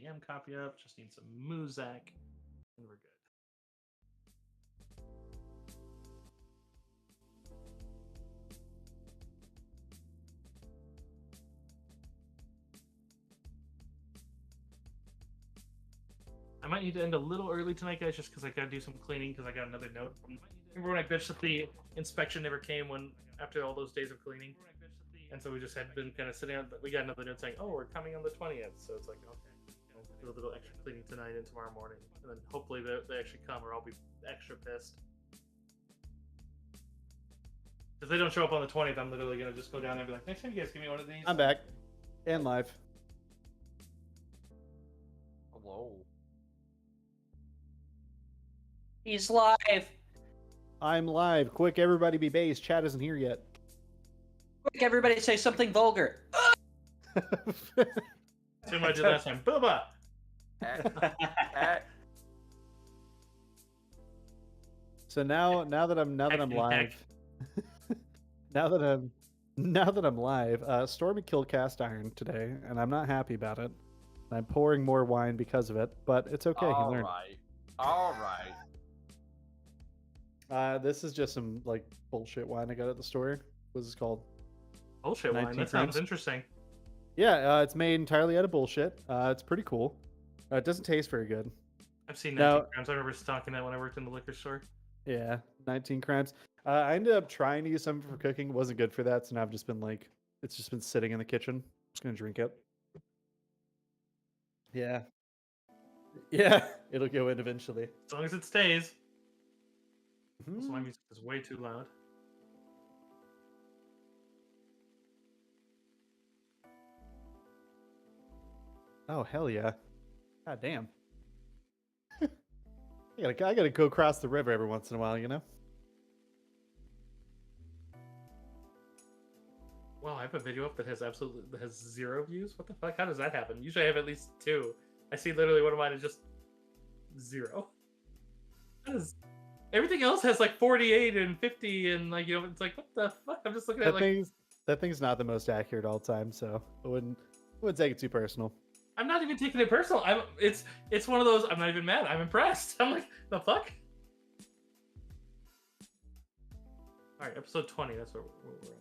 GM copy up. Just need some Muzak, and we're good. I might need to end a little early tonight, guys, just because I gotta do some cleaning. Because I got another note from. Remember when I bitched that the inspection never came when after all those days of cleaning, and so we just had been kind of sitting out. But we got another note saying, "Oh, we're coming on the 20th," so it's like, okay, I'll do a little extra cleaning tonight and tomorrow morning, and then hopefully they actually come, or I'll be extra pissed. If they don't show up on the 20th, I'm literally gonna just go down there and be like, "Next time, you guys give me one of these." I'm back and live. Hello. He's live. I'm live. Quick, everybody be based. Chat isn't here yet. Quick, everybody say something vulgar. Same what I did last time. Booba! So now that I'm live, now that I'm live, Stormy killed Cast Iron today, and I'm not happy about it. I'm pouring more wine because of it, but it's okay. He learned. All right. This is just some like bullshit wine I got at the store. What's this called? Bullshit wine. 19 That sounds crames. interesting. Yeah, it's made entirely out of bullshit. It's pretty cool. It doesn't taste very good. I've seen Now- 19 grams. I remember stocking that when I worked in the liquor store. Yeah, 19 crimes. I ended up trying to use some for cooking. Wasn't good for that, so now I've just been like, it's just been sitting in the kitchen. Just gonna drink it. Yeah. Yeah, it'll go in eventually. As long as it stays. Mhm. Also, my music is way too loud. Oh hell yeah! God damn. I gotta go across the river every once in a while, you know. Wow, I have a video up that has 0 views. What the fuck? How does that happen? Usually I have at least 2. I see literally one of mine is just 0. Everything else has like 48 and 50 and like, you know, it's like, what the fuck? I'm just looking at That thing's not the most accurate all time, so I wouldn't take it too personal. I'm not even taking it personal. It's one of those. I'm not even mad. I'm impressed. I'm like, the fuck. All right, episode 20. That's what we're on.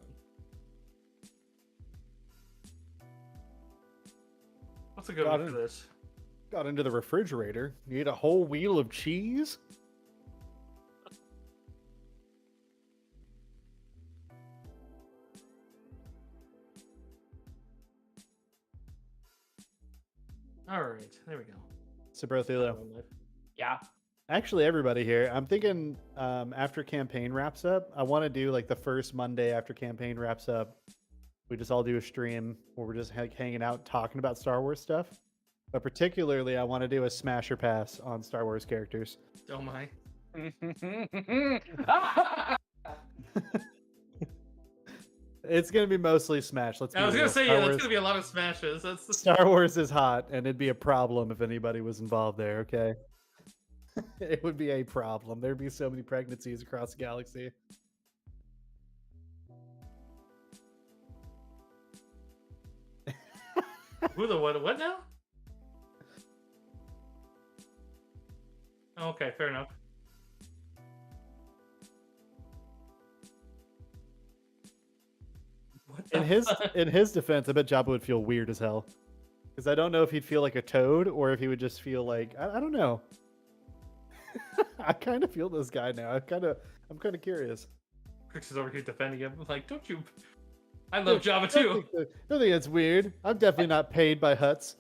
What's a good one for this? Got into the refrigerator. Need a whole wheel of cheese. All right, there we go. So, bro, Thilo. Yeah. Actually, everybody here. I'm thinking after campaign wraps up, I want to do like the first Monday after campaign wraps up. We just all do a stream where we're just like hanging out, talking about Star Wars stuff. But particularly, I want to do a smash or pass on Star Wars characters. Oh my. It's gonna be mostly Smash. I was gonna say, yeah, that's gonna be a lot of smashes. That's the... Star Wars is hot, and it'd be a problem if anybody was involved there. Okay, it would be a problem. There'd be so many pregnancies across the galaxy. Who the what? What now? Okay, fair enough. In his defense, I bet Jabba would feel weird as hell, because I don't know if he'd feel like a toad or if he would just feel like I don't know. I kind of feel this guy now. I'm kind of curious. Chris is over here defending him. Like, don't you? I love Jabba too. I don't think it's weird. I'm definitely not paid by Hutts.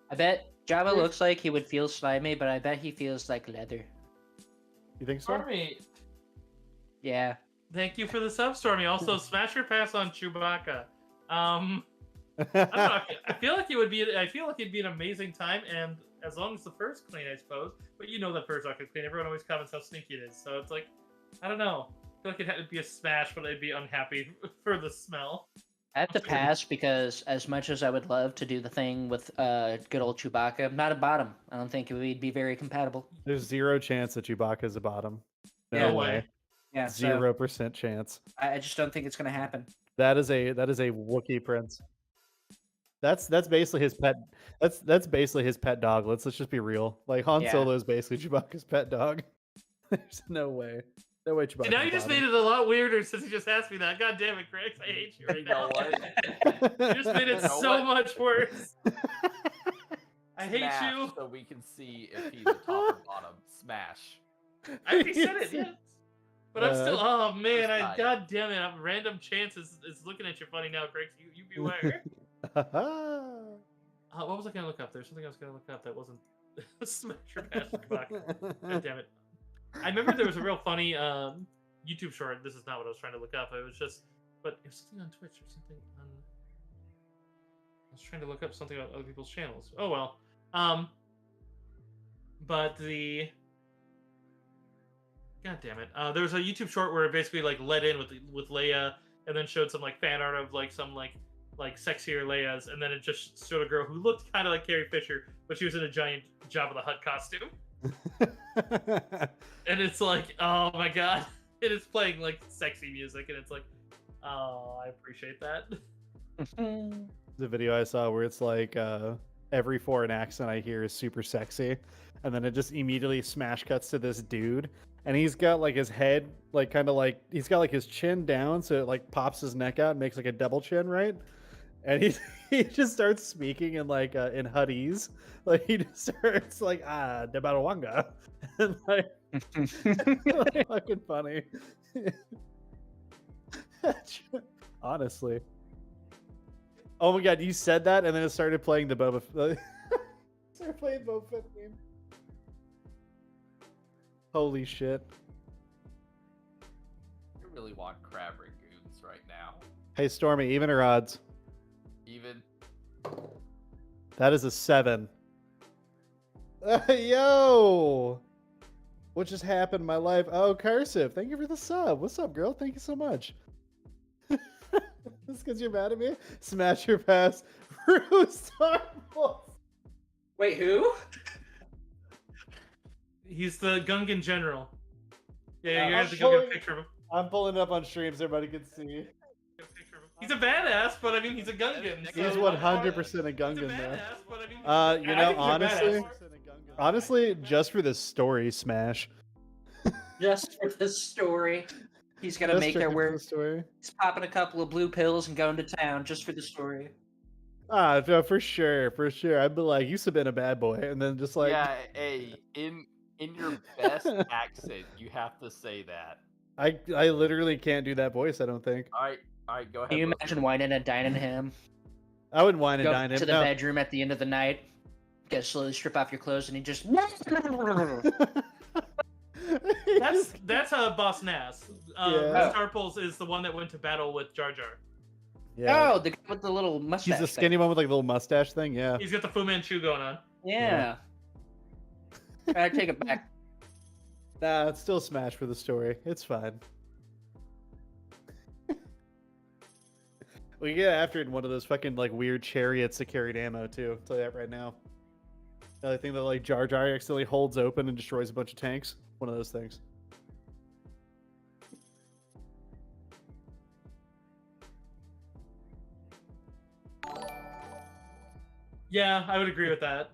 I bet Jabba looks like he would feel slimy, but I bet he feels like leather. You think so? Stormy, Yeah. thank you for the sub, Stormy. Also, smash your pass on Chewbacca. I don't know. I feel like it would be. I feel like it'd be an amazing time, and as long as the fur's clean, I suppose. But you know that fur's not gonna clean. Everyone always comments how stinky it is, so it's like, I don't know. I feel like it'd be a smash, but I'd be unhappy for the smell. I have to pass because as much as I would love to do the thing with good old Chewbacca, I'm not a bottom. I don't think we'd be very compatible. There's 0 chance that Chewbacca's a bottom. No Yeah, way. Yeah, 0% chance. I just don't think it's going to happen. That is a Wookiee prince. That's basically his pet. That's basically his pet dog. Let's just be real. Like Han Yeah. Solo is basically Chewbacca's pet dog. There's no way. No way Chewbacca. And now you just made it a lot weirder since you just asked me that. God damn it, Greg. I hate you right You know now. what? You just made it You know so what? much worse. I hate Smash, you. so we can see if he's a top or bottom. Smash. I already said it, yes. But I'm still, oh man, first time. god damn it, random chances is looking at you funny now, Greg. You beware. What was I gonna look up? There's something I was gonna look up that wasn't Smash or Bash Chewbacca. God damn it. I remember there was a real funny YouTube short. This is not what I was trying to look up. It was just, but it was something on Twitch or something on. I was trying to look up something on other people's channels. Oh well. But the. God damn it. There was a YouTube short where it basically like led in with Leia and then showed some like fan art of like some like sexier Leias, and then it just showed a girl who looked kind of like Carrie Fisher, but she was in a giant Jabba the Hutt costume. And it's like, oh my god. It is playing like sexy music, and it's like, oh, I appreciate that. The video I saw where it's like every foreign accent I hear is super sexy, and then it just immediately smash cuts to this dude, and he's got like his head like kind of like he's got like his chin down, so it like pops his neck out and makes like a double chin, right? And he just starts speaking in like in Huttese, like he just starts like de Barawanga, and like, like fucking funny. Honestly. Oh my god, you said that, and then it started playing the Boba. Started playing Boba Fett theme. Holy shit! I really want crab rangoons right now. Hey Stormy, even or odds? Even. That is a 7. Yo! What just happened in my life? Oh, Cursive, thank you for the sub. What's up, girl? Thank you so much. This because you're mad at me? Smash your pass. Star Wars. Wait, who? He's the Gungan general. Yeah, you're I'm gonna have to go get a picture of him. I'm pulling it up on stream so everybody can see. He's a badass, but I mean, he's a Gungan. He's 100% a Gungan, He's a though. badass, but I mean, You I know, think he's a honestly, badass. honestly, just for the story, Smash. Just for the story. He's gonna Just make for their the where story. he's popping a couple of blue pills and going to town just for the story. No, for sure, for sure. I'd be like, "You've been a bad boy," and then just like, Yeah, hey, in your best accent, you have to say that. I literally can't do that voice. I don't think All right, go ahead. Can you Rosie. imagine whining and dining him? I wouldn't whine and Go dine him. to the No. bedroom at the end of the night, get slowly strip off your clothes, and he just. That's Boss Nass. Yeah. Starpulse is the one that went to battle with Jar Jar. Yeah. Oh, the guy with the little mustache. He's the skinny one with like a little mustache thing. Yeah. He's got the Fu Manchu going on. Yeah. I take it back. Nah, it's still Smash for the story. It's fine. We get after it in one of those fucking like weird chariots that carried ammo too. I'll tell you that right now. The other thing that like Jar Jar accidentally holds open and destroys a bunch of tanks. One of those things. Yeah, I would agree with that.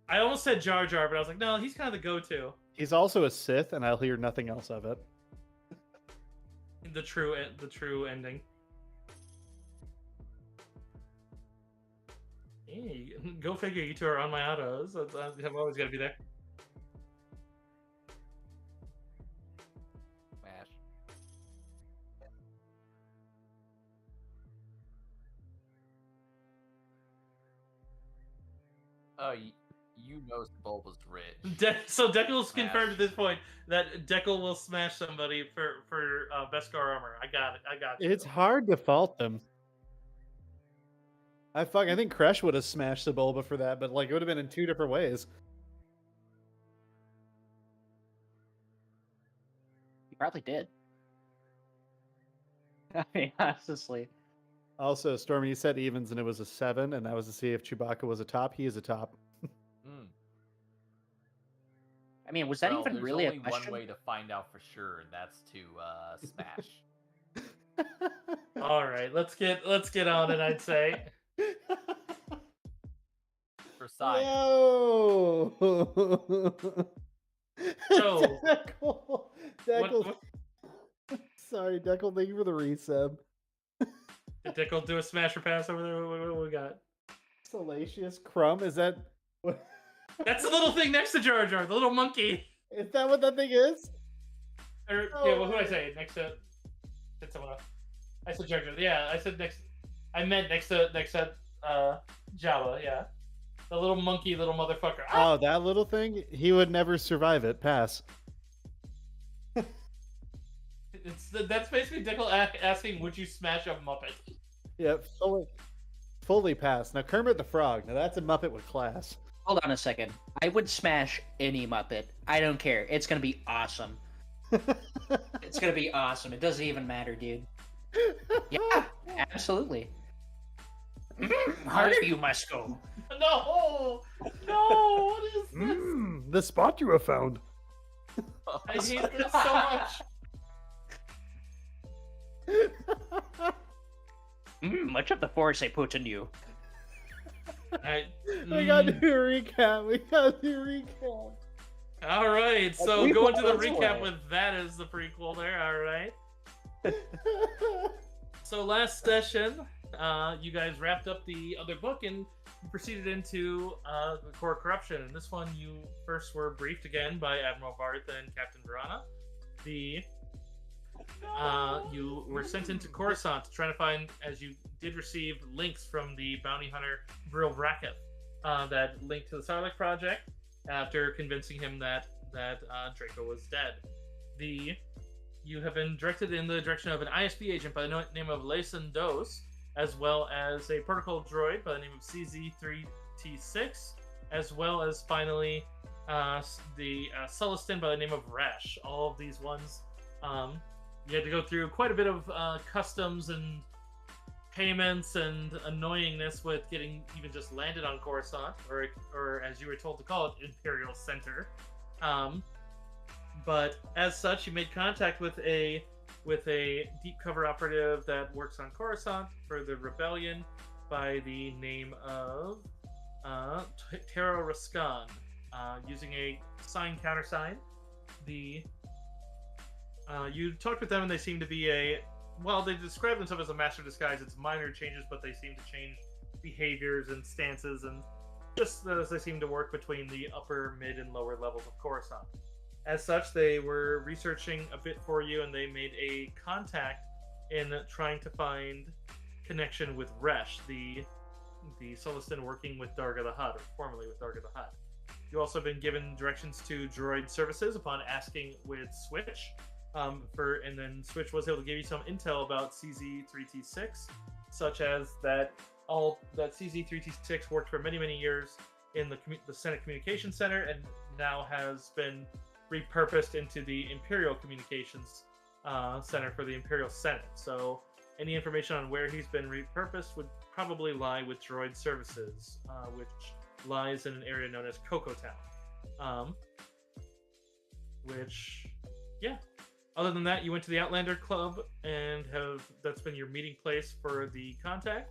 I almost said Jar Jar, but I was like, no, he's kind of the go-to. He's also a Sith, and I'll hear nothing else of it. The true ending. Hey, go figure. You two are on my autos. I've always got to be there. Smash. Oh, you know Bulba's rich. So Deckel's Smash. confirmed at this point that Deckel will smash somebody for Beskar armor. I got it. I got you. It's hard to fault them. I think Kresh would have smashed the Bulba for that, but like it would have been in 2 different ways. He probably did. I mean, honestly. Also, Stormy, you said evens and it was a 7, and that was to see if Chewbacca was a top. He is a top. I mean, was that Well, even there's really a only question? one way to find out for sure, and that's to smash. All right, let's get on it. I'd say. For science. Yo! So, Deckle! Deckle! what Sorry, Deckle, thank you for the resub. did Dickel do a smasher pass over there? What we got? Salacious Crumb, is that what? That's the little thing next to Jar Jar, the little monkey. Is that what that thing is? Or, yeah, well, who did I say? Next to... Said someone else. I said Jar Jar. Yeah, I said next... I meant next to Jabba, yeah. The little monkey, little motherfucker. Ah! Oh, that little thing? He would never survive it. Pass. That's basically Dickel asking, would you smash a Muppet? Yep, fully pass. Now, Kermit the Frog. Now, that's a Muppet with class. Hold on a second. I would smash any Muppet. I don't care. It's gonna be awesome. It's gonna be awesome. It doesn't even matter, dude. Yeah, absolutely. Harder you must go. No! No! What is this? The spot you have found. I hate this so much. Much of the force I put in you. We gotta do a recap. We gotta do a recap. All right, so prequel, go into the that's recap why. with that as the prequel there. All right. So last session, you guys wrapped up the other book and proceeded into the Core Corruption. In this one, you first were briefed again by Admiral Barth and Captain Verana. You were sent into Coruscant to try to find, as you did receive links from the bounty hunter Vril Vracketh that linked to the Sarlaac Project after convincing him that Draco was dead. You have been directed in the direction of an ISB agent by the name of Layson Dose, as well as a protocol droid by the name of CZ3T6, as well as finally the Celestin by the name of Rash. All of these ones, you had to go through quite a bit of customs and payments and annoyingness with getting even just landed on Coruscant, or as you were told to call it, Imperial Center. But as such, you made contact with a deep cover operative that works on Coruscant for the rebellion by the name of Taro Raskan, using a sign countersign. You talked with them and they seem to be well, they describe themselves as a master disguise. It's minor changes, but they seem to change behaviors and stances, and just as they seem to work between the upper, mid, and lower levels of Coruscant. As such, they were researching a bit for you, and they made a contact in trying to find connection with Resh, the Celestin working with Darga the Hutt, or formerly with Darga the Hutt. You also have been given directions to droid services upon asking with Switch. And then Switch was able to give you some intel about CZ3T6, such as that CZ3T6 worked for many years in the Senate Communications Center and now has been repurposed into the Imperial Communications Center for the Imperial Senate. So any information on where he's been repurposed would probably lie with Droid Services, which lies in an area known as Cocoa Town. Other than that, you went to the Outlander Club and that's been your meeting place for the contact.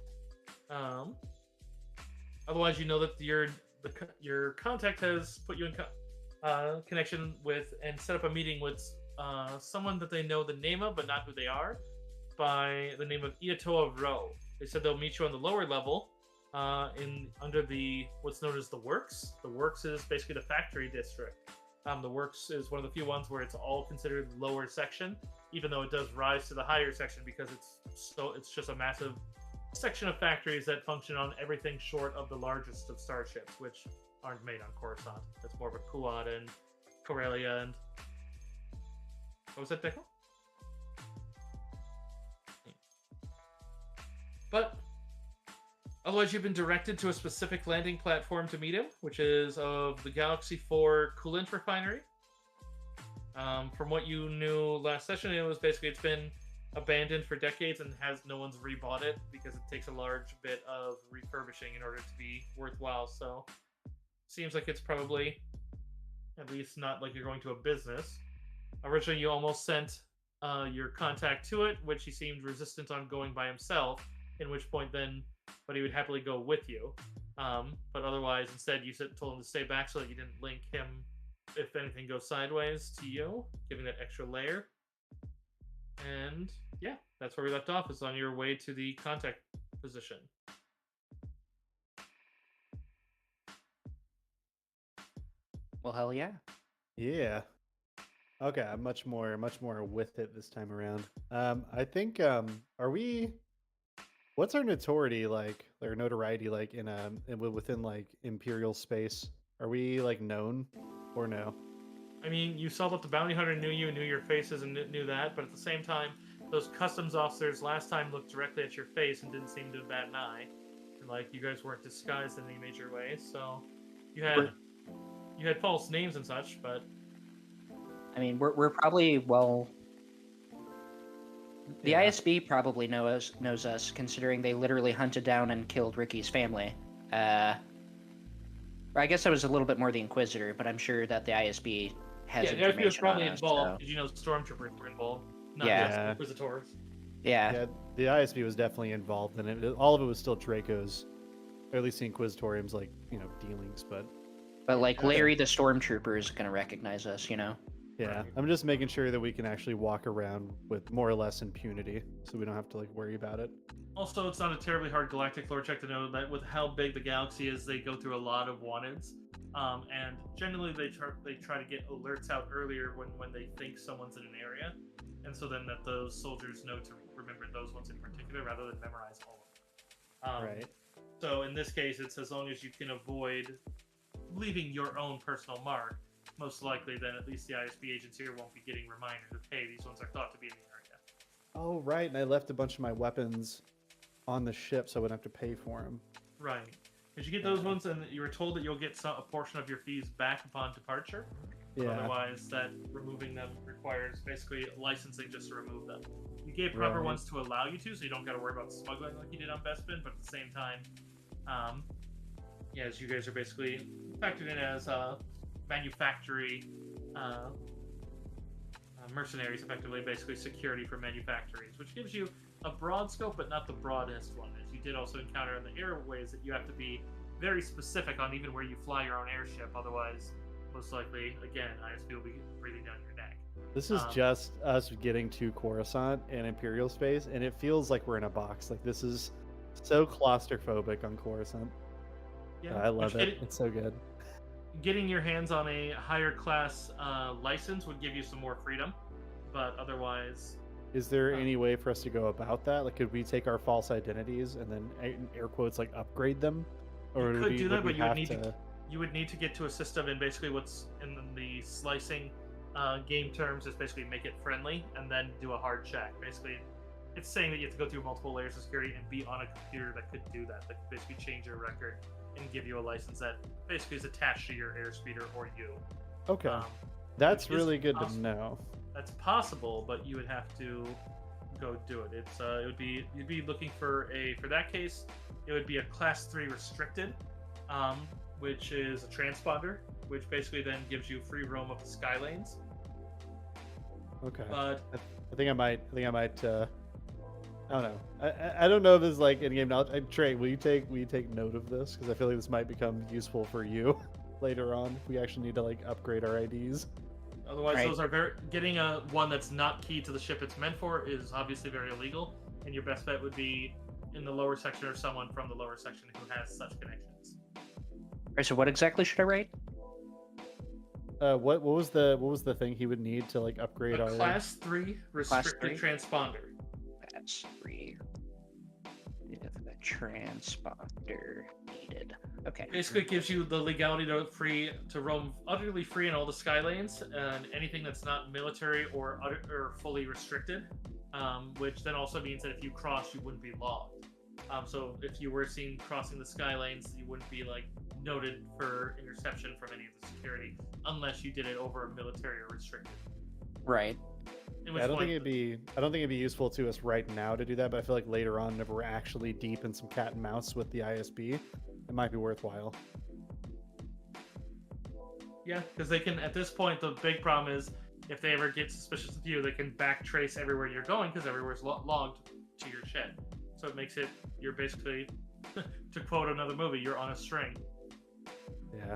Otherwise, you know that your contact has put you in connection with and set up a meeting with someone that they know the name of, but not who they are, by the name of Iatoa Ro. They said they'll meet you on the lower level under what's known as the Works. The Works is basically the factory district. The Works is one of the few ones where it's all considered the lower section, even though it does rise to the higher section because it's just a massive section of factories that function on everything short of the largest of starships, which aren't made on Coruscant. It's more of a Kuat and Corellia and... What was that, Deckle? But otherwise, you've been directed to a specific landing platform to meet him, which is of the Galaxy 4 coolant refinery. From what you knew last session, it's been abandoned for decades and no one's rebought it because it takes a large bit of refurbishing in order to be worthwhile. So seems like it's probably at least not like you're going to a business. Originally, you almost sent your contact to it, which he seemed resistant on going by himself, in which point then but he would happily go with you. But otherwise, instead, you told him to stay back so that you didn't link him if anything goes sideways to you, giving that extra layer. And yeah, that's where we left off. Is on your way to the contact position. Well, hell yeah. Yeah. Okay, I'm much more with it this time around. I think are we? What's our notoriety like, or notoriety like within like Imperial space? Are we like known, or no? I mean, you saw that the bounty hunter knew you, knew your faces, and knew that, but at the same time, those customs officers last time looked directly at your face and didn't seem to bat an eye. And like, you guys weren't disguised in any major way, so you had false names and such, but I mean, we're probably well. The Yeah. ISB probably knows us, considering they literally hunted down and killed Ricky's family. Or I guess I was a little bit more the Inquisitor, but I'm sure that the ISB has yeah, the information ISB was probably on us, involved so- because you know stormtroopers were involved, not Yeah. just Inquisitors. Yeah. Yeah, the ISB was definitely involved, and all of it was still Draco's, or at least the Inquisitorium's like dealings. But Like Okay. Larry the Stormtrooper is gonna recognize us, yeah, Right. I'm just making sure that we can actually walk around with more or less impunity, so we don't have to like worry about it. Also, it's not a terribly hard galactic lore check to know that with how big the galaxy is, they go through a lot of wanteds. And generally, they try to get alerts out earlier when they think someone's in an area, and so then that those soldiers know to remember those ones in particular rather than memorize all of them. Right. So in this case, it's as long as you can avoid leaving your own personal mark, most likely then at least the ISB agents here won't be getting reminders of, hey, these ones are thought to be in the area. Oh, right. And I left a bunch of my weapons on the ship, so I wouldn't have to pay for them. Right. Did you get those ones and you were told that you'll get a portion of your fees back upon departure? Yeah. Otherwise, that removing them requires basically licensing just to remove them. You gave proper Right. ones to allow you to, so you don't got to worry about smuggling like you did on Bespin, but at the same time, as you guys are basically factored in as manufactory mercenaries, effectively, basically security for manufactories, which gives you a broad scope, but not the broadest one. As you did also encounter in the airways that you have to be very specific on even where you fly your own airship, otherwise, most likely, again, ISB will be breathing down your neck. This is just us getting to Coruscant and Imperial space, and it feels like we're in a box. Like, this is so claustrophobic on Coruscant. Yeah, I love which it. It's so good. Getting your hands on a higher class license would give you some more freedom, but otherwise, Is there any way for us to go about that? Like, could we take our false identities and then, in air quotes, like upgrade them? you would could we- do that, would we but you would have need you would need to get to a system, and basically what's in the slicing game terms is basically make it friendly and then do a hard check. Basically, it's saying that you have to go through multiple layers of security and be on a computer that could do that could basically change your record and give you a license that basically is attached to your airspeeder or you. Okay, Um, that's which is really good to possible. know. That's possible, but you would have to go do it. It would be you'd be looking for that case, it would be a class 3 restricted, which is a transponder, which basically then gives you free roam of the sky lanes. Okay, But I think I might. I don't know. I don't know if this is like in-game knowledge. Trey, will you take note of this? Because I feel like this might become useful for you later on. We actually need to like upgrade our IDs. otherwise, Right. those are getting a one that's not key to the ship it's meant for is obviously very illegal. And your best bet would be in the lower section or someone from the lower section who has such connections. Alright, so what exactly should I write? What was the thing he would need to like upgrade A our class 3 restricted 3? transponder. That's 3. The transponder needed. Okay. Basically, it gives you the legality to roam utterly free in all the sky lanes and anything that's not military or fully restricted. Which then also means that if you cross, you wouldn't be logged. So if you were seen crossing the sky lanes, you wouldn't be like noted for interception from any of the security unless you did it over a military or restricted. Right. In Yeah, which I don't point- think it'd be useful to us right now to do that, but I feel like later on, whenever we're actually deep in some cat and mouse with the ISB, it might be worthwhile. Yeah, because they can. At this point, the big problem is if they ever get suspicious of you, they can backtrace everywhere you're going because everywhere's logged to your ship. So it makes it you're basically to quote another movie, you're on a string. Yeah.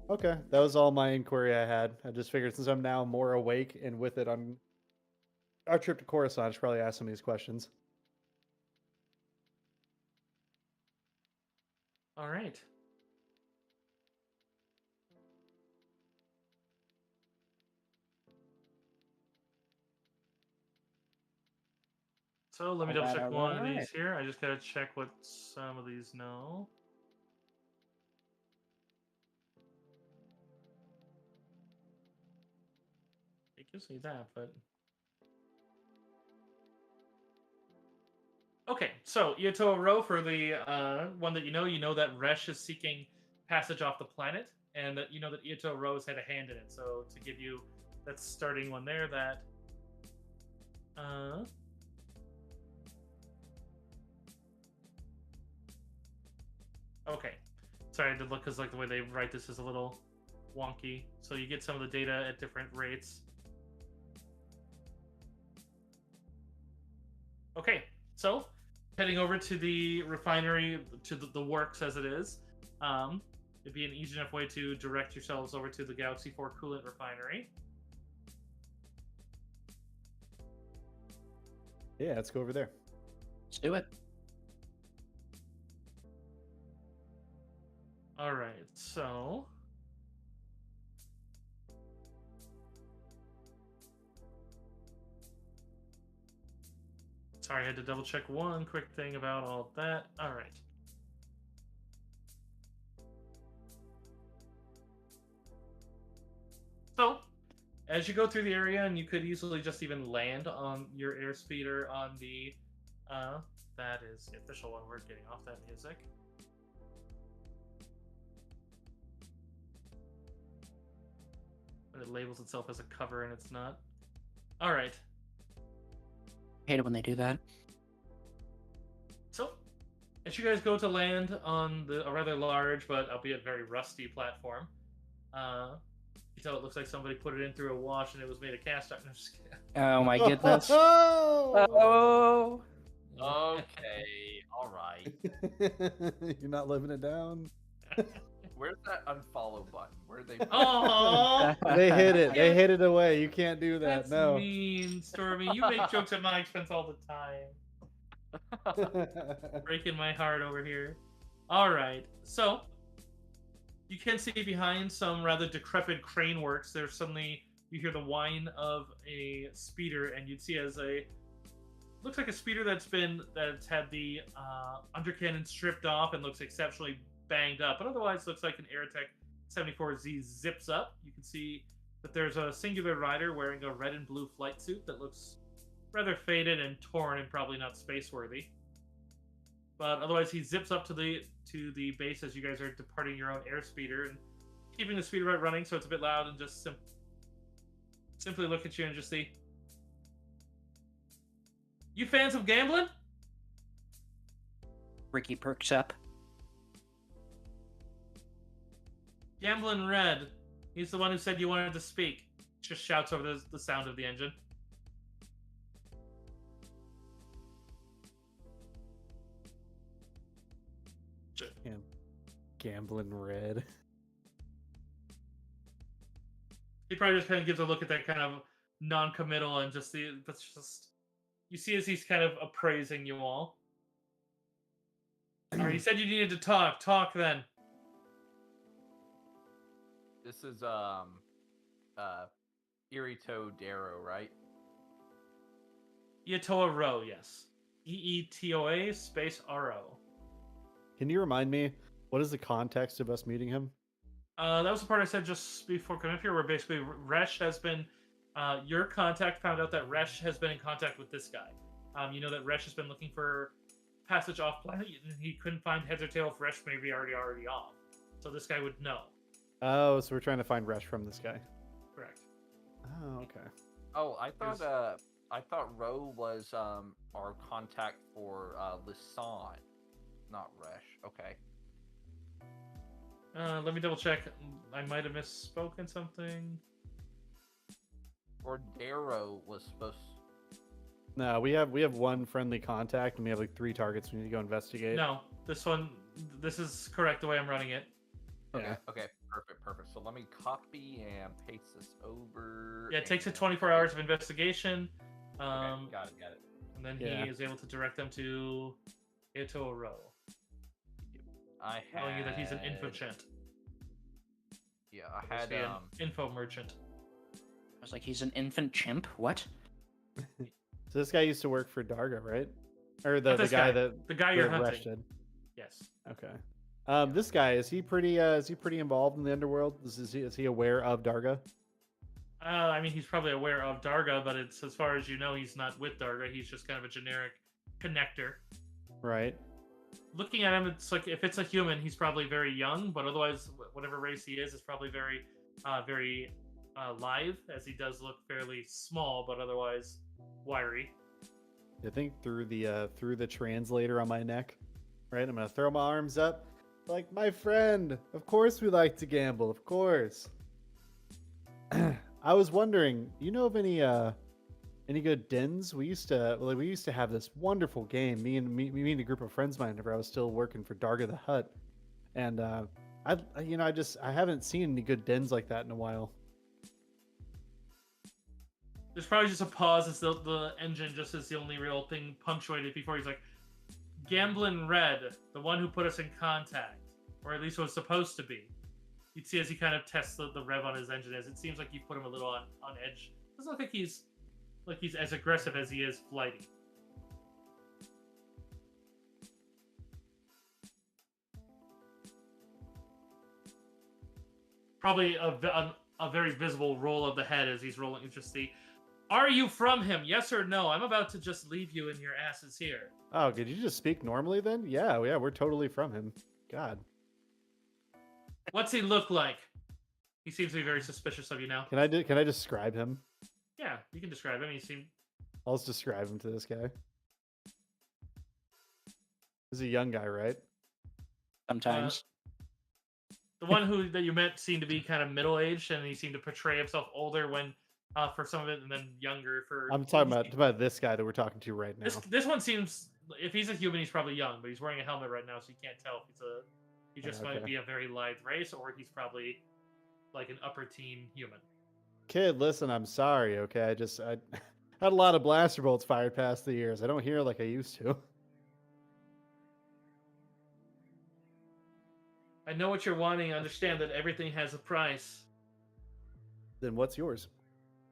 Okay, that was all my inquiry I had. I just figured since I'm now more awake and with it on our trip to Coruscant, I should probably ask some of these questions. All right. So let me double check one of these here. I just gotta check what some of these know. It gives me that, but okay. So Yato Ro, for the one that you know that Resh is seeking passage off the planet, and that you know that Yato Ro has had a hand in it. So to give you that starting one there, that okay. Sorry, I did look because like the way they write this is a little wonky. So you get some of the data at different rates. Okay, so heading over to the refinery, to the works as it is, it'd be an easy enough way to direct yourselves over to the Galaxy 4 coolant refinery. Yeah, let's go over there. Let's do it. All right, so sorry, I had to double check one quick thing about all that. All right. So, as you go through the area, and you could easily just even land on your airspeeder on the, that is the official one. We're getting off that music. But it labels itself as a cover and it's not. All right. Hate it when they do that. So, as you guys go to land on a rather large but albeit very rusty platform, you tell it looks like somebody put it in through a wash and it was made of cast iron. No, just kidding. Oh my goodness. Oh! Okay, all right. You're not living it down. Where's that unfollow button? Where they? Oh, They hid it. They hid it away. You can't do that. that's No. mean, Stormy. You make jokes at my expense all the time. Breaking my heart over here. All right, so you can see behind some rather decrepit crane works. There's suddenly you hear the whine of a speeder, and you'd see as a looks like a speeder that's had the undercannon stripped off and looks exceptionally banged up, but otherwise looks like an Aerotech 74Z zips up. You can see that there's a singular rider wearing a red and blue flight suit that looks rather faded and torn and probably not space worthy. But otherwise, he zips up to the base as you guys are departing your own airspeeder and keeping the speeder right running, so it's a bit loud, and just simply look at you and just see. You fans of gambling? Ricky perks up. Gambling Red. He's the one who said you wanted to speak. Just shouts over the sound of the engine. Gambling Red. He probably just kind of gives a look at that kind of non-committal and just you see as he's kind of appraising you all. All right, he said you needed to talk. Talk then. This is Irito Darrow, right? Yatoa Ro, yes. EETOA space RO. Can you remind me, what is the context of us meeting him? That was the part I said just before coming up here, where basically Resh has been, your contact found out that Resh has been in contact with this guy. You know that Resh has been looking for passage off planet. He couldn't find heads or tail if Resh may be already off. So this guy would know. Oh, so we're trying to find Resh from this guy. Correct. Oh, okay. Oh, I thought Ro was our contact for Lisan, not Resh. Okay. Let me double check. I might have misspoken something. Or Darrow was supposed. No, we have one friendly contact, and we have like 3 targets we need to go investigate. No, this is correct the way I'm running it. Yeah. Okay, perfect. So let me copy and paste this over. Yeah, it takes it and- 24 hours of investigation. Okay, got it. And then Yeah. he is able to direct them to Ito Row, I had. telling you that he's an infocent. Yeah, I had. An info merchant. I was like, he's an infant chimp. What? So this guy used to work for Darga, right? Or Not the this guy guy. that The guy we you're hunting. arrested. Yes. Okay. This guy is he pretty involved in the underworld? Is he aware of Darga? I mean, he's probably aware of Darga, but it's as far as you know, he's not with Darga. He's just kind of a generic connector. Right. Looking at him, it's like if it's a human, he's probably very young, but otherwise, whatever race he is probably very live, as he does look fairly small, but otherwise wiry. I think through the translator on my neck, right? I'm gonna throw my arms up, like my friend. Of course, we like to gamble. Of course. I was wondering, you know of any good dens? We used to have this wonderful game. Me and a group of friends of mine whenever I was still working for Darga the Hutt, and I haven't seen any good dens like that in a while. There's probably just a pause as the engine just is the only real thing punctuated before he's like, Gamblin Red, the one who put us in contact, or at least was supposed to be. You'd see as he kind of tests the rev on his engine, as it seems like you put him a little on edge. Doesn't look like he's as aggressive as he is flighty. Probably a very visible roll of the head as he's rolling. It's just the, are you from him? Yes or no? I'm about to just leave you in your asses here. Oh, could you just speak normally then? Yeah, we're totally from him. God. What's he look like? He seems to be very suspicious of you now. Can I describe him? Yeah, you can describe him. He seemed I'll just describe him to this guy. He's a young guy, right? Sometimes. the one that you met seemed to be kind of middle aged, and he seemed to portray himself older when for some of it, and then younger for. I'm talking about this guy that we're talking to right now. This one seems, if he's a human, he's probably young, but he's wearing a helmet right now, so you can't tell if he just might be a very lithe race, or he's probably like an upper teen human. Kid, listen, I'm sorry, okay? I had a lot of blaster bolts fired past the years. I don't hear like I used to. I know what you're wanting. I understand that everything has a price. Then what's yours?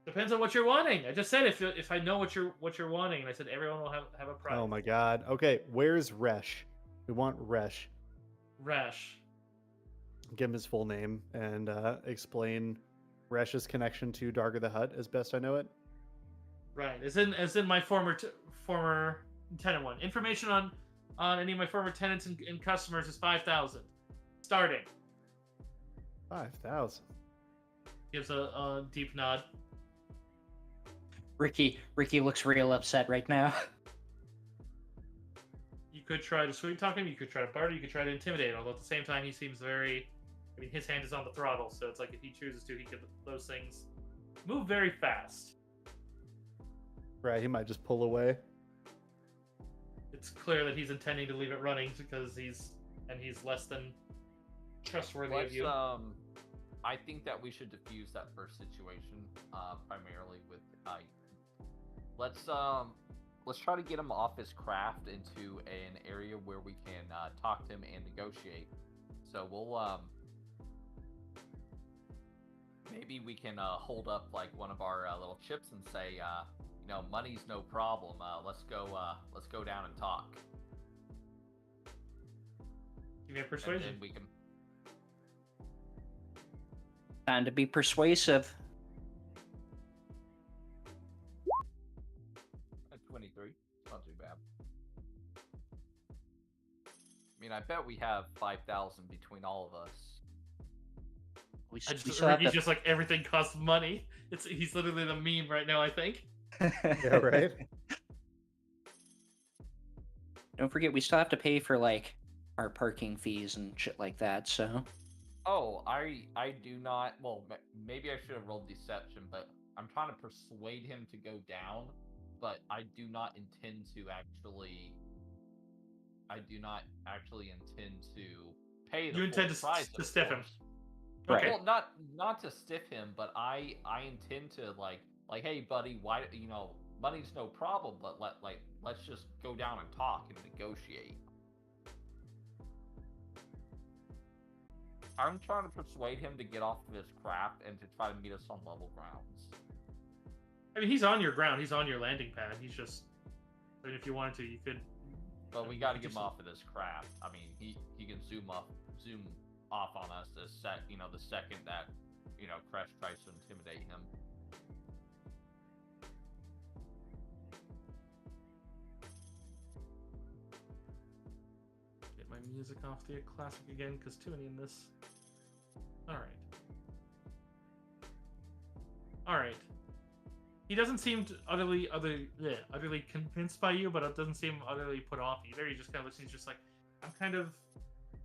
Depends on what you're wanting. I just said if I know what you're wanting, and I said everyone will have a price. Oh my god. Okay, where's Resh? We want Resh. Rash. Give him his full name and explain Resh's connection to Darga the Hutt as best I know it. Right. As in my former tenant one. Information on any of my former tenants and customers is 5,000. Starting. 5,000. Gives a deep nod. Ricky looks real upset right now. You could try to sweet talk him, you could try to barter, you could try to intimidate him, although at the same time he seems very, I mean, his hand is on the throttle, so it's like if he chooses to, he could, those things move very fast. Right, he might just pull away. It's clear that he's intending to leave it running because he's less than trustworthy of you. I think that we should diffuse that first situation, primarily with let's try to get him off his craft into an area where we can talk to him and negotiate. So we'll maybe we can hold up like one of our little chips and say, money's no problem. Let's go down and talk. Give me a persuasion. And then we can. Time to be persuasive. 23. Not too bad. I mean, I bet we have 5,000 between all of us. We He's just like, everything costs money. He's literally the meme right now, I think. Yeah, right? Don't forget, we still have to pay for like our parking fees and shit like that. So. Oh, I do not. Well, maybe I should have rolled deception, but I'm trying to persuade him to go down. but I do not intend to actually. I do not actually intend to pay the You intend full price to of stiff him. course. Right. Well, not to stiff him, but I intend to like, hey, buddy, why money's no problem, but let's just go down and talk and negotiate. I'm trying to persuade him to get off of his crap and to try to meet us on level grounds. I mean, he's on your ground. He's on your landing pad. He's just. I mean, if you wanted to, you could. But we got to get him off of this crap. I mean, he can zoom off on us the second that Crash tries to intimidate him. Get my music off the classic again, because too many in this. All right. He doesn't seem utterly convinced by you, but it doesn't seem utterly put off either. He just kind of looks. He's just like, I'm kind of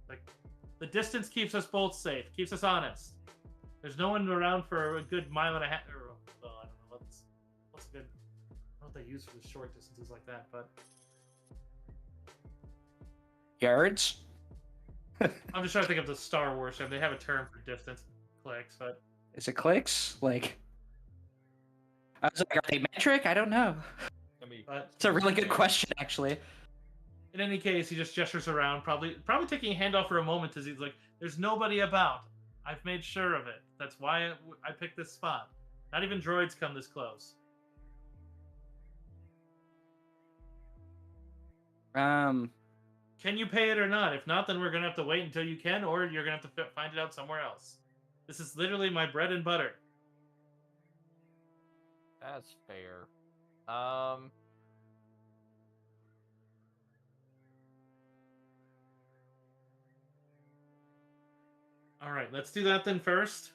like, the distance keeps us both safe, keeps us honest. There's no one around for a good mile and a half. Or, well, I don't know what's good. I don't know what they use for the short distances like that, but Yards? I'm just trying to think of the Star Wars term. They have a term for distance, clicks, but Is it clicks? Like, I was like, are they metric? I don't know. It's a really good question, actually. In any case, he just gestures around, probably taking a handoff for a moment, as he's like, "There's nobody about. I've made sure of it. That's why I picked this spot. Not even droids come this close." Can you pay it or not? If not, then we're gonna have to wait until you can, or you're gonna have to find it out somewhere else. This is literally my bread and butter. That's fair. All right, let's do that then first.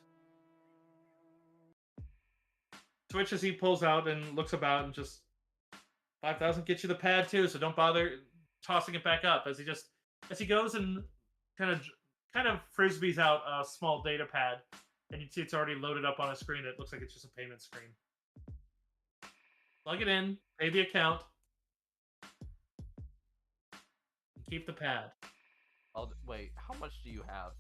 Twitch as he pulls out and looks about and just 5,000 gets you the pad too, so don't bother tossing it back up as he goes and kind of frisbees out a small data pad, and you see it's already loaded up on a screen that looks like it's just a payment screen. Plug it in, pay the account, and keep the pad. Wait, how much do you have?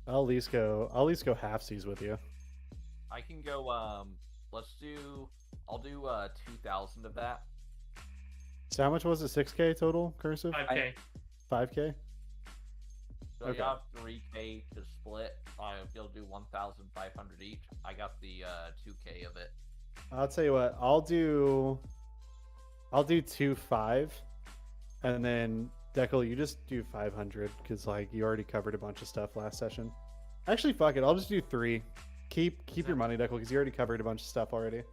I'll at least go halfsies with you. I can go. I'll do 2,000 of that. So how much was it? 6K total, cursive? 5K. 5K. So Okay. you have 3K to split. You'll do 1,500 each. I got the 2K of it. I'll tell you what. I'll do 2.5, and then Dekel, you just do 500 because like you already covered a bunch of stuff last session. Actually, fuck it. I'll just do 3. Keep your money, Dekel, because you already covered a bunch of stuff already.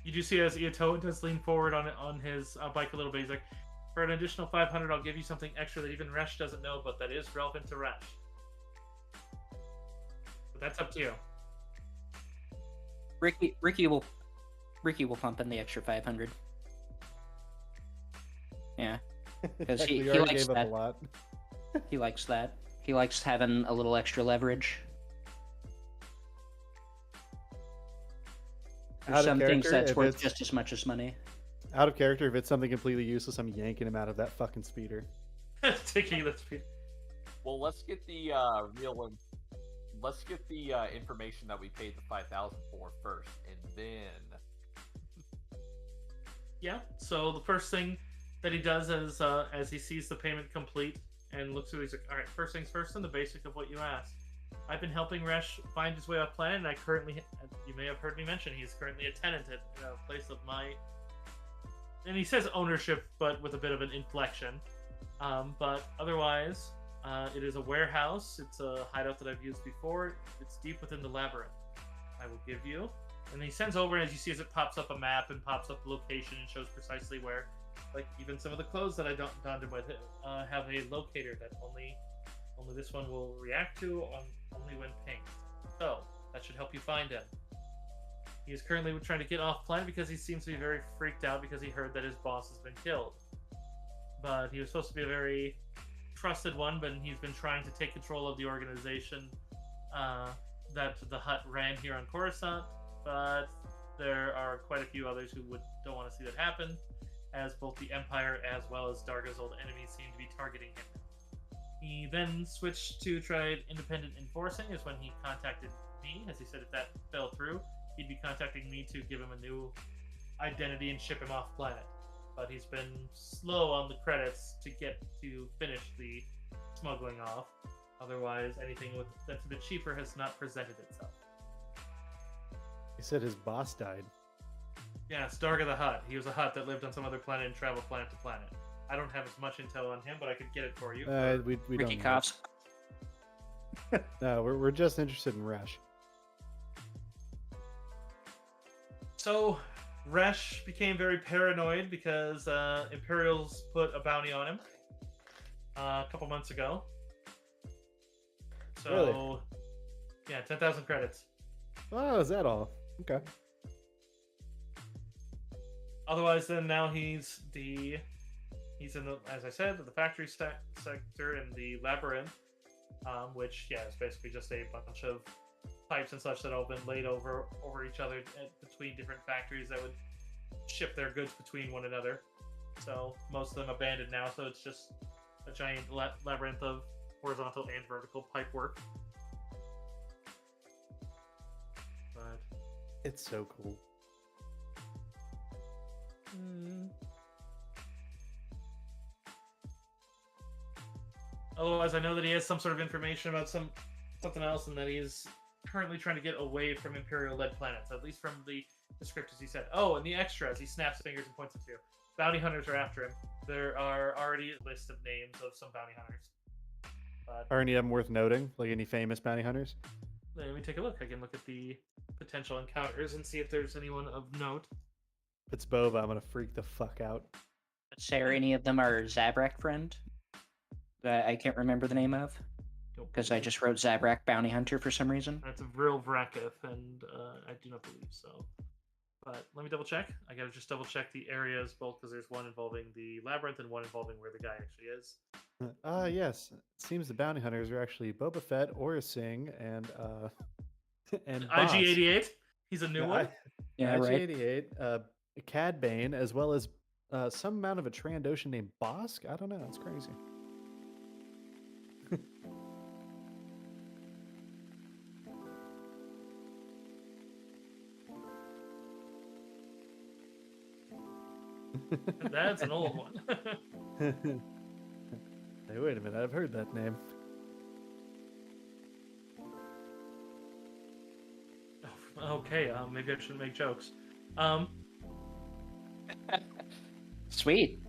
You do see as Iato does lean forward on his bike a little bit. He's like, for an additional 500, I'll give you something extra that even Resh doesn't know, but that is relevant to Resh. But that's up to you. Ricky will pump in the extra 500. Yeah, because he likes gave up that. a lot. He likes that. He likes having a little extra leverage. There's some things that's worth just as much as money. Out of character, if it's something completely useless, I'm yanking him out of that fucking speeder. Taking the speed. Well, let's get the Let's get the information that we paid the 5,000 for first, and then. Yeah. So the first thing that he does is, as he sees the payment complete and looks at it, he's like, "All right, first things first, and the basic of what you asked. I've been helping Resh find his way off planet, and I currently, you may have heard me mention, he's currently a tenant at a place of my," and he says ownership, but with a bit of an inflection. But otherwise, it is a warehouse. It's a hideout that I've used before. It's deep within the labyrinth. I will give you. And he sends over, as you see, as it pops up a map and pops up the location and shows precisely where, like even some of the clothes that I donned him with have a locator that only this one will react to only when pinged. So that should help you find him. He is currently trying to get off planet because he seems to be very freaked out because he heard that his boss has been killed. But he was supposed to be a very trusted one, but he's been trying to take control of the organization that the Hutt ran here on Coruscant, but there are quite a few others who don't want to see that happen, as both the Empire as well as Darga's old enemies seem to be targeting him. He then switched to try independent enforcing, is when he contacted me, as he said if that fell through, he'd be contacting me to give him a new identity and ship him off planet. But he's been slow on the credits to finish the smuggling off. Otherwise, anything that's a bit cheaper has not presented itself. He said his boss died. Yeah, Darga the Hutt. He was a Hutt that lived on some other planet and traveled planet to planet. I don't have as much intel on him, but I could get it for you. We Ricky don't know. Cops. No, we're just interested in Resh. So, Resh became very paranoid because Imperials put a bounty on him a couple months ago. So, Really? Yeah, 10,000 credits. Oh, is that all? Okay. Otherwise, then now he's in the, as I said, the factory sector in the labyrinth, which is basically just a bunch of pipes and such that all been laid over each other between different factories that would ship their goods between one another. So most of them abandoned now, so it's just a giant labyrinth of horizontal and vertical pipe work. But It's so cool. Otherwise, I know that he has some sort of information about something else, and that he's currently trying to get away from Imperial-led planets, at least from the descriptors he said. Oh, and the extras, he snaps fingers and points at you. Bounty hunters are after him. There are already a list of names of some bounty hunters. But Are any of them worth noting? Like any famous bounty hunters? let me take a look. I can look at the potential encounters and see if there's anyone of note. If it's Boba, I'm gonna freak the fuck out. Say any of them are Zabrak friend that I can't remember the name of because I just wrote Zabrak Bounty Hunter for some reason. That's a real Vrakith, and I do not believe so. But let me double check. I gotta just double check the areas, both because there's one involving the labyrinth and one involving where the guy actually is. Yes. It seems the bounty hunters are actually Boba Fett, Aura Singh, and Boss. IG-88. He's a new one. Yeah, right. IG-88, Cad Bane, as well as some amount of a Trandoshan named Bosk. I don't know. It's crazy. That's an old one. Hey, wait a minute. I've heard that name. Okay, maybe I shouldn't make jokes. Sweet.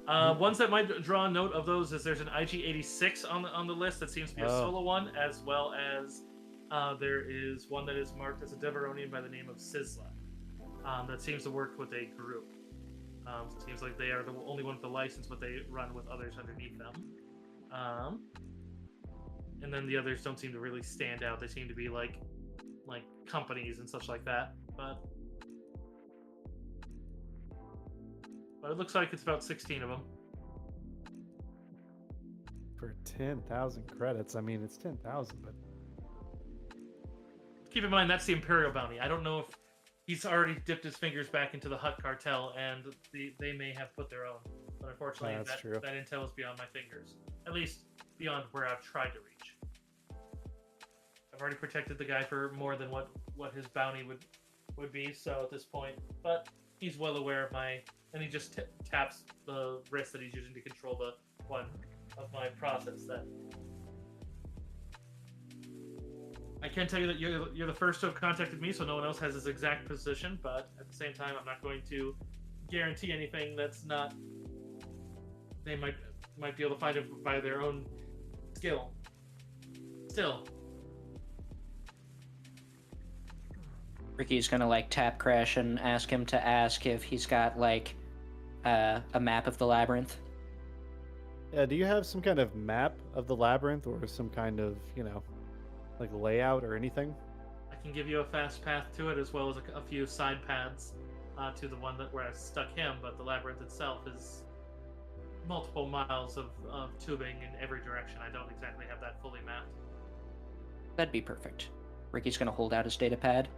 Ones that might draw a note of those is there's an IG-86 on the list that seems to be a solo one, as well as there is one that is marked as a Deveronian by the name of Sizzla that seems to work with a group. It seems like they are the only one with the license, but they run with others underneath them. And then the others don't seem to really stand out. They seem to be like companies and such like that. But it looks like it's about 16 of them. For 10,000 credits. I mean, it's 10,000, but Keep in mind, that's the Imperial bounty. I don't know if he's already dipped his fingers back into the Hutt cartel, and they may have put their own. But unfortunately, That's true. that intel is beyond my fingers. At least beyond where I've tried to reach. I've already protected the guy for more than what his bounty would be, so at this point. But he's well aware of my... And he just taps the wrist that he's using to control the one of my process that... I can tell you that you're the first to have contacted me, so no one else has his exact position, but at the same time, I'm not going to guarantee anything that's not... They might be able to find it by their own skill. Still. Ricky's gonna tap Crash and ask him to ask if he's got a map of the labyrinth. yeah, do you have some kind of map of the labyrinth or some kind of, layout or anything? I can give you a fast path to it, as well as a few side paths to the one where I stuck him, but the labyrinth itself is multiple miles of tubing in every direction. I don't exactly have that fully mapped. That'd be perfect. Ricky's gonna hold out his data pad.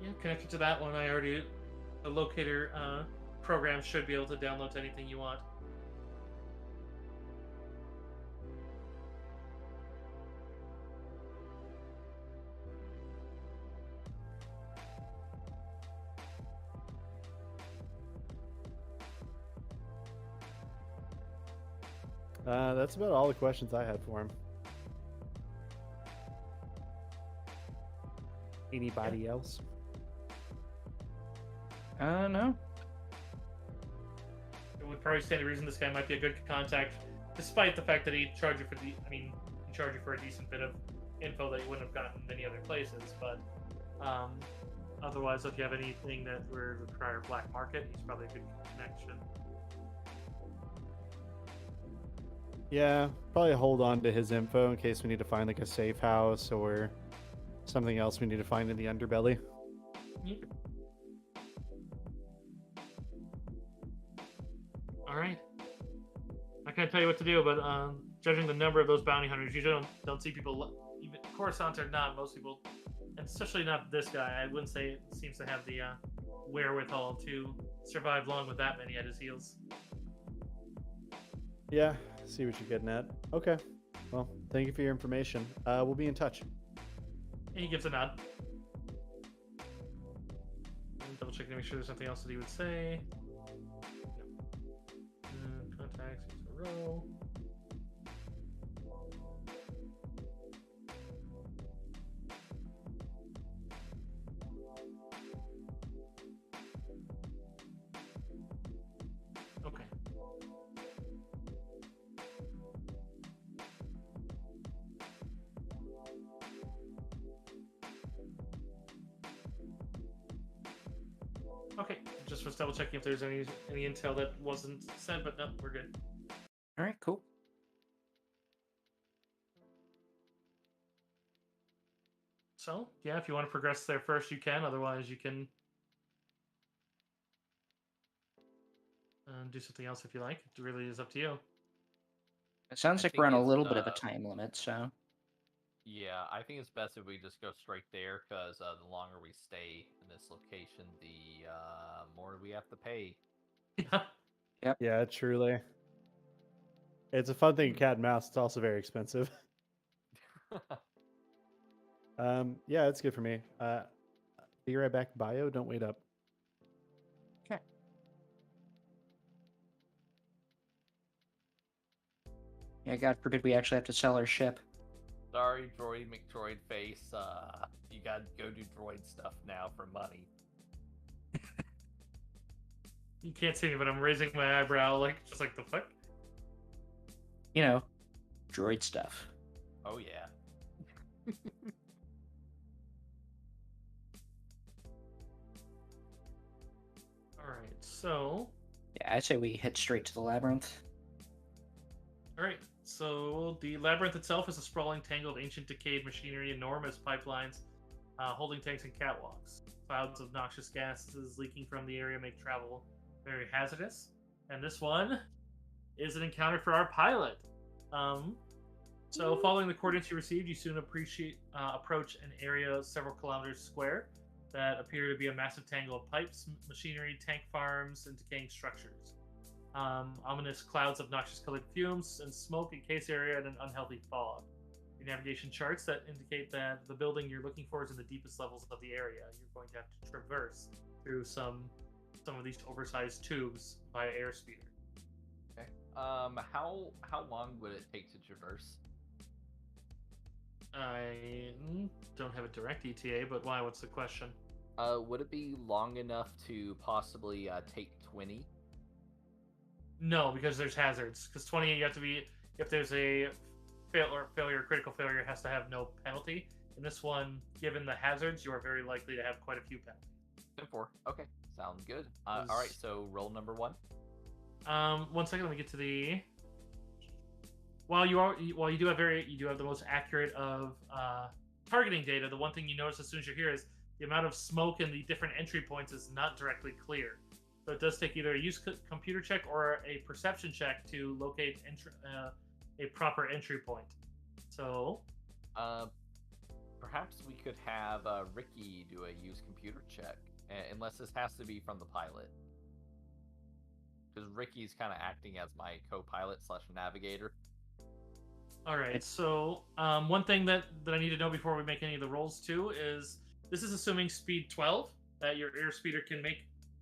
Yeah, connected to that one, the locator program should be able to download to anything you want. That's about all the questions I had for him. Anybody else? No. It would probably stand to reason this guy might be a good contact, despite the fact that he charge you for he charge you for a decent bit of info that you wouldn't have gotten many other places. But otherwise, if you have anything that would require black market, he's probably a good connection. Yeah, probably hold on to his info in case we need to find like a safe house or something else we need to find in the underbelly. Yeah. All right. I can't tell you what to do, but judging the number of those bounty hunters, you don't see people. Even Coruscant or not, most people, and especially not this guy. I wouldn't say it seems to have the wherewithal to survive long with that many at his heels. Yeah, see what you're getting at. Okay. Well, thank you for your information. We'll be in touch. And he gives a nod. And double checking to make sure there's something else that he would say. No. Contacts, here's a row. Okay. Okay, just was double checking if there's any intel that wasn't said, but no, we're good. All right, cool. So, yeah, if you want to progress there first, you can. Otherwise, you can do something else if you like. It really is up to you. It sounds I like we're on think a it's, little bit of a time limit, so Yeah, I think it's best if we just go straight there, because the longer we stay in this location, the more we have to pay. Yeah. Yeah, truly. It's a fun thing, cat and mouse. It's also very expensive. Yeah, it's good for me. Be right back, bio. Don't wait up. okay. Yeah, God forbid we actually have to sell our ship. Sorry, Droid McDroid face. You gotta go do droid stuff now for money. You can't see me, but I'm raising my eyebrow, just like the fuck. You know, droid stuff. Oh yeah. All right, so Yeah, I say we head straight to the labyrinth. all right, so the labyrinth itself is a sprawling tangle of ancient decayed machinery, enormous pipelines, holding tanks and catwalks. Clouds of noxious gases leaking from the area make travel very hazardous. And this one is an encounter for our pilot. So, following the coordinates you received, you soon approach an area several kilometers square that appear to be a massive tangle of pipes, machinery, tank farms, and decaying structures. Ominous clouds of noxious colored fumes and smoke encase area in an unhealthy fog. Your navigation charts that indicate that the building you're looking for is in the deepest levels of the area. You're going to have to traverse through some of these oversized tubes via airspeeder. Okay. How long would it take to traverse? I don't have a direct ETA, but why? What's the question? Would it be long enough to possibly take 20? No, because there's hazards. Because 20, you have to be, if there's a critical failure, it has to have no penalty. In this one, given the hazards, you are very likely to have quite a few penalties. 10-4. Okay, sounds good. All right, so roll number 1. 1 second. Let me get to the. While you do have the most accurate of targeting data, the one thing you notice as soon as you're here is the amount of smoke in the different entry points is not directly clear. So it does take either a computer check or a perception check to locate a proper entry point. So, Perhaps we could have Ricky do a use computer check, unless this has to be from the pilot. Because Ricky's kind of acting as my co-pilot / navigator. All right. So one thing that I need to know before we make any of the rolls too is this is assuming speed 12 that your airspeeder can make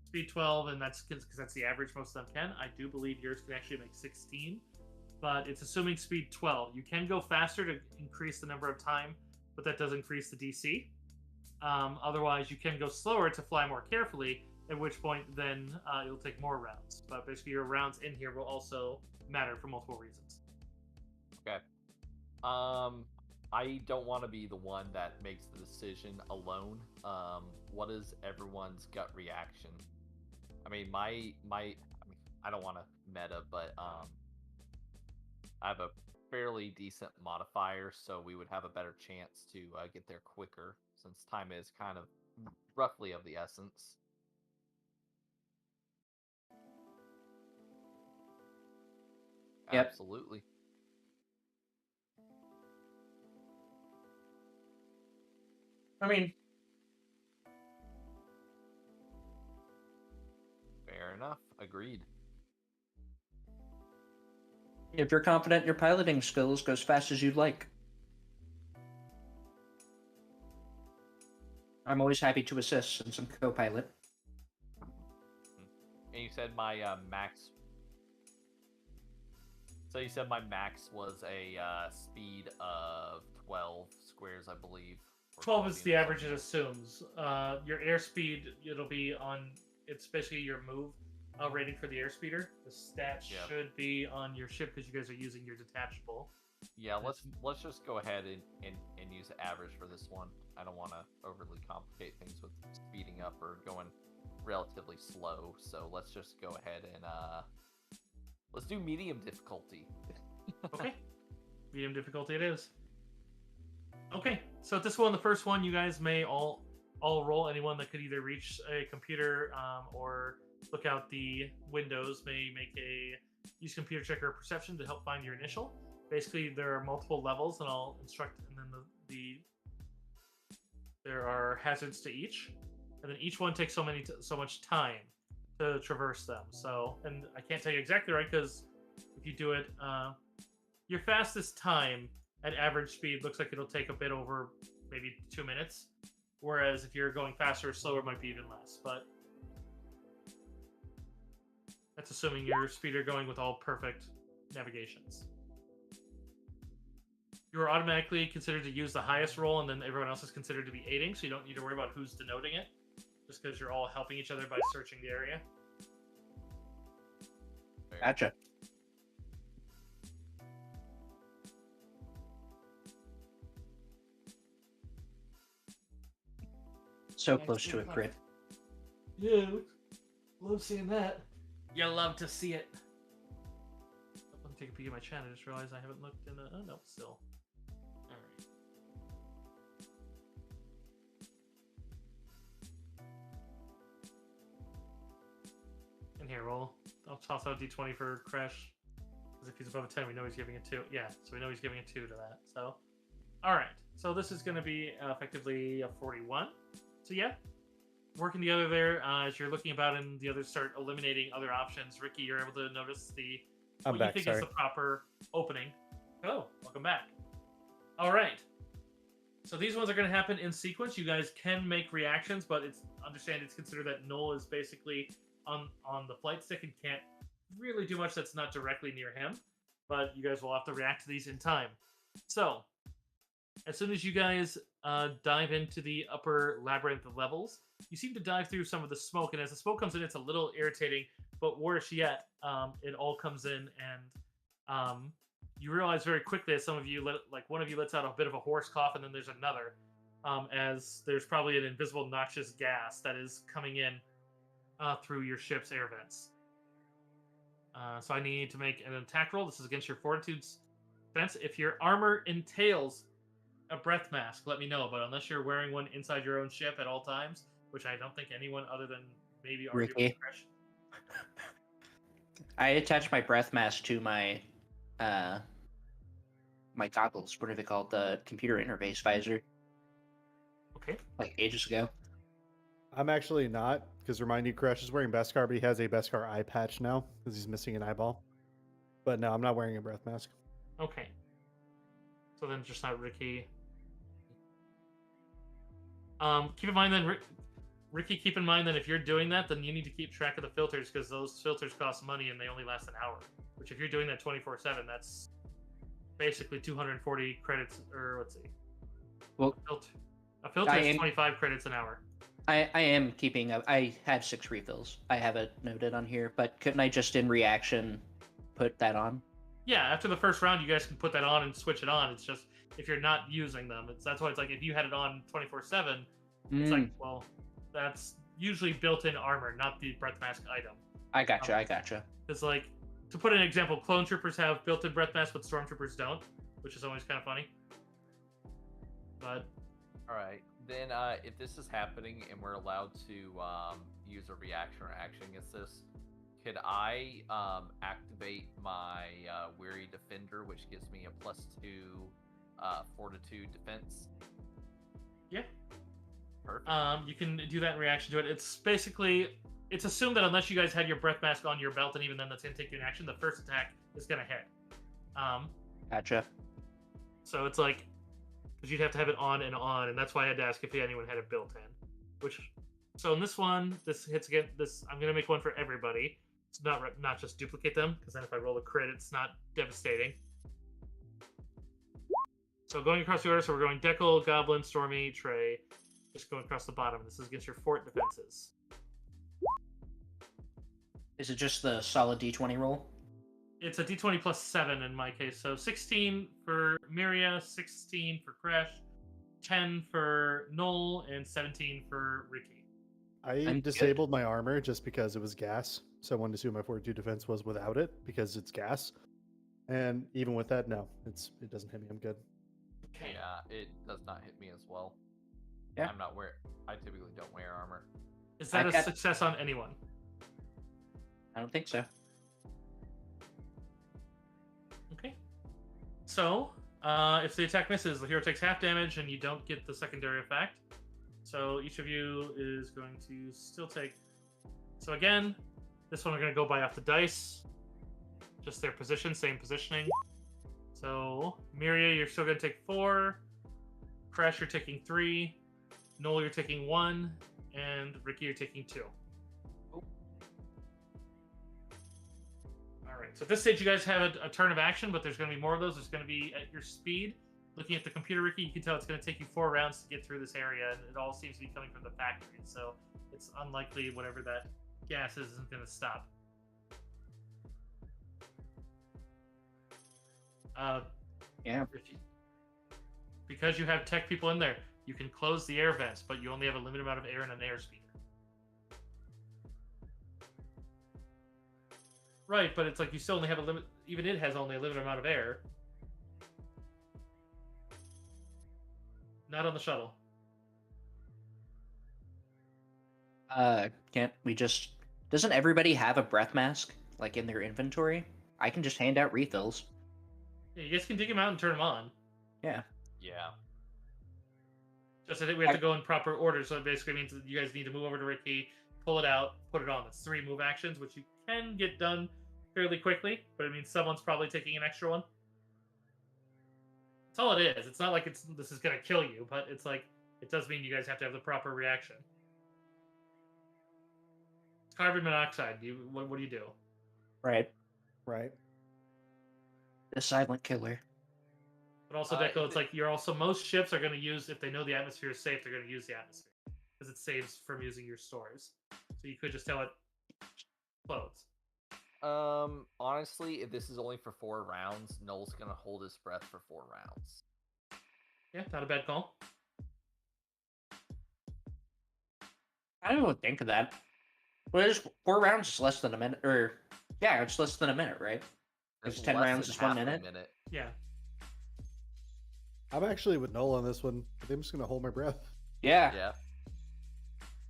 speed 12, and that's because that's the average most of them can. I do believe yours can actually make 16, but it's assuming speed 12. You can go faster to increase the number of time, but that does increase the DC. Otherwise, you can go slower to fly more carefully, at which point then it'll take more rounds. But basically, your rounds in here will also matter for multiple reasons. Okay. I don't want to be the one that makes the decision alone. What is everyone's gut reaction? I mean, I don't want to meta, but I have a fairly decent modifier, so we would have a better chance to get there quicker, since time is kind of roughly of the essence. Yep. Absolutely. I mean, Fair enough. Agreed. If you're confident in your piloting skills, go as fast as you'd like. I'm always happy to assist since I'm co-pilot. And you said my max. So you said my max was a speed of 12 squares, I believe. 12 is the average it assumes. Your airspeed, it'll be on. It's basically your move rating for the airspeeder. The stat should be on your ship because you guys are using your detachable. Yeah, let's just go ahead and use the average for this one. I don't want to overly complicate things with speeding up or going relatively slow. So let's just go ahead and let's do medium difficulty. Okay, medium difficulty it is. Okay, so at this one, the first one, you guys may all roll. Anyone that could either reach a computer or look out the windows may make a use computer check or perception to help find your initial. Basically, there are multiple levels, and I'll instruct, and then there are hazards to each, and then each one takes so much time to traverse them. So, and I can't tell you exactly right because if you do it, your fastest time at average speed looks like it'll take a bit over maybe 2 minutes, whereas if you're going faster or slower, it might be even less. But that's assuming your speeder going with all perfect navigations. You are automatically considered to use the highest roll, and then everyone else is considered to be aiding, so you don't need to worry about who's denoting it, just because you're all helping each other by searching the area. Gotcha. So close to a crit. Yeah, love seeing that. You love to see it. Let me take a peek at my chat. I just realized I haven't looked in the... Oh, no, still. Alright. And here, I'll toss out D20 for Crash. Because if he's above a 10, we know he's giving a 2. Yeah, so we know he's giving a 2 to that. So, alright. So this is going to be effectively a 41. So yeah, working together there as you're looking about and the others start eliminating other options. Ricky, you're able to notice what you think is the proper opening. Oh, welcome back. All right. So these ones are going to happen in sequence. You guys can make reactions, but understand it's considered that Null is basically on the flight stick and can't really do much that's not directly near him. But you guys will have to react to these in time. So as soon as you guys dive into the upper labyrinth levels, you seem to dive through some of the smoke, and as the smoke comes in, it's a little irritating, but worse yet, it all comes in, and you realize very quickly that one of you lets out a bit of a hoarse cough, and then there's another, as there's probably an invisible noxious gas that is coming in through your ship's air vents. So I need to make an attack roll. This is against your fortitude's defense. If your armor entails a breath mask, let me know, but unless you're wearing one inside your own ship at all times, which I don't think anyone other than maybe Ricky. I attach my breath mask to my my goggles. What are they called? The computer interface visor. Okay. like ages ago. I'm actually not, because remind you, Crash is wearing Beskar, but he has a Beskar eye patch now because he's missing an eyeball. But no, I'm not wearing a breath mask. Okay. So then just not Ricky. Keep in mind then, Ricky, keep in mind that if you're doing that, then you need to keep track of the filters because those filters cost money and they only last an hour. Which if you're doing that 24/7, that's basically 240 credits, or let's see. Well, a filter is 25 credits an hour. I am keeping up. I have 6 refills. I have it noted on here, but couldn't I just in reaction put that on? Yeah, after the first round, you guys can put that on and switch it on. It's just if you're not using them, that's why it's like if you had it on 24/7, it's like, well, that's usually built-in armor, not the breath mask item. I gotcha. It's like, to put an example, clone troopers have built-in breath masks, but stormtroopers don't, which is always kind of funny. But all right, then if this is happening and we're allowed to use a reaction or action against this, could I activate my Weary Defender, which gives me a +2 Fortitude defense? Yeah. Perfect. You can do that in reaction to it. It's basically, it's assumed that unless you guys had your breath mask on your belt, and even then that's going to take you in action, the first attack is going to hit. Gotcha. So it's like, because you'd have to have it on, and that's why I had to ask if anyone had it built in. Which, so in this one, this hits again. This I'm going to make one for everybody. It's not just duplicate them, because then if I roll a crit, it's not devastating. So going across the order, so we're going Deckle, Goblin, Stormy, Trey. Just going across the bottom. This is against your fort defenses. Is it just the solid D20 roll? It's a D20 plus 7 in my case. So 16 for Miria, 16 for Crash, 10 for Noel, and 17 for Ricky. I disabled my armor just because it was gas. So I wanted to see what my Fortitude defense was without it because it's gas. And even with that, no, it doesn't hit me. I'm good. Okay. Yeah, it does not hit me as well. Yeah. I typically don't wear armor. Is that a success on anyone? I don't think so. Okay. So, if the attack misses, the hero takes half damage and you don't get the secondary effect. So each of you is going to still take... So again, this one we're going to go by off the dice. Just their position, same positioning. So, Miria, you're still going to take 4. Crash, you're taking 3. Noel, you're taking 1. And Ricky, you're taking 2. Alright, so at this stage you guys have a turn of action, but there's going to be more of those. There's going to be at your speed. Looking at the computer, Ricky, you can tell it's going to take you 4 rounds to get through this area, and it all seems to be coming from the factory. So it's unlikely whatever that gas isn't going to stop. Yeah. Because you have tech people in there, you can close the air vents, but you only have a limited amount of air in an airspeeder. Right, but it's like you still only have a limit. Even it has only a limited amount of air. Not on the shuttle. Can't we just... Doesn't everybody have a breath mask, like, in their inventory? I can just hand out refills. Yeah, you guys can dig them out and turn them on. Yeah. Yeah. Just that we have to go in proper order, so it basically means that you guys need to move over to Ricky, pull it out, put it on. That's 3 move actions, which you can get done fairly quickly, but it means someone's probably taking an extra one. That's all it is. It's not like this is going to kill you, but it's like, it does mean you guys have to have the proper reaction. Carbon monoxide, what do you do? Right. Right. The silent killer. But also, Deco, it's like most ships are going to use, if they know the atmosphere is safe, they're going to use the atmosphere. Because it saves from using your stores. So you could just tell it, close. Honestly, if this is only for 4 rounds, Noel's gonna hold his breath for 4 rounds. Yeah, not a bad call. I don't even think of that. Well, 4 rounds is less than a minute, or... Yeah, it's less than a minute, right? Because 10 rounds is 1 minute. Yeah. I'm actually with Noel on this one. I think I'm just going to hold my breath. Yeah. Yeah.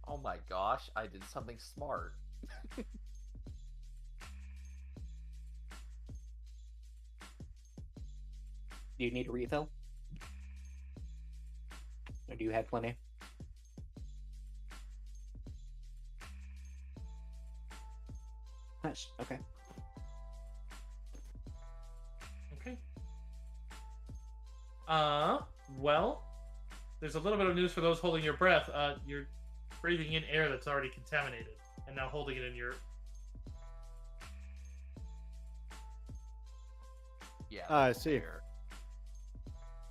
Oh my gosh, I did something smart. Do you need a refill? Or do you have plenty? Nice. Okay. Okay. Well, there's a little bit of news for those holding your breath. You're breathing in air that's already contaminated, and now holding it in your. Yeah. I see. fair.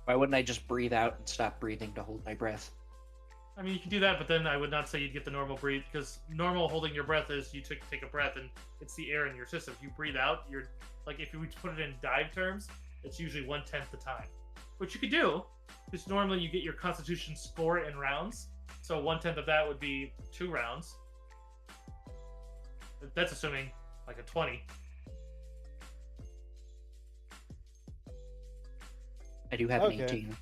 Why wouldn't I just breathe out and stop breathing to hold my breath? I mean, you can do that, but then I would not say you'd get the normal breathe, because normal holding your breath is you take a breath and it's the air in your system. If you breathe out, you're like, if you would put it in dive terms, it's usually 1/10 the time, which you could do, because normally you get your Constitution score in rounds, so 1/10 of that would be 2 rounds. That's assuming like a 20. I do have Okay. an 18.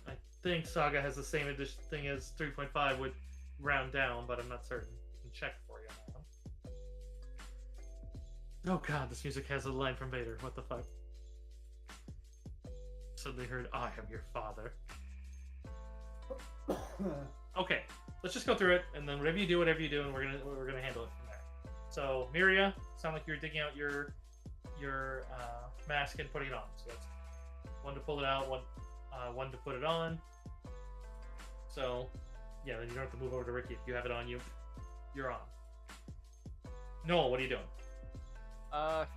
I think Saga has the same edition thing as 3.5 with round down, but I'm not certain. I can check for you on that one. Oh god, this music has a line from Vader. What the fuck? So they heard, I am your father. Okay, let's just go through it, and then whatever you do, and we're gonna handle it from there. So Miria, sound like you're digging out your mask and putting it on. So that's one to pull it out, one to put it on. So yeah, then you don't have to move over to Ricky. If you have it on you, you're on. Noel, what are you doing?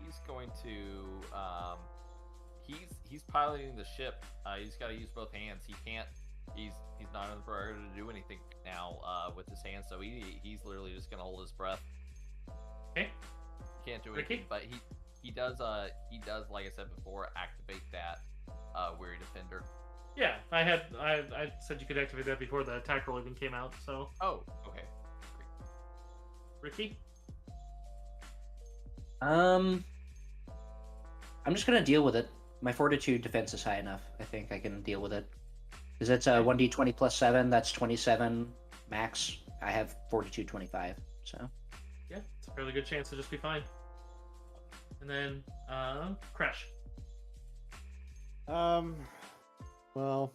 He's going to he's piloting the ship. He's got to use both hands. He can't. He's not in the priority to do anything now with his hands. So he's literally just gonna hold his breath. Okay. He can't do Ricky? anything, but he does like I said before, activate that weary defender. Yeah, I said you could activate that before the attack roll even came out. So Oh, okay. Ricky, I'm just gonna deal with it. My fortitude defense is high enough. I think I can deal with it. Because it's 1d20 plus 7. That's 27 max. I have fortitude 25. So yeah, it's a fairly good chance to just be fine. And then Crash. Well,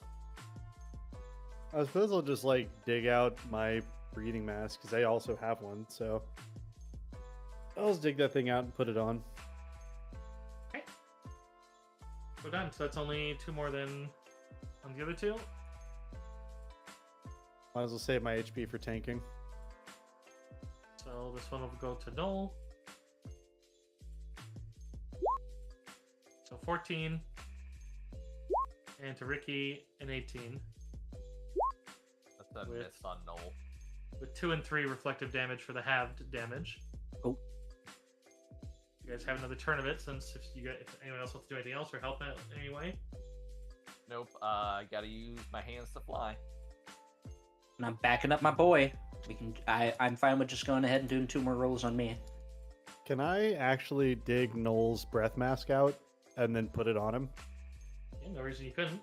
I suppose I'll just like dig out my breathing mask because I also have one. So I'll just dig that thing out and put it on. Okay. We're done. So that's only 2 more than on the other 2. Might as well save my HP for tanking. So this one will go to Noel. So 14. And to Ricky, an 18. That's a With- miss on Noel. With 2 and 3 reflective damage for the halved damage. Oh. You guys have another turn of it, since if anyone else wants to do anything else or help out in any way. Nope. I gotta use my hands to fly. and I'm backing up my boy. I'm fine with just going ahead and doing 2 more rolls on me. Can I actually dig Noel's breath mask out and then put it on him? Yeah, no reason you couldn't.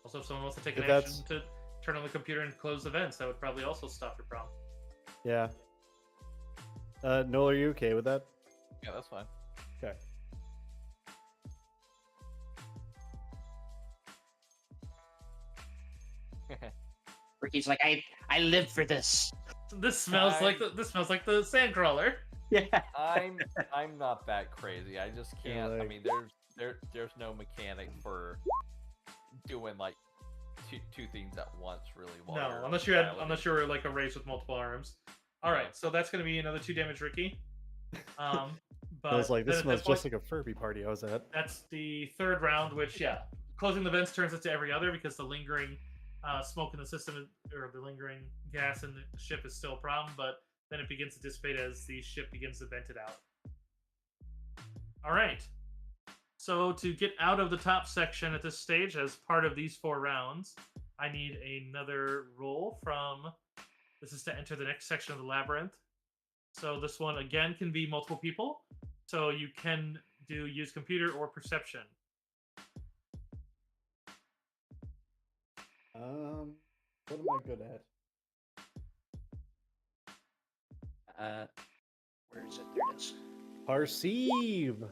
Also, if someone wants to take If an that's- action to turn on the computer and close the vents, that would probably also stop your problem. Yeah. Noel, are you okay with that? Yeah, that's fine. Okay. Ricky's like, I live for this. This smells like the sandcrawler. Yeah. I'm not that crazy. I just can't. I like- mean, there's no mechanic for doing like two things at once, really. while No, you're piloting. unless you're like a race with multiple arms. All Yeah. right, so that's going to be another 2 damage, Ricky. But I was like, this then at smells point, just like a Furby party I was at. that's the 3rd round, which closing the vents turns it to every other because the lingering smoke in the system or the lingering gas in the ship is still a problem, but then it begins to dissipate as the ship begins to vent it out. All right. So to get out of the top section at this stage, as part of these 4 rounds, I need another roll from. This is to enter the next section of the labyrinth. So this one again can be multiple people. So you can use computer or perception. What am I good at? Where is it? There it is. Perceive.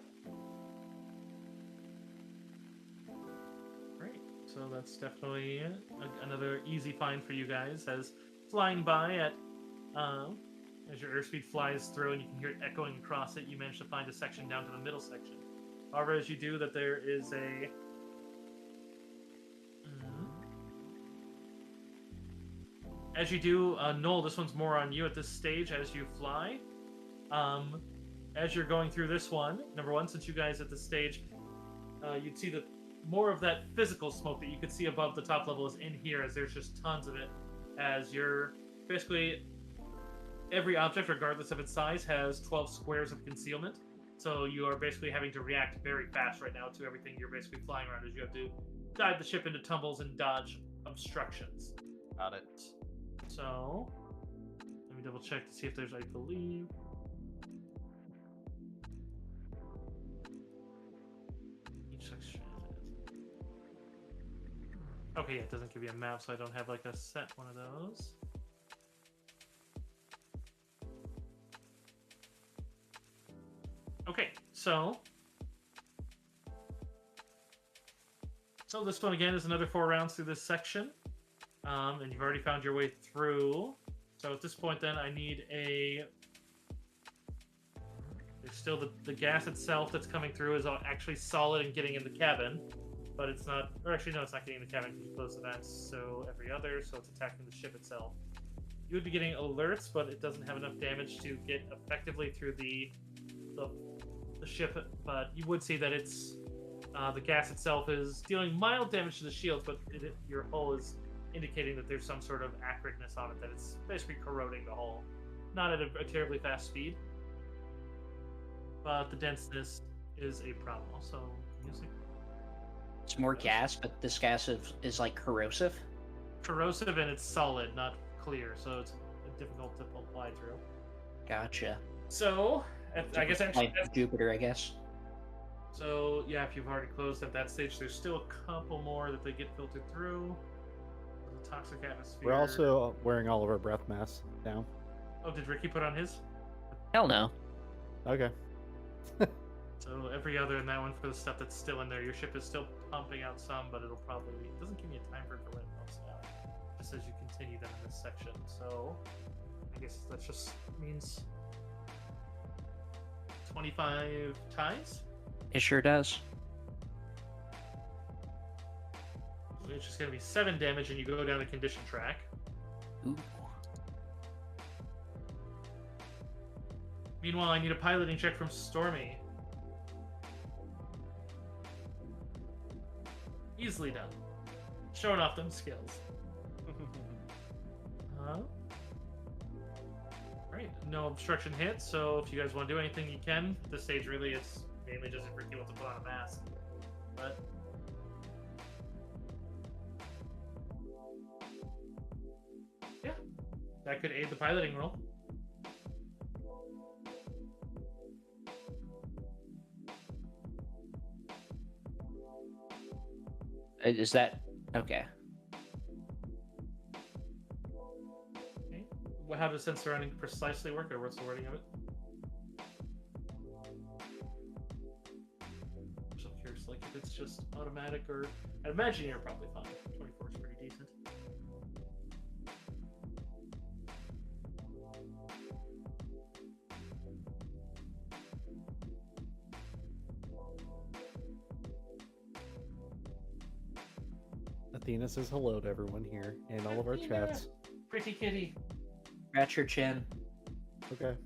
Great. So that's definitely another easy find for you guys, as flying by at As your airspeed flies through and you can hear it echoing across it, you manage to find a section down to the middle section. However, as you do, that there is a... As you do, Noel, this one's more on you at this stage as you fly. As you're going through this one, number one, since you guys at this stage, you'd see that more of that physical smoke that you could see above the top level is in here, as there's just tons of it. As you're basically... Every object, regardless of its size, has 12 squares of concealment. So you are basically having to react very fast right now to everything you're basically flying around, as you have to dive the ship into tumbles and dodge obstructions. Got it. So, let me double check to see if there's, I believe... Each section... Okay, yeah, it doesn't give you a map, so I don't have like a set one of those. Okay, so this one again is another 4 rounds through this section, and you've already found your way through. So at this point, then I need a. There's still the gas itself that's coming through is actually solid and getting in the cabin, but it's not. Or actually, no, it's not getting in the cabin because you close the vents. So every other, so it's attacking the ship itself. You would be getting alerts, but it doesn't have enough damage to get effectively through the ship, but you would see that it's the gas itself is dealing mild damage to the shields, but your hull is indicating that there's some sort of acridness on it, that it's basically corroding the hull. Not at a terribly fast speed, but the denseness is a problem. Also, music. It's more gas, but this gas is like corrosive. Corrosive, and it's solid, not clear, so it's difficult to apply through. Gotcha. So, I guess actually like Jupiter, I guess. So yeah, if you've already closed at that stage, there's still a couple more that they get filtered through. The toxic atmosphere. We're also wearing all of our breath masks now. Oh, did Ricky put on his? Hell no. Okay. So every other in that one for the stuff that's still in there, your ship is still pumping out some, but it doesn't give me a time for it to let it pump out. Just as you continue them in this section. So I guess that just means 25 ties? It sure does. It's just going to be 7 damage, and you go down a condition track. Ooh. Meanwhile, I need a piloting check from Stormy. Easily done. Showing off them skills. Alright, no obstruction hit, so if you guys want to do anything, you can. At this stage, really, it's mainly just if Ricky wants to put on a mask. But... yeah, that could aid the piloting roll. Is that... okay. How does sense surrounding precisely work, or what's the wording of it? I'm so curious, like if it's just automatic, or I imagine you're probably fine. 24 is pretty decent. Athena says hello to everyone here in all of our Athena, chats. Pretty kitty. Scratch your chin. Okay.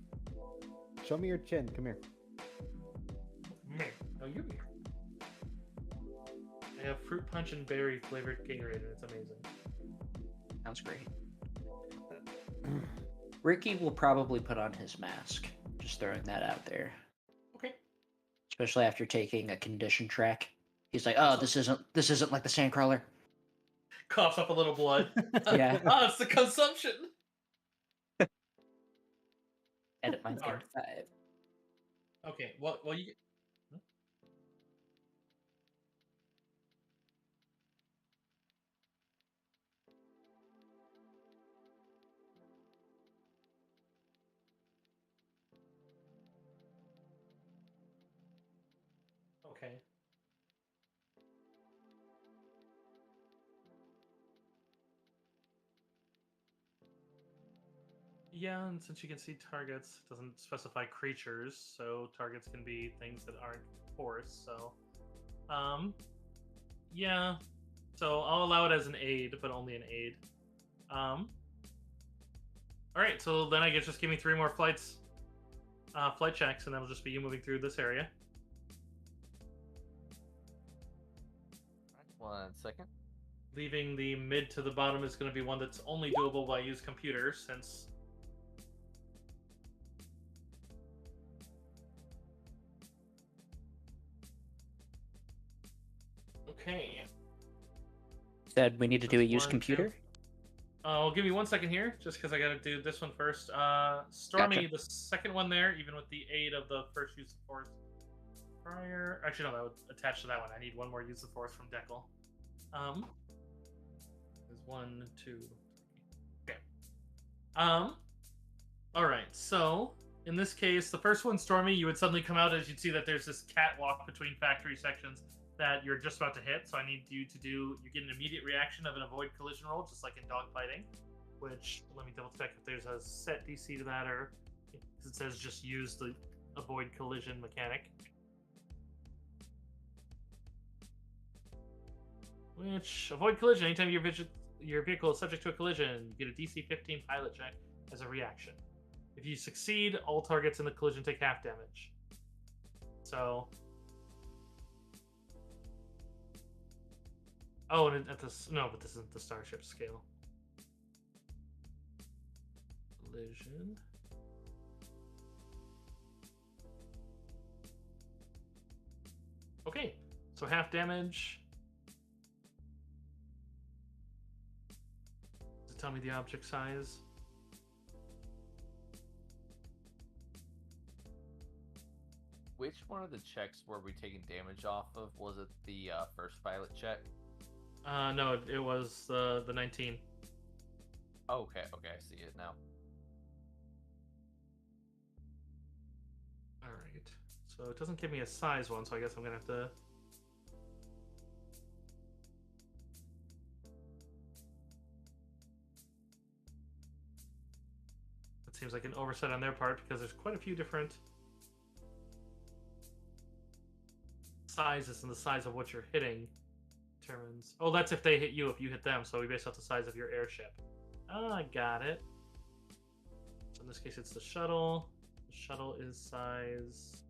Show me your chin. Come here. Meh. Oh, you're here. I have fruit punch and berry flavored Gatorade, and it's amazing. Sounds great. Ricky will probably put on his mask. Just throwing that out there. Okay. Especially after taking a condition track. He's like, oh, this isn't like the Sandcrawler. Coughs up a little blood. Yeah. Oh, it's the consumption. Edit my Sorry. 5. Okay. Well, you. Okay. Yeah, and since you can see targets, it doesn't specify creatures, so targets can be things that aren't force. So, yeah. So I'll allow it as an aid, but only an aid. All right. So then I guess just give me 3 more flight checks, and that'll just be you moving through this area. One second. Leaving the mid to the bottom is going to be one that's only doable by use computer, since. Okay. Said we need to do a That's use 1, 2. computer. I'll give you 1 second here, just because I got to do this one first. Stormy, Gotcha. the second one there, even with the aid of the first use of force prior. Actually, no, that would attach to that one. I need 1 more use of force from Deckle. There's 1, 2, 3. Okay. All right. So in this case, the first one, Stormy, you would suddenly come out as you'd see that there's this catwalk between factory sections that you're just about to hit. So I need you to you get an immediate reaction of an avoid collision roll, just like in dogfighting. Which, let me double check if there's a set DC to that, or because it says just use the avoid collision mechanic. Which, avoid collision, anytime your vehicle is subject to a collision, you get a DC 15 pilot check as a reaction. If you succeed, all targets in the collision take half damage. So... Oh, and at this... No, but this isn't the starship scale. Collision... Okay, so half damage... Does it tell me the object size? Which one of the checks were we taking damage off of? Was it the first pilot check? No, it was the 19. Oh, okay, I see it now. Alright. So it doesn't give me a size one, so I guess I'm gonna have to... It seems like an oversight on their part, because there's quite a few different sizes, and the size of what you're hitting determines... Oh, that's if they hit you, if you hit them, so we base off the size of your airship. Oh, I got it. So in this case, it's the shuttle. The shuttle is size...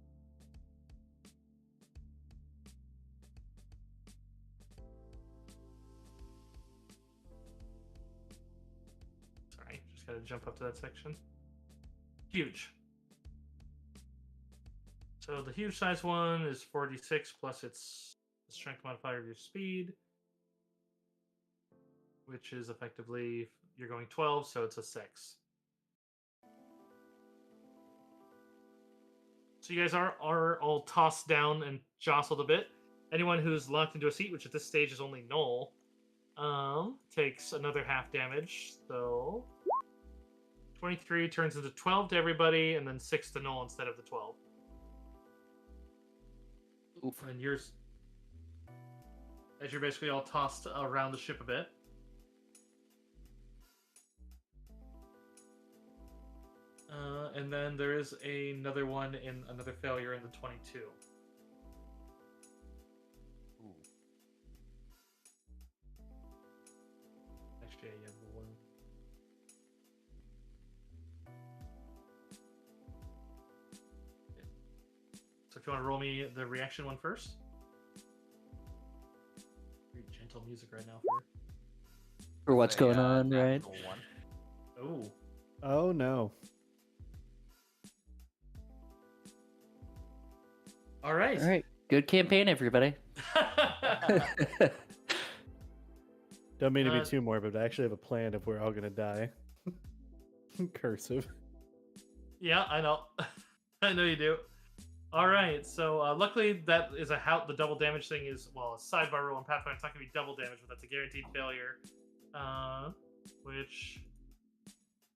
Sorry, just gotta jump up to that section. Huge. So the huge size one is 46 plus its strength modifier of your speed, which is effectively, you're going 12, so it's a 6. So you guys are all tossed down and jostled a bit. Anyone who's locked into a seat, which at this stage is only Noel, takes another half damage. So 23 turns into 12 to everybody, and then 6 to Noel instead of the 12. Oof. And yours, as you're basically all tossed around the ship a bit. And then there is another one in another failure in the 22. Ooh. Actually, yeah, the one. So if you want to roll me the reaction one first. Very gentle music right now For what's A, going on, right? natural one. Oh. Oh no. All right. All right. Good campaign, everybody. Don't mean to be too morbid, but I actually have a plan if we're all gonna die. Cursive. Yeah, I know. I know you do. All right, so luckily that is the double damage thing is, well, a sidebar roll in Pathfinder. It's not going to be double damage, but that's a guaranteed failure. Which,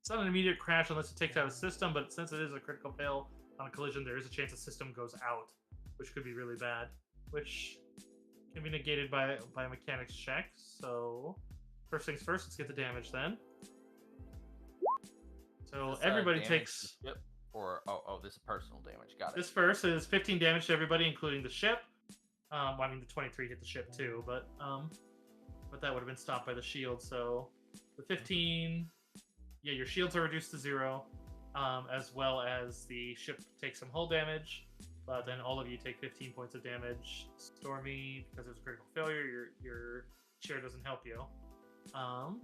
it's not an immediate crash unless it takes out a system, but since it is a critical fail on a collision, there is a chance the system goes out, which could be really bad, which can be negated by a mechanics check. So first things first, let's get the damage then. So This, everybody damage takes. to the ship, or this is personal damage. Got it. This first is 15 damage to everybody, including the ship. Well, I mean, the 23 hit the ship too, but that would have been stopped by the shield. So the 15, yeah, your shields are reduced to 0, as well as the ship takes some hull damage. But then all of you take 15 points of damage. Stormy, because it was a critical failure, your chair doesn't help you. And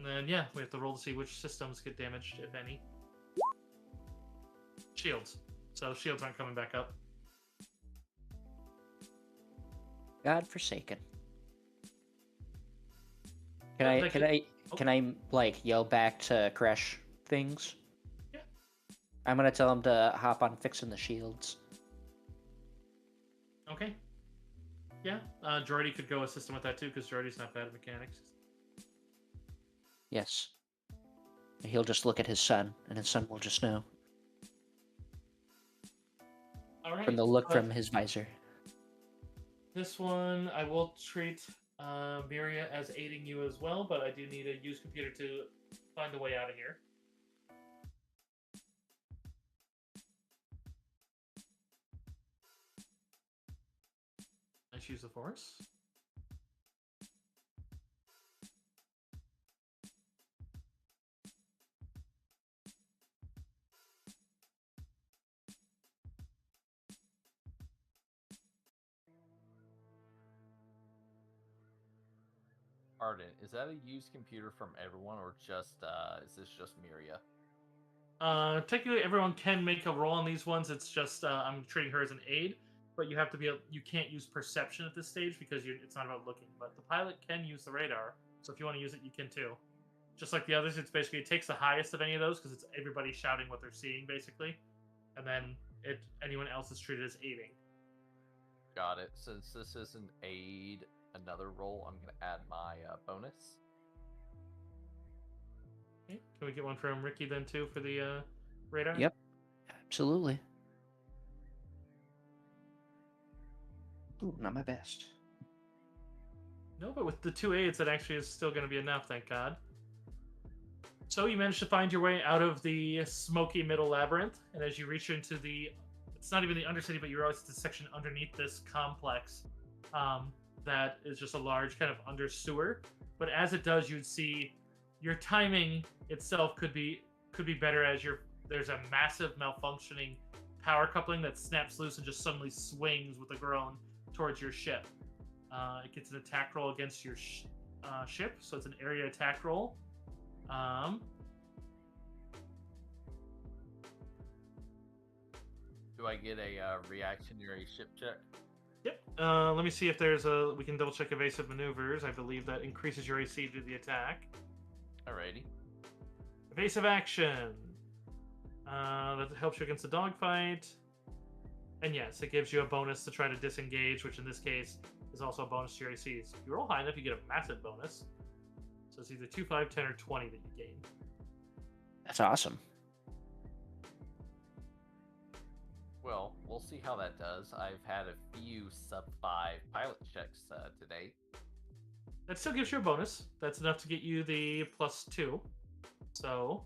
then yeah, we have to roll to see which systems get damaged, if any. Shields. So shields aren't coming back up. God forsaken. Can I like yell back to Kresh things? Yeah. I'm gonna tell him to hop on fixing the shields. Okay. Yeah, Jordy could go assist him with that too, because Jordy's not bad at mechanics. Yes. He'll just look at his son, and his son will just know. All right. From the look from his visor. This one, I will treat Miria as aiding you as well, but I do need a used computer to find a way out of here. Let's use the force. Arden, is that a used computer from everyone, or just is this just Miria? Technically, everyone can make a roll on these ones. It's just I'm treating her as an aid, but you have to be you can't use perception at this stage because it's not about looking. But the pilot can use the radar, so if you want to use it, you can too. Just like the others, it's basically it takes the highest of any of those because it's everybody shouting what they're seeing basically, and then anyone else is treated as aiding. Got it. Since this is an aid, another roll, I'm gonna add my bonus. Okay. Can we get one from Ricky then too for the radar? Yep, absolutely. Ooh, not my best. No, but with the 2 aids, that actually is still going to be enough, thank God. So you managed to find your way out of the smoky middle labyrinth, and as you reach into it's not even the Undercity, but you realize it's the section underneath this complex that is just a large kind of under sewer. But as it does, you'd see your timing itself could be better as there's a massive malfunctioning power coupling that snaps loose and just suddenly swings with a groan towards your ship. It gets an attack roll against your ship, so it's an area attack roll. Do I get a reactionary ship check? Yep. Let me see if we can double check evasive maneuvers. I believe that increases your AC to the attack. Alrighty. Evasive action. That helps you against the dogfight. And yes, it gives you a bonus to try to disengage, which in this case is also a bonus to your AC. So if you roll high enough, you get a massive bonus. So it's either 2, 5, 10, or 20 that you gain. That's awesome. Well, we'll see how that does. I've had a few sub-5 pilot checks to date. That still gives you a bonus. That's enough to get you the +2. So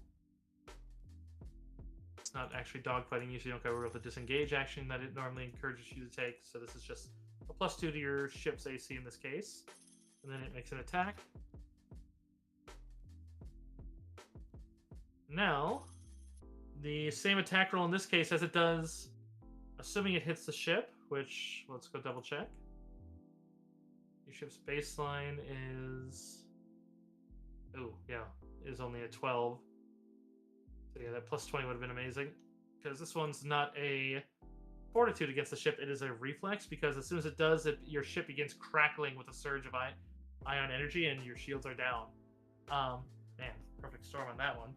it's not actually dogfighting. Usually you don't go with the disengage action that it normally encourages you to take. So this is just a +2 to your ship's AC in this case. And then it makes an attack. Now, the same attack roll in this case as it does, assuming it hits the ship, which, let's go double check. Your ship's baseline is... Oh, yeah, is only a 12. So yeah, that +20 would have been amazing. Because this one's not a fortitude against the ship, it is a reflex, because as soon as it does, your ship begins crackling with a surge of ion energy, and your shields are down. Man, perfect storm on that one.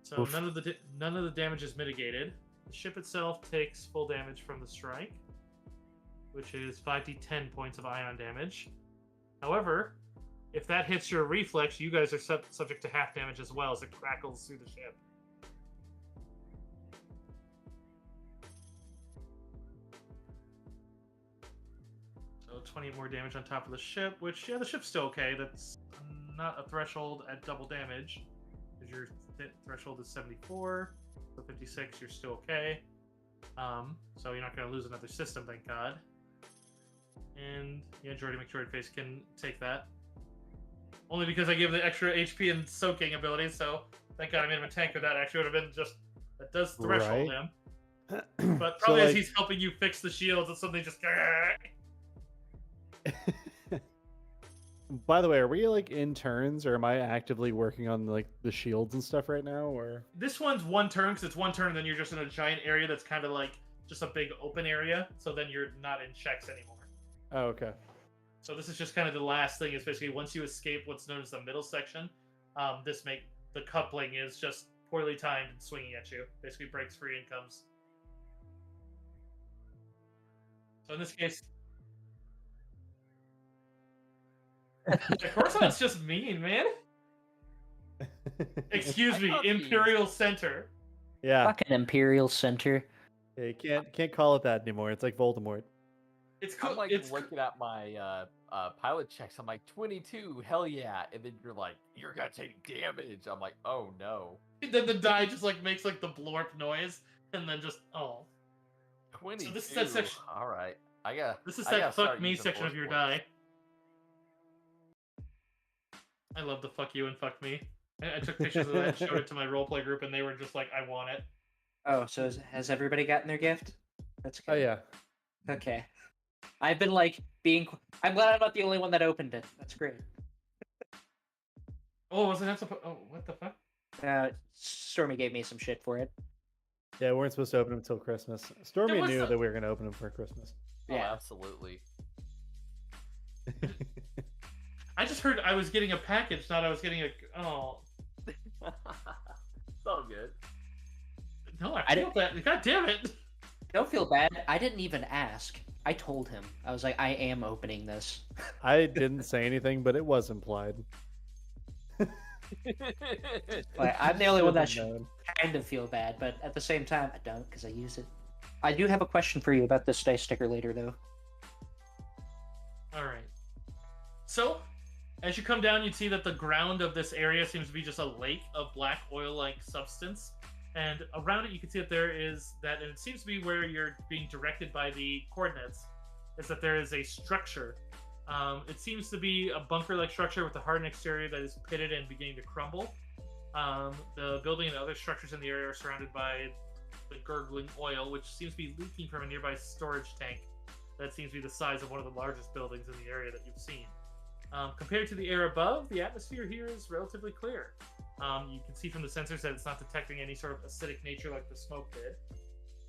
So Oof. none of the damage is mitigated. The ship itself takes full damage from the strike, which is 5d10 points of ion damage. However, if that hits your reflex, you guys are subject to half damage as well as it crackles through the ship. So 20 more damage on top of the ship, which, yeah, the ship's still okay. That's not a threshold at double damage. because your threshold is 74. So 56, you're still okay. So you're not going to lose another system, thank God. And yeah, Jordy McJordyface can take that. Only because I gave the extra HP and soaking ability, so thank God I made him a tanker. That actually would have been just... That does threshold him. But probably So, as he's helping you fix the shields, it's something just... By the way, are we like in turns, or am I actively working on like the shields and stuff right now? Or This one's one turn, because it's one turn, and then you're just in a giant area that's kind of like just a big open area. So then you're not in checks anymore. oh, okay. So this is just kind of the last thing. Is basically once you escape what's known as the middle section, the coupling is just poorly timed and swinging at you. Basically breaks free and comes. So in this case, Coruscant's just mean, man. Excuse me, Imperial Center. Yeah. Fucking Imperial Center. Yeah, you can't call it that anymore. It's like Voldemort. It's cool. I'm like It's looking at my pilot checks. I'm like 22, hell yeah! And then you're like, you're gonna take damage. I'm like, oh no. then the die just like makes like the blorp noise, and then just 22. So this is that section. All right, This is I that gotta fuck start me using section of force your points. die. I love the fuck you and fuck me. I took pictures of that and showed it to my roleplay group, and they were just like, I want it. Oh, so has everybody gotten their gift? That's good. Oh yeah. Okay. I've been like being. I'm glad I'm not the only one that opened it. That's great. Oh, was it not supposed? Oh, what the fuck? Stormy gave me some shit for it. Yeah, we weren't supposed to open them until Christmas. Stormy was knew the- that we were gonna open them for Christmas. Oh, Yeah. absolutely. I just heard I was getting a package, not I was getting a. Oh, It's all good. no, I I feel that. God damn it! Don't feel bad. I didn't even ask. I told him. I was like, I am opening this. I didn't say anything, but it was implied. Like, I'm the only one that Should've should known. kind of feel bad, but at the same time, I don't because I use it. I do have a question for you about this dice sticker later, though. All right. So, as you come down, you see that the ground of this area seems to be just a lake of black oil-like substance. And around it, you can see that there is that, and it seems to be where you're being directed by the coordinates, is that there is a structure. It seems to be a bunker-like structure with a hardened exterior that is pitted and beginning to crumble. The building and other structures in the area are surrounded by the gurgling oil, which seems to be leaking from a nearby storage tank that seems to be the size of one of the largest buildings in the area that you've seen. Compared to the air above, the atmosphere here is relatively clear. You can see from the sensors that it's not detecting any sort of acidic nature like the smoke did.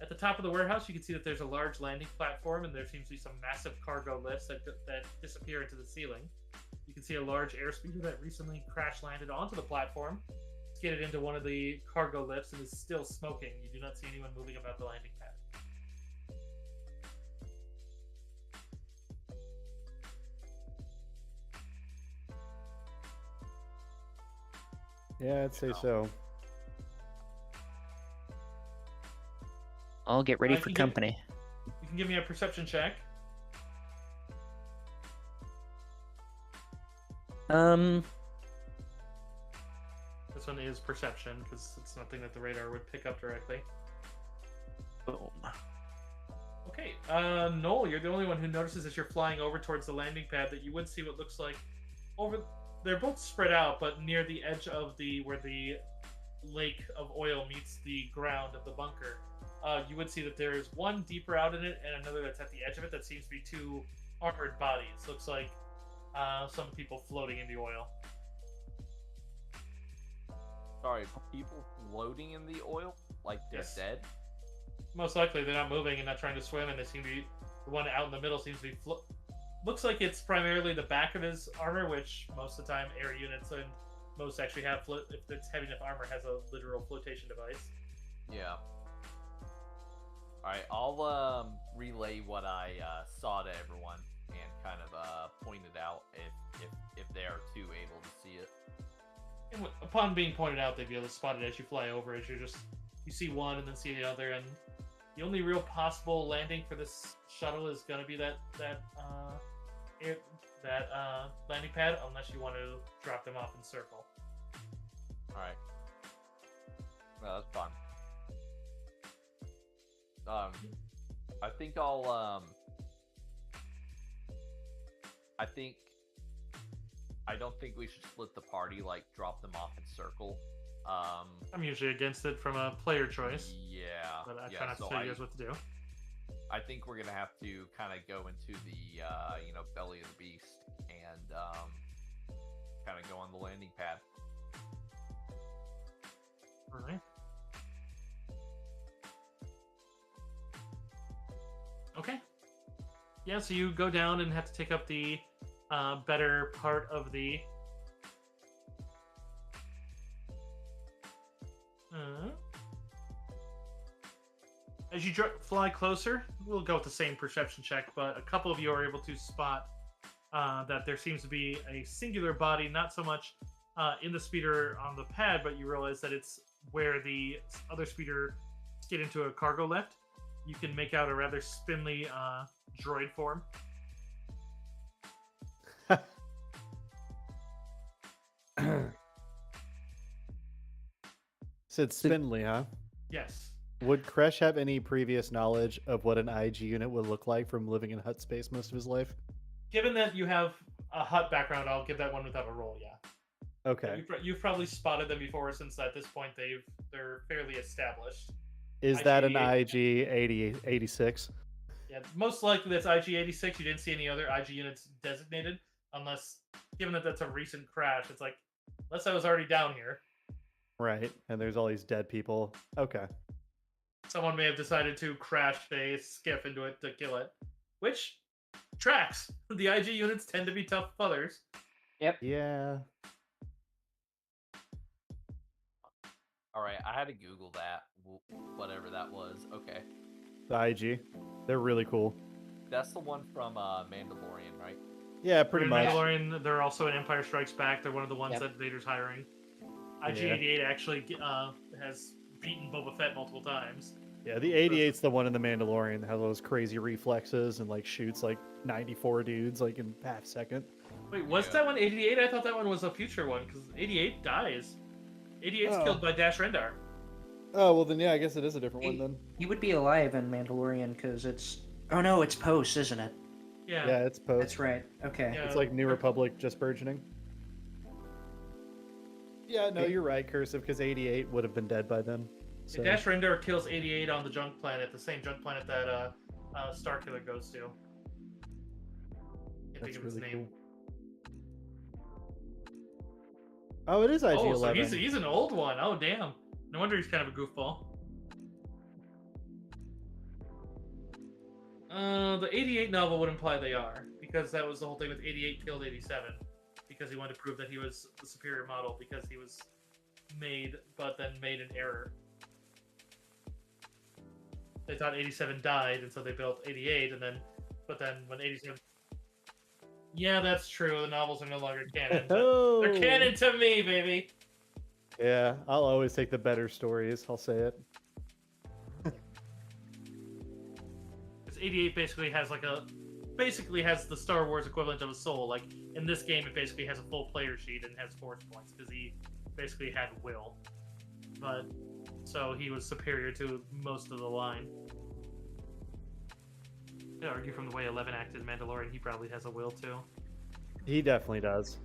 At the top of the warehouse, you can see that there's a large landing platform, and there seems to be some massive cargo lifts that disappear into the ceiling. You can see a large airspeeder that recently crash landed onto the platform, skidded into one of the cargo lifts, and is still smoking. You do not see anyone moving about the landing pad. Yeah, I'd say so. I'll get ready I for can get- company. You can give me a perception check. This one is perception, because it's nothing that the radar would pick up directly. Boom. Okay, Noel, you're the only one who notices as you're flying over towards the landing pad that you would see what looks like over. They're both spread out, but near the edge of where the lake of oil meets the ground of the bunker, you would see that there is one deeper out in it and another that's at the edge of it that seems to be two armored bodies. Looks like some people floating in the oil. Sorry, people floating in the oil? Like they're Yes. dead? Most likely they're not moving and not trying to swim, and they seem to be the one out in the middle seems to be looks like it's primarily the back of his armor, which most of the time air units and most actually have if it's heavy enough armor has a literal flotation device. Yeah. Alright, I'll relay what I saw to everyone and kind of point it out if they are too able to see it. And upon being pointed out, they'd be able to spot it as you fly over. As you see one and then see the other, and the only real possible landing for this shuttle is going to be that landing pad, unless you want to drop them off in circle. Alright. That's fine. I think I'll I don't think we should split the party, like drop them off in circle. I'm usually against it from a player choice, Yeah. but I yeah, try not to so tell you guys what to do. I think we're gonna have to kind of go into the belly of the beast and kind of go on the landing pad. All right. Okay. Yeah, so you go down and have to take up the better part of the. As you fly closer, we'll go with the same perception check, but a couple of you are able to spot that there seems to be a singular body, not so much in the speeder on the pad, but you realize that it's where the other speeder get into a cargo lift. You can make out a rather spindly droid form. Said spindly, huh? Yes. Would Kresh have any previous knowledge of what an IG unit would look like from living in hut space most of his life? Given that you have a hut background, I'll give that one without a roll, yeah. Okay. You've probably spotted them before, since at this point they're fairly established. Is that an IG 86? Yeah, most likely that's IG-86. You didn't see any other IG units designated, unless, given that that's a recent crash, it's like, unless I was already down here. Right, and there's all these dead people. Okay. Someone may have decided to crash a skiff into it to kill it, which tracks. The IG units tend to be tough others. Yep. Yeah. All right, I had to Google that, whatever that was. Okay, The IG. They're really cool. that's the one from Mandalorian, right? Yeah, pretty In much. Mandalorian, they're also in Empire Strikes Back. They're one of the ones Yep. that Vader's hiring. IG-88 actually has beaten Boba Fett multiple times. Yeah, the 88's the one in the Mandalorian that has those crazy reflexes and like shoots like 94 dudes like in half second. Wait, was Yeah. that one 88? I thought that one was a future one, because 88 dies. 88's Oh. killed by Dash Rendar. Oh, well then yeah, I guess it is a different one then. He would be alive in Mandalorian because it's. Oh no, it's post, isn't it? Yeah. Yeah, it's post. That's right. Okay. Yeah. It's like New Republic just burgeoning. Yeah, no, you're right, Cursive, because 88 would have been dead by then. So. Dash Rendar kills 88 on the junk planet, the same junk planet that Starkiller goes to. Can't think That's of his really name. cool. Oh, it is IG-11. Oh, so he's an old one. Oh, damn. No wonder he's kind of a goofball. The 88 novel would imply they are, because that was the whole thing with 88 killed 87, because he wanted to prove that he was the superior model, because he was made, but then made an error. They thought 87 died, and so they built 88, but then when 87... Yeah, that's true. The novels are no longer canon. But they're canon to me, baby. Yeah, I'll always take the better stories. I'll say it. Because 88 basically has the Star Wars equivalent of a soul. Like in this game, it basically has a full player sheet and has force points because he basically had will. But so he was superior to most of the line. I'd argue from the way 11 acted in Mandalorian, he probably has a will too. He definitely does.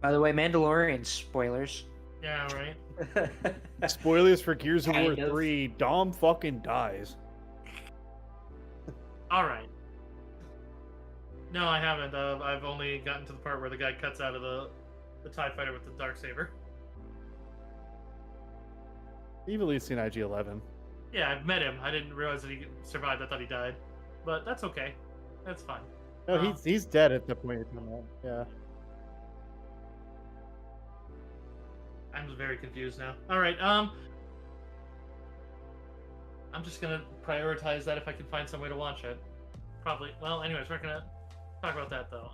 By the way, Mandalorian spoilers. Yeah, right. Spoilers for Gears of War Kind of. 3. Dom fucking dies. All right. No, I haven't. I've only gotten to the part where the guy cuts out of the TIE fighter with the Darksaber. You've at least seen IG-11. Yeah, I've met him. I didn't realize that he survived. I thought he died. But that's okay. That's fine. No, he's dead at the point you're talking about. Yeah. I'm very confused now. All right. I'm just gonna prioritize that if I can find some way to watch it. Probably. Well, anyways, we're gonna talk about that though.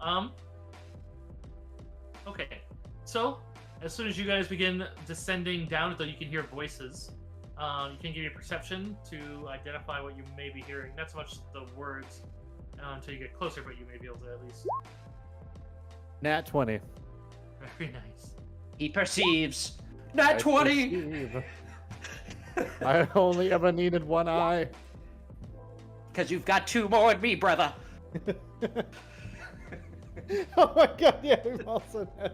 Okay. So, as soon as you guys begin descending down, though, you can hear voices. You can give me perception to identify what you may be hearing. Not so much the words until you get closer, but you may be able to at least. Nat 20. Very nice. He perceives. Not 20! perceive. I only ever needed one eye. Because you've got 2 more in me, brother. Oh my god, yeah, we've also had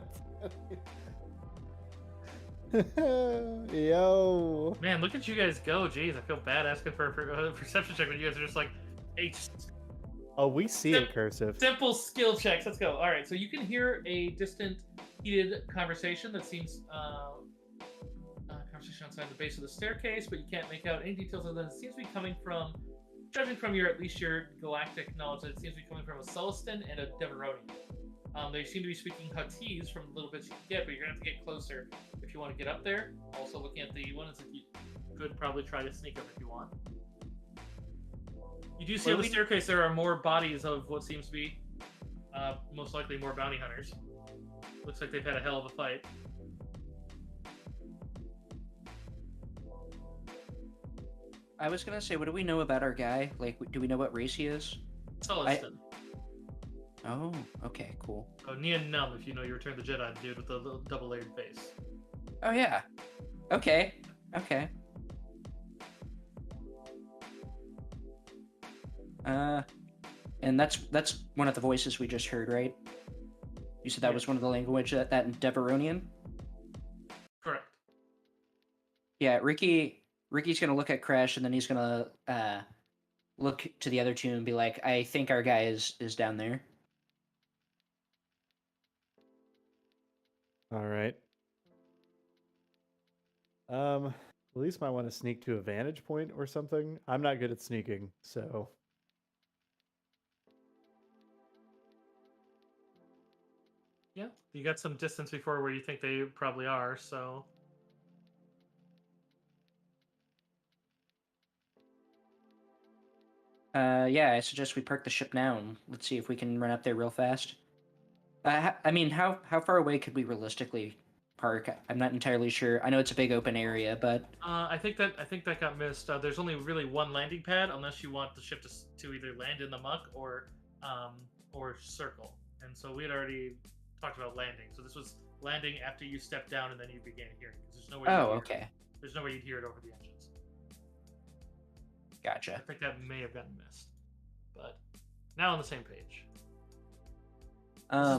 Yo. Man, look at you guys go. Jeez, I feel bad asking for a perception check when you guys are just like, hey, just Oh, we see it, Cursive. simple skill checks. Let's go. All right, so you can hear a distant, heated conversation that seems conversation outside the base of the staircase, but you can't make out any details other than it seems to be coming from, judging from your at least your galactic knowledge, that it seems to be coming from a Celestin and a Deveronian. They seem to be speaking Huttese from the little bits you can get, but you're gonna have to get closer if you want to get up there. Also, looking at the one, it's like you could probably try to sneak up if you want. You do see on the staircase there are more bodies of what seems to be most likely more bounty hunters. Looks like they've had a hell of a fight. I was gonna say, what do we know about our guy? Like, do we know what race he is? Celestin. Oh, okay, cool. Oh, Nian Num, if you know you Return of the Jedi, dude with the little double-layered face. Oh, yeah. Okay, okay. And that's one of the voices we just heard, right? You said that was one of the language that in Deveronian? Correct. Yeah, Ricky's gonna look at Crash, and then he's gonna look to the other 2 and be like, I think our guy is down there. All right. At least might want to sneak to a vantage point or something. I'm not good at sneaking, so. Yeah, you got some distance before where you think they probably are, so. Yeah, I suggest we park the ship now, and let's see if we can run up there real fast. I mean, how far away could we realistically park? I'm not entirely sure. I know it's a big open area, but I think that got missed. There's only really one landing pad, unless you want the ship to either land in the muck or circle. And so we had already talked about landing. So this was landing after you stepped down and then you began hearing. There's no way. okay, There's no way you'd hear it over the engines. gotcha. I think that may have gotten missed, but now on the same page.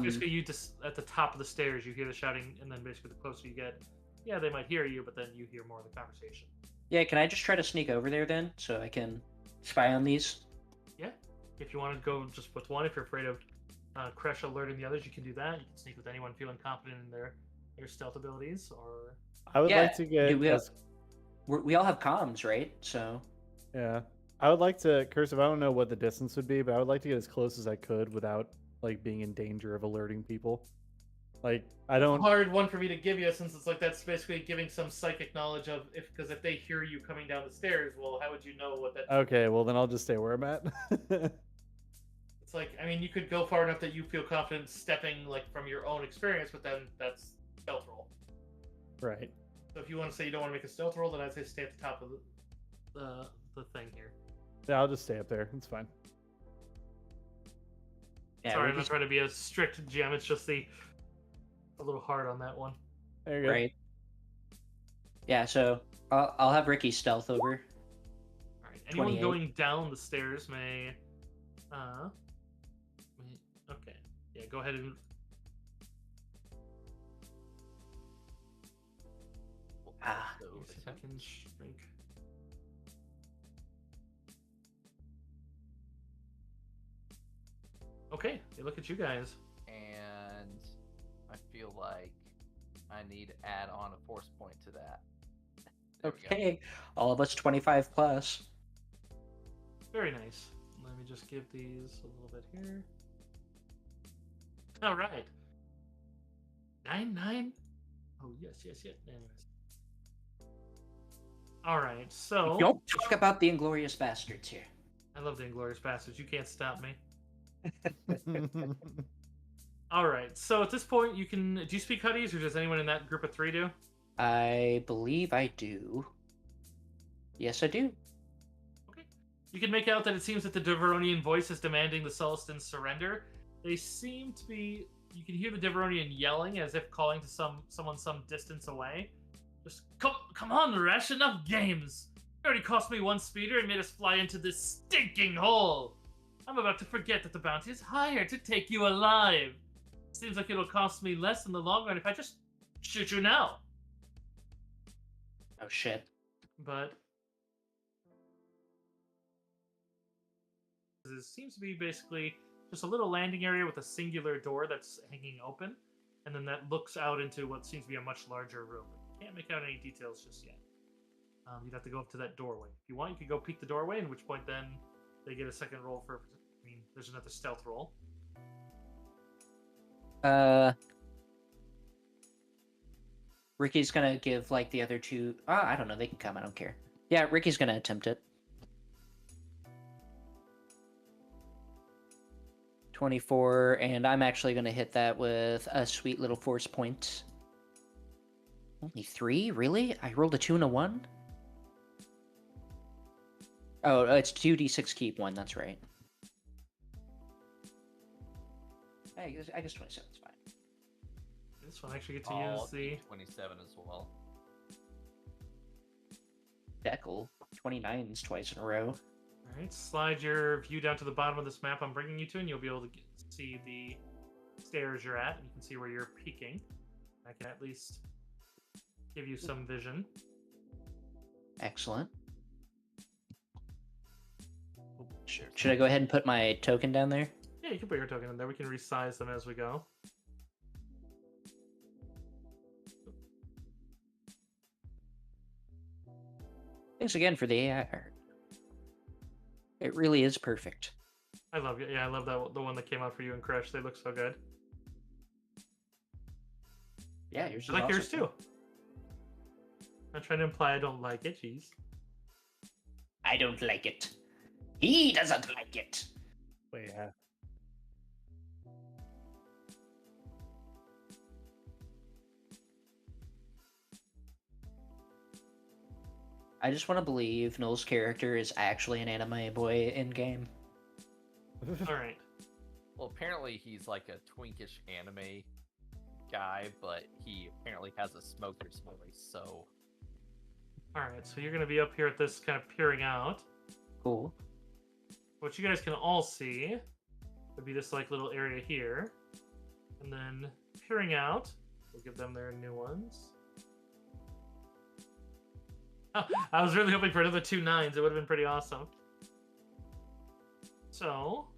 Basically, you just at the top of the stairs, you hear the shouting, and then basically the closer you get, yeah, they might hear you, but then you hear more of the conversation. Yeah, can I just try to sneak over there then, so I can spy on these? Yeah, if you want to go just with one, if you're afraid of Crash alerting the others, you can do that. You can sneak with anyone feeling confident in their stealth abilities, or I would like to get. We all have comms, right? So. Yeah, I would like to, Cursive. I don't know what the distance would be, but I would like to get as close as I could without like being in danger of alerting people. Like I don't. Hard one for me to give you, since it's like that's basically giving some psychic knowledge of because if they hear you coming down the stairs, well, how would you know what that? Okay, well then I'll just stay where I'm at. It's like, I mean, you could go far enough that you feel confident stepping like from your own experience, but then that's stealth roll. Right. So if you want to say you don't want to make a stealth roll, then I'd say stay at the top of the thing here. Yeah, I'll just stay up there. It's fine. Yeah, sorry, I'm not trying to be a strict GM. It's just a little hard on that one. There you go. Right. Yeah, so I'll have Ricky stealth over. All right. Anyone going down the stairs may. Okay. Yeah, go ahead and. So I can shrink. Okay, they look at you guys. And I feel like I need to add on a force point to that. There we go. Okay, all of us 25 plus. Very nice. Let me just give these a little bit here. All right. 9. Oh yes. Anyways. All right. So Don't talk about the Inglorious Bastards here. I love the Inglorious Bastards. You can't stop me. All right. So at this point, you can. Do you speak Huttese, or does anyone in that group of 3 do? I believe I do. Yes, I do. Okay. You can make out that it seems that the Deveronian voice is demanding the Celestin's surrender. They seem to be you can hear the Deveronian yelling as if calling to someone some distance away. Just come on, Resh, enough games. You already cost me one speeder and made us fly into this stinking hole. I'm about to forget that the bounty is higher to take you alive. Seems like it'll cost me less in the long run if I just shoot you now. Oh shit. But it seems to be basically just a little landing area with a singular door that's hanging open, and then that looks out into what seems to be a much larger room. Can't make out any details just yet. You'd have to go up to that doorway. If you want, you could go peek the doorway, in which point then they get a second roll for... I mean, there's another stealth roll. Ricky's gonna give, like, the other two... I don't know, they can come, I don't care. Yeah, Ricky's gonna attempt it. 24, and I'm actually gonna hit that with a sweet little force point. Only 3? Really? I rolled a 2 and a 1? Oh, it's 2d6 keep 1, that's right. I guess 27 is fine. This one actually gets to use the... 27 as well. Deckle. 29s twice in a row. Alright, slide your view down to the bottom of this map I'm bringing you to, and you'll be able to see the stairs you're at, and you can see where you're peeking. I can at least give you some vision. Excellent. Should I go ahead and put my token down there? Yeah, you can put your token in there. We can resize them as we go. Thanks again for the AI art. It really is perfect. I love it. Yeah, I love that the one that came out for you and Crash. They look so good. Yeah, yours is I like awesome. yours too. I'm trying to imply I don't like it. Jeez. I don't like it. He doesn't like it. Wait, yeah. I just want to believe Noel's character is actually an anime boy in game. All right. Well, apparently he's like a twinkish anime guy, but he apparently has a smoker's voice, so... Alright, so you're going to be up here at this kind of peering out. Cool. What you guys can all see would be this like little area here. And then peering out, we'll give them their new ones. Oh, I was really hoping for another 2 9s. It would have been pretty awesome. So,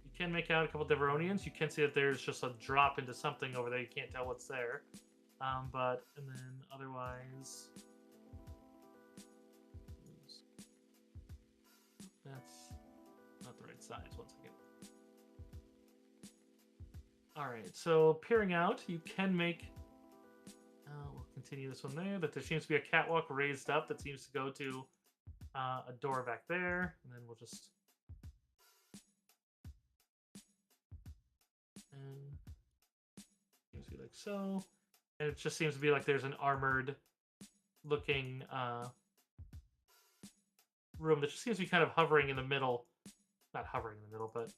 you can make out a couple Deveronians. You can see that there's just a drop into something over there. You can't tell what's there. And then otherwise... That's not the right size. 1 second. Alright, so peering out, you can make... we'll continue this one there. That there seems to be a catwalk raised up that seems to go to a door back there. And then we'll just... And seems to be like so. And it just seems to be like there's an armored looking room that just seems to be kind of hovering in the middle. Not hovering in the middle, but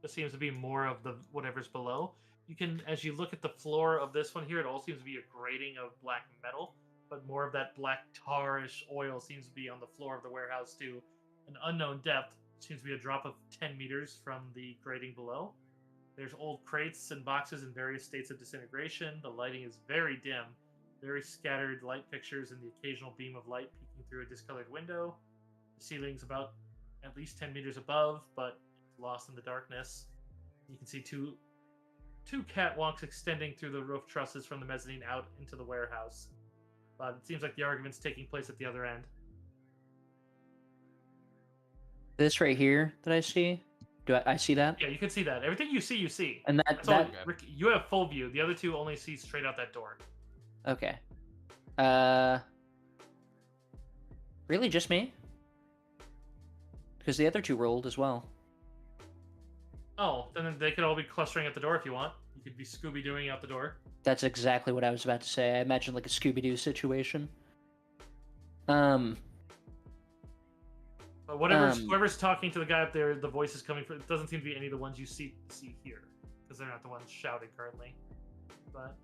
it seems to be more of the whatever's below. You can, as you look at the floor of this one here, it all seems to be a grating of black metal, but more of that black tarish oil seems to be on the floor of the warehouse to an unknown depth. Seems to be a drop of 10 meters from the grating below. There's old crates and boxes in various states of disintegration. The lighting is very dim, very scattered light fixtures and the occasional beam of light peeking through a discolored window. The ceiling's about at least 10 meters above, but it's lost in the darkness. You can see two catwalks extending through the roof trusses from the mezzanine out into the warehouse. But it seems like the argument's taking place at the other end. This right here that I see, do I see that? Yeah, you can see that. Everything you see. And That's all, Rick, you have full view. The other two only see straight out that door. Okay. Really just me? Because the other two rolled as well. Oh, then they could all be clustering at the door if you want. You could be Scooby-Dooing out the door. That's exactly what I was about to say. I imagine like a Scooby-Doo situation. But whoever's talking to the guy up there, the voice is coming from. It doesn't seem to be any of the ones you see here, because because they're not the ones shouting currently. But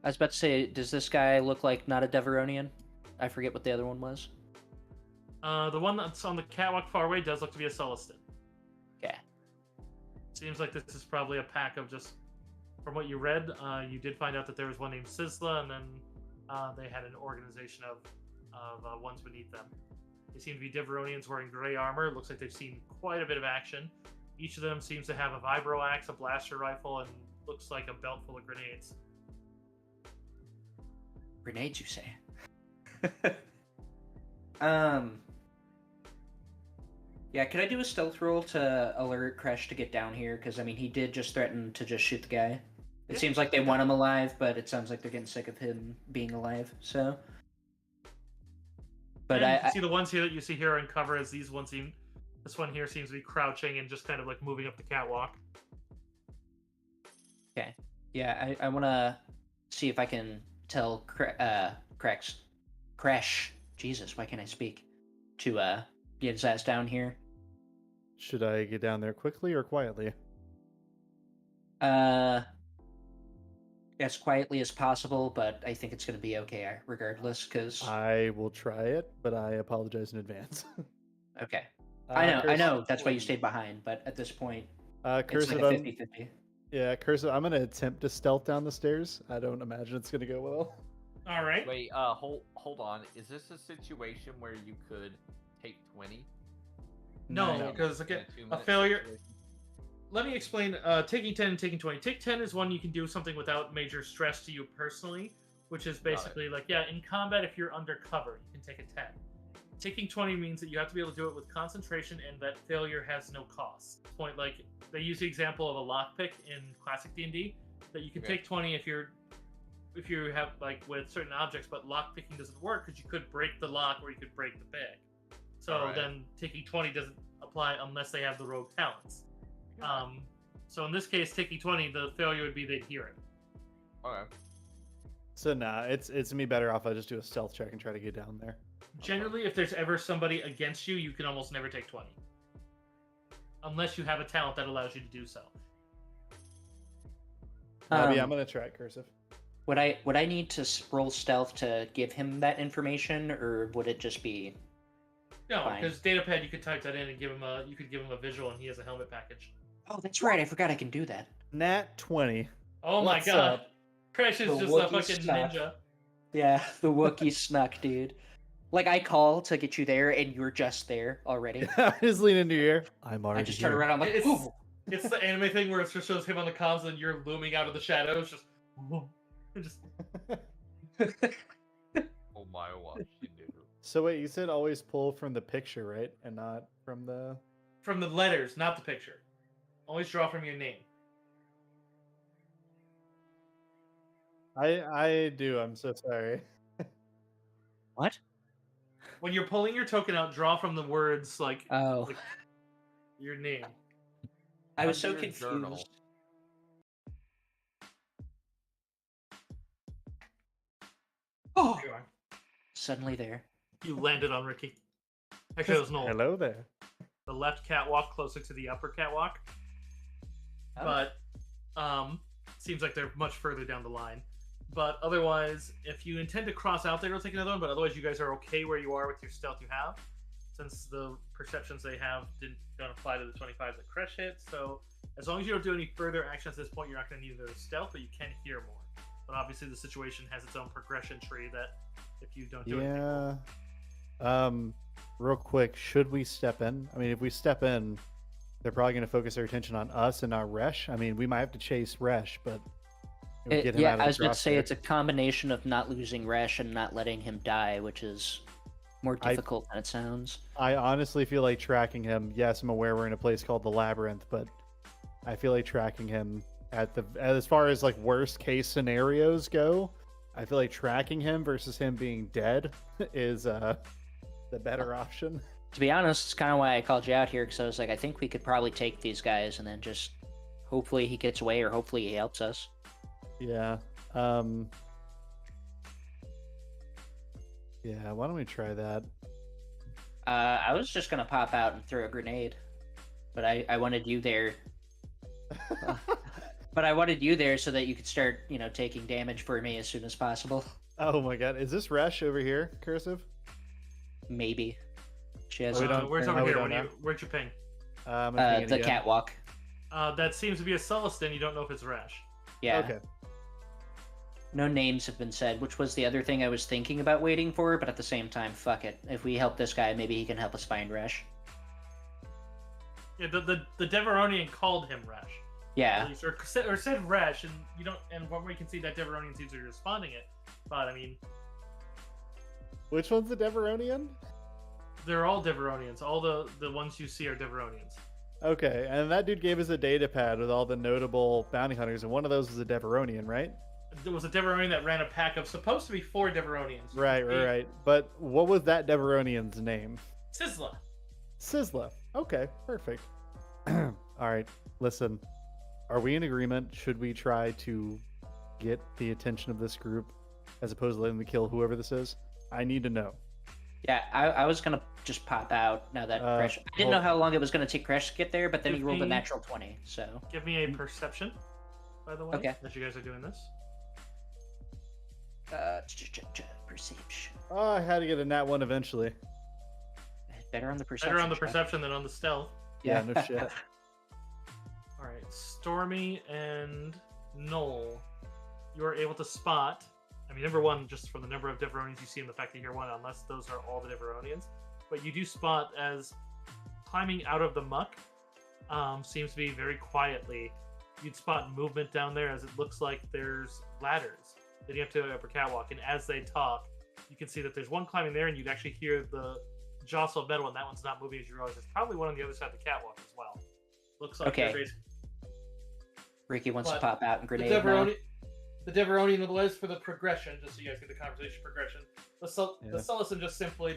I was about to say, does this guy look like not a Deveronian? I forget what the other one was. the one that's on the catwalk far away does look to be a Sullustan. Okay. Seems like this is probably a pack of just, from what you read, you did find out that there was one named Sizzla, and then they had an organization of ones beneath them. They seem to be Deveronians wearing gray armor. It looks like they've seen quite a bit of action. Each of them seems to have a vibro axe, a blaster rifle, and looks like a belt full of grenades. Grenades, you say? Yeah, could I do a stealth roll to alert Kresh to get down here? Because, I mean, he did just threaten to just shoot the guy. It seems like they want him alive, but it sounds like they're getting sick of him being alive, so... But I see the ones here that you see here in cover as these ones seem... This one here seems to be crouching and just kind of like moving up the catwalk. Okay. Yeah, I want to see if I can tell Kresh, Jesus, why can't I speak? To get his ass down here. Should I get down there quickly or quietly? As quietly as possible, but I think it's going to be okay regardless, because... I will try it, but I apologize in advance. Okay. I know, that's why you stayed behind, but at this point, it's like a 50-50. Yeah, Cursive, I'm going to attempt to stealth down the stairs. I don't imagine it's going to go well. All right. Wait, hold on. Is this a situation where you could take 20? No, because again, a failure... Situation? Let me explain. Taking 10 and taking 20. Take 10 is one you can do something without major stress to you personally, which is basically like, yeah, in combat, if you're undercover, you can take a 10. Taking 20 means that you have to be able to do it with concentration, and that failure has no cost. Point, like, they use the example of a lockpick in classic D&D, that you can take 20 if you have, like, with certain objects, but lockpicking doesn't work because you could break the lock or you could break the pick. So then taking 20 doesn't apply unless they have the rogue talents. So in this case, taking 20, the failure would be they'd hear it. Okay. So nah, it's me better off I just do a stealth check and try to get down there. Generally, if there's ever somebody against you, you can almost never take 20. Unless you have a talent that allows you to do so. Maybe I'm gonna try it, Cursive. Would I need to roll stealth to give him that information, or would it just be... No, because Datapad, you could type that in and you could give him a visual, and he has a helmet package. Oh, that's right. I forgot I can do that. Nat 20. Oh my What's god. up? Crash is The just a Wookiee fucking snuck. ninja. Yeah, the Wookiee snuck, dude. Like, I call to get you there, and you're just there already. I just lean into your ear. I'm already I just turn here. around, I'm like, It's, ooh. it's the anime thing where it just shows him on the comms and you're looming out of the shadows, just... Oh my gosh, you do. So wait, you said always pull from the picture, right? And not from the... From the letters, not the picture. Always draw from your name. I do, I'm so sorry. What? When you're pulling your token out, draw from the words, like Oh. your name. I was so Under your journal. confused. Oh! There you are. Suddenly there. You landed on Ricky. Actually, it was Noel. Hello there. The left catwalk closer to the upper catwalk. Oh. But seems like they're much further down the line. But otherwise, if you intend to cross out there, it'll take another one. But otherwise, you guys are okay where you are with your stealth you have, since the perceptions they have don't apply to the 25 that Kresh hit. So as long as you don't do any further actions at this point, you're not going to need another stealth, but you can hear more. But obviously, the situation has its own progression tree that if you don't do anything. Yeah. Real quick, should we step in? I mean, if we step in, they're probably going to focus their attention on us and not Resh. I mean, we might have to chase Resh, but get him out of I the was about to say crosshair. it's a combination of not losing Resh and not letting him die, which is more difficult than it sounds. I honestly feel like tracking him. Yes, I'm aware we're in a place called the Labyrinth, but I feel like tracking him as far as like worst case scenarios go. I feel like tracking him versus him being dead is the better option. To be honest, it's kind of why I called you out here, because I was like, I think we could probably take these guys and then just hopefully he gets away or hopefully he helps us. Yeah. Yeah, why don't we try that? I was just gonna pop out and throw a grenade, but I wanted you there. But I wanted you there so that you could start, taking damage for me as soon as possible. Oh my god, is this Resh over here, Cursive? Maybe. She has. we don't- Where's oh, over we here? don't know. Where'd you ping? I'm pinging The again. catwalk. That seems to be a Sulliston. You don't know if it's Rash. Yeah. Okay. No names have been said, which was the other thing I was thinking about waiting for, but at the same time, fuck it. If we help this guy, maybe he can help us find Resh. Yeah, the Deveronian called him Rash. Yeah. At least, or said Rash, and you don't. And what we can see that Deveronian seems to be responding it. But I mean, Which one's the Deveronian? they're all Deveronians. All the ones you see are Deveronians. Okay, and that dude gave us a data pad with all the notable bounty hunters, and one of those was a Deveronian, right? There was a Deveronian that ran a pack of supposed to be 4 Deveronians. Right. But what was that Deveronian's name? Sizzla. Sizzla. Okay, perfect. All right, listen. Are we in agreement? Should we try to get the attention of this group as opposed to letting them kill whoever this is? I need to know. Yeah, I was going to just pop out now that Kresh... I didn't know how long it was going to take Kresh to get there, but then he rolled a natural 20, so... Give me a perception, by the way, Okay. that you guys are doing this. Perception. Oh, I had to get a nat 1 eventually. Better on the perception. Better on the check. perception than on the stealth. Yeah, no shit. All right, Stormy and Noel, you are able to spot. I mean, number one, just from the number of Deveronians you see and the fact that you hear one, unless those are all the Deveronians, but you do spot as climbing out of the muck seems to be very quietly. You'd spot movement down there as it looks like there's ladders leading up to the upper catwalk, and as they talk, you can see that there's one climbing there, and you'd actually hear the jostle of metal, and that one's not moving as you realize. There's probably one on the other side of the catwalk as well. Looks like Okay. they're basically Ricky wants But to pop out and the grenade now. Deveronian was for the progression, just so you guys get the conversation progression. The Yeah. Sullison just simply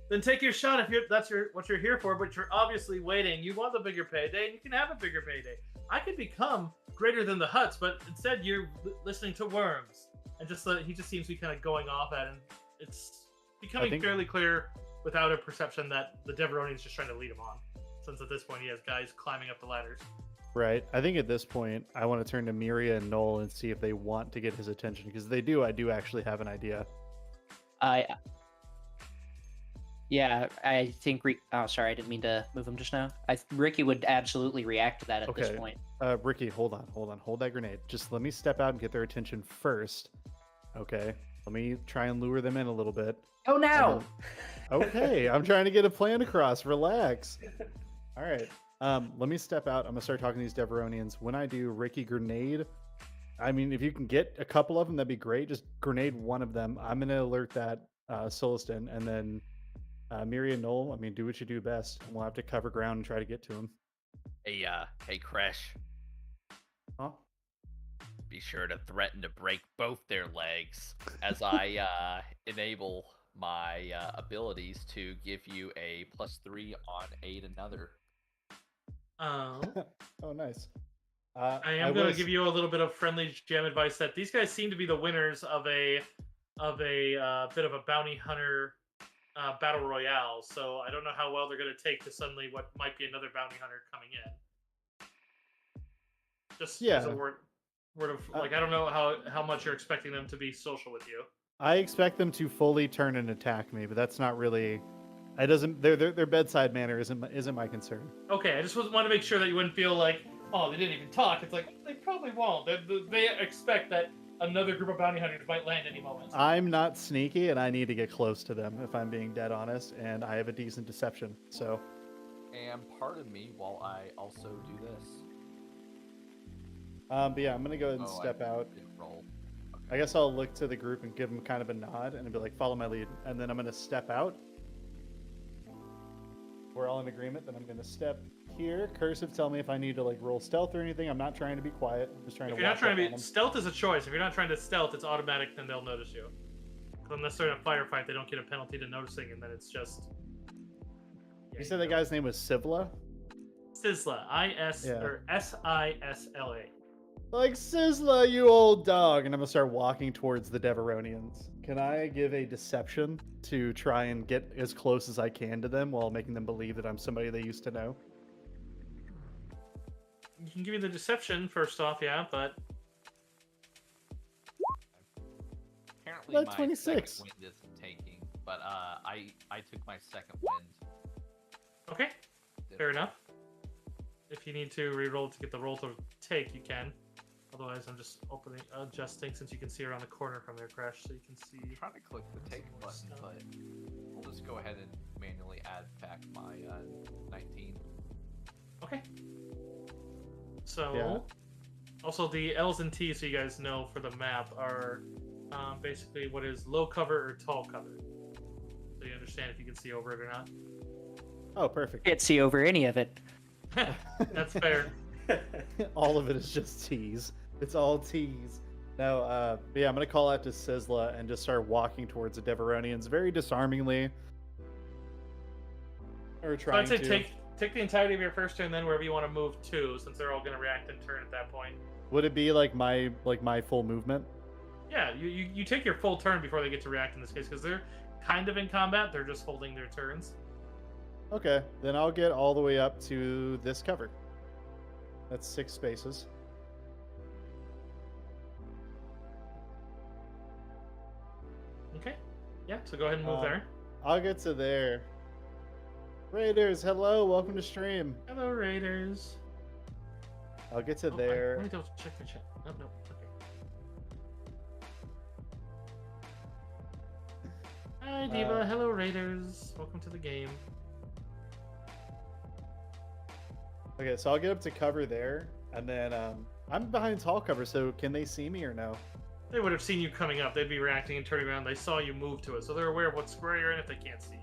then take your shot if that's what you're here for, but you're obviously waiting. You want the bigger payday, and you can have a bigger payday. I could become greater than the Huts, but instead you're listening to worms. And he just seems to be kind of going off at it. And it's becoming fairly clear without a perception that the Deveronian's just trying to lead him on. Since at this point he has guys climbing up the ladders. Right. I think at this point, I want to turn to Miria and Noel and see if they want to get his attention, because they do. I do actually have an idea. Yeah, I think... Oh, sorry, I didn't mean to move him just now. Ricky would absolutely react to that at this point. Ricky, hold on. Hold that grenade. Just let me step out and get their attention first. Okay. Let me try and lure them in a little bit. Oh, no! Okay, I'm trying to get a plan across. Relax. All right. Let me step out. I'm gonna start talking to these Deveronians. When I do, Ricky, grenade. I mean, if you can get a couple of them, that'd be great. Just grenade one of them. I'm gonna alert that Sulliston, and then Miri and Noel. I mean, do what you do best. We'll have to cover ground and try to get to him. Hey, Kresh. Huh? Be sure to threaten to break both their legs as I enable my abilities to give you a +3 on aid another. Oh, Nice. I am going to give you a little bit of friendly gem advice that these guys seem to be the winners of a bit of a bounty hunter battle royale. So I don't know how well they're going to take to suddenly what might be another bounty hunter coming in. Just as a word of like, I don't know how much you're expecting them to be social with you. I expect them to fully turn and attack me, but that's not really. It doesn't. Their bedside manner isn't my concern. Okay, I just want to make sure that you wouldn't feel like, oh, they didn't even talk. It's like they probably won't. They expect that another group of bounty hunters might land any moment. I'm not sneaky, and I need to get close to them if I'm being dead honest, and I have a decent deception. So. And pardon me while I also do this. But yeah, I'm gonna go ahead and step out. Roll. Okay. I guess I'll look to the group and give them kind of a nod and be like, follow my lead. And then I'm gonna step out. We're all in agreement that I'm gonna step here. Cursive, tell me if I need to like roll stealth or anything. I'm not trying to be quiet. I'm just trying If to. you're not trying to be them. stealth is a choice. If you're not trying to stealth, it's automatic. Then they'll notice you. Unless they're in a firefight, they don't get a penalty to noticing, and then it's just. Yeah, You said the guy's name was Sivla? Sizzla, or Sisla. Like, Sizzla, you old dog. And I'm going to start walking towards the Deveronians. Can I give a deception to try and get as close as I can to them while making them believe that I'm somebody they used to know? You can give me the deception first off, yeah, but Apparently, Like my 26. second wind isn't taking, but I took my second wind. okay, fair enough. If you need to re-roll to get the roll to take, you can. Otherwise, I'm just adjusting since you can see around the corner from their crash, so you can see. I'm trying to click the take button, but we'll just go ahead and manually add back my 19. Okay. So, Yeah. also the L's and T's, so you guys know for the map, are basically what is low cover or tall cover. So you understand if you can see over it or not. Oh, perfect. Can't see over any of it. That's fair. All of it is just tease. It's all tease. No, yeah, I'm gonna call out to Sizzla and just start walking towards the Deveronians very disarmingly. Or So trying I'd say to. take the entirety of your first turn, then wherever you want to move to, since they're all going to react in turn at that point. Would it be like my full movement? Yeah, you take your full turn before they get to react in this case, because they're kind of in combat. They're just holding their turns. Okay, then I'll get all the way up to this cover. That's 6 spaces. Okay. Yeah, so go ahead and move Um, there. I'll get to there. Raiders, hello, welcome to stream. Hello, Raiders. I'll get to Oh, there. Let me double check my chat. No, no. Okay. Hi, Diva. Hello, Raiders. Welcome to the game. Okay, so I'll get up to cover there, and then I'm behind tall cover, so can they see me or no? They would have seen you coming up. They'd be reacting and turning around. They saw you move to it, so they're aware of what square you're in if they can't see you.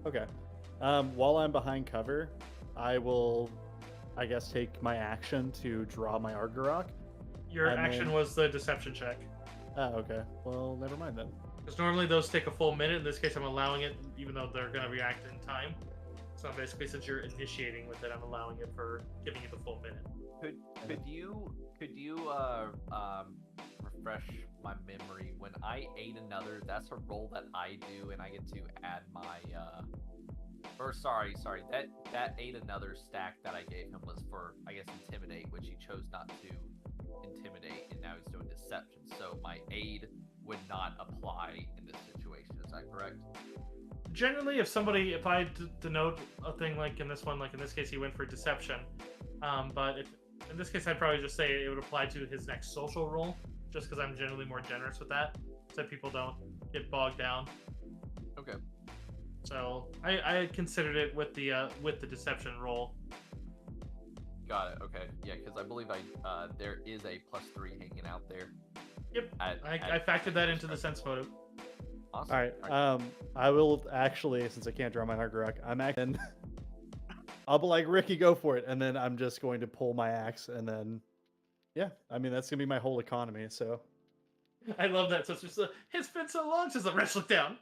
Okay. While I'm behind cover, I will, I guess, take my action to draw my Argarok. Your And action then- was the deception check. Oh, okay. Well, never mind then. Because normally those take a full minute. In this case, I'm allowing it, even though they're going to react in time. So basically, since you're initiating with it, I'm allowing it for giving you the full minute. Could you refresh my memory? When I ate another, that's a roll that I do, and I get to add my or sorry, that ate another stack that I gave him was for, I guess, intimidate, which he chose not to intimidate, and now he's doing deception. So my aid would not apply in this situation. Is that correct? Generally, if I denote a thing like in this one, like in this case, he went for deception. But in this case, I'd probably just say it would apply to his next social roll, just because I'm generally more generous with that, so people don't get bogged down. Okay. So I considered it with the deception roll. Got it. Okay. Yeah, because I believe there is a +3 hanging out there. Yep. I factored that into the sense motive. Awesome. All right. I will actually, since I can't draw my Argarok, I'm acting. I'll be like, Ricky, go for it, and then I'm just going to pull my axe, and then, yeah, I mean that's gonna be my whole economy. So. I love that. So it's just it's been so long since the Resh looked down.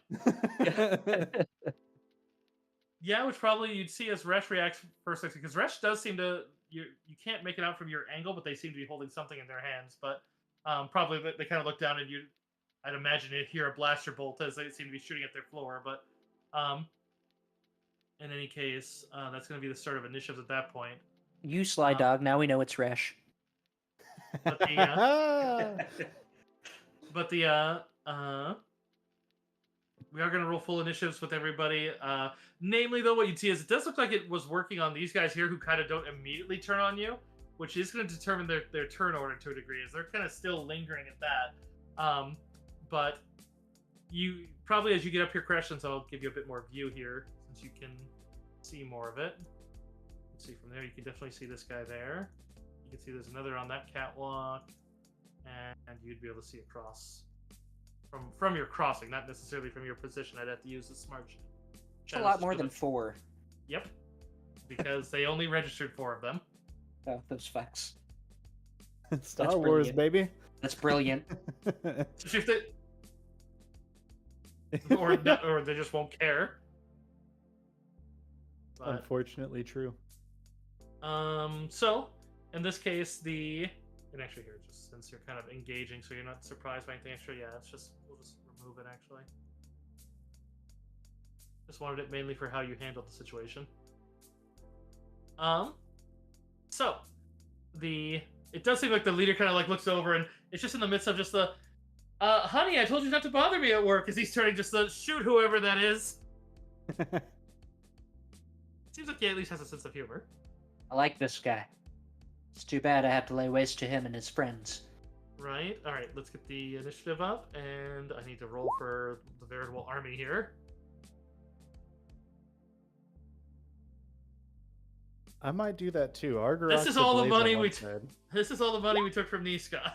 Yeah, which probably you'd see as Resh reacts first, because Resh does seem to you can't make it out from your angle, but they seem to be holding something in their hands. But probably they kind of look down and I'd imagine you'd hear a blaster bolt as they seem to be shooting at their floor. But in any case, that's going to be the start of initiatives at that point. You sly dog. Now we know it's Resh. But we are going to roll full initiatives with everybody. Namely, though, what you'd see is it does look like it was working on these guys here who kind of don't immediately turn on you, which is going to determine their turn order to a degree, as they're kind of still lingering at that. But you probably, as you get up here, questions, I'll give you a bit more view here, since you can see more of it. Let's see from there. You can definitely see this guy there. You can see there's another on that catwalk, and you'd be able to see across from your crossing, not necessarily from your position. I'd have to use the smart. It's a lot more than 4. Yep, because they only registered 4 of them. Oh, those fucks. Star That's Wars, brilliant. baby. That's brilliant. So if or they just won't care. But, Unfortunately, true. so in this case, and actually here, just since you're kind of engaging, so you're not surprised by anything extra. Yeah, we'll just remove it actually. Just wanted it mainly for how you handled the situation. So it does seem like the leader kind of like looks over and it's just in the midst of just the, honey, I told you not to bother me at work, as he's turning just to shoot whoever that is. Seems like he at least has a sense of humor. I like this guy. It's too bad I have to lay waste to him and his friends. Right. All right. Let's get the initiative up, and I need to roll for the veritable army here. I might do that too. This is all the money we. This is all the money we took from Niska.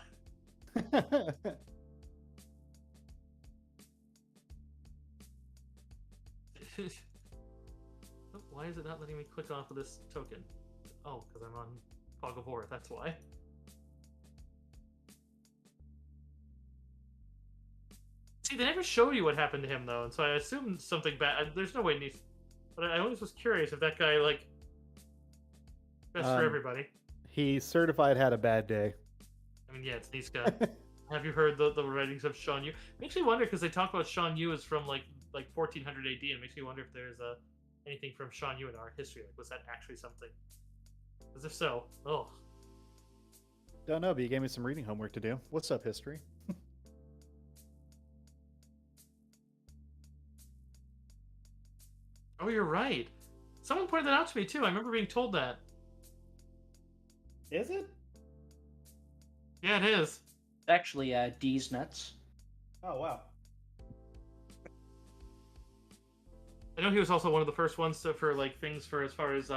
Why is it not letting me click off of this token? Oh, because I'm on Fog of War. That's why. See, they never show you what happened to him though, and so I assumed something bad. There's no way Niska. But I always was curious if that guy like. Best for everybody. He certified had a bad day. I mean, yeah, it's Niska. Have you heard the writings of Shan Yu? Makes me wonder because they talk about Shan Yu as from like 1400 AD, and it makes me wonder if there's anything from Shan Yu in our history. Like, was that actually something? Because if so, oh. Don't know, but you gave me some reading homework to do. What's up, history? Oh, you're right. Someone pointed that out to me too. I remember being told that. Is it? Yeah, it is. Actually, D's nuts. Oh, wow. I know he was also one of the first ones for like things for as far as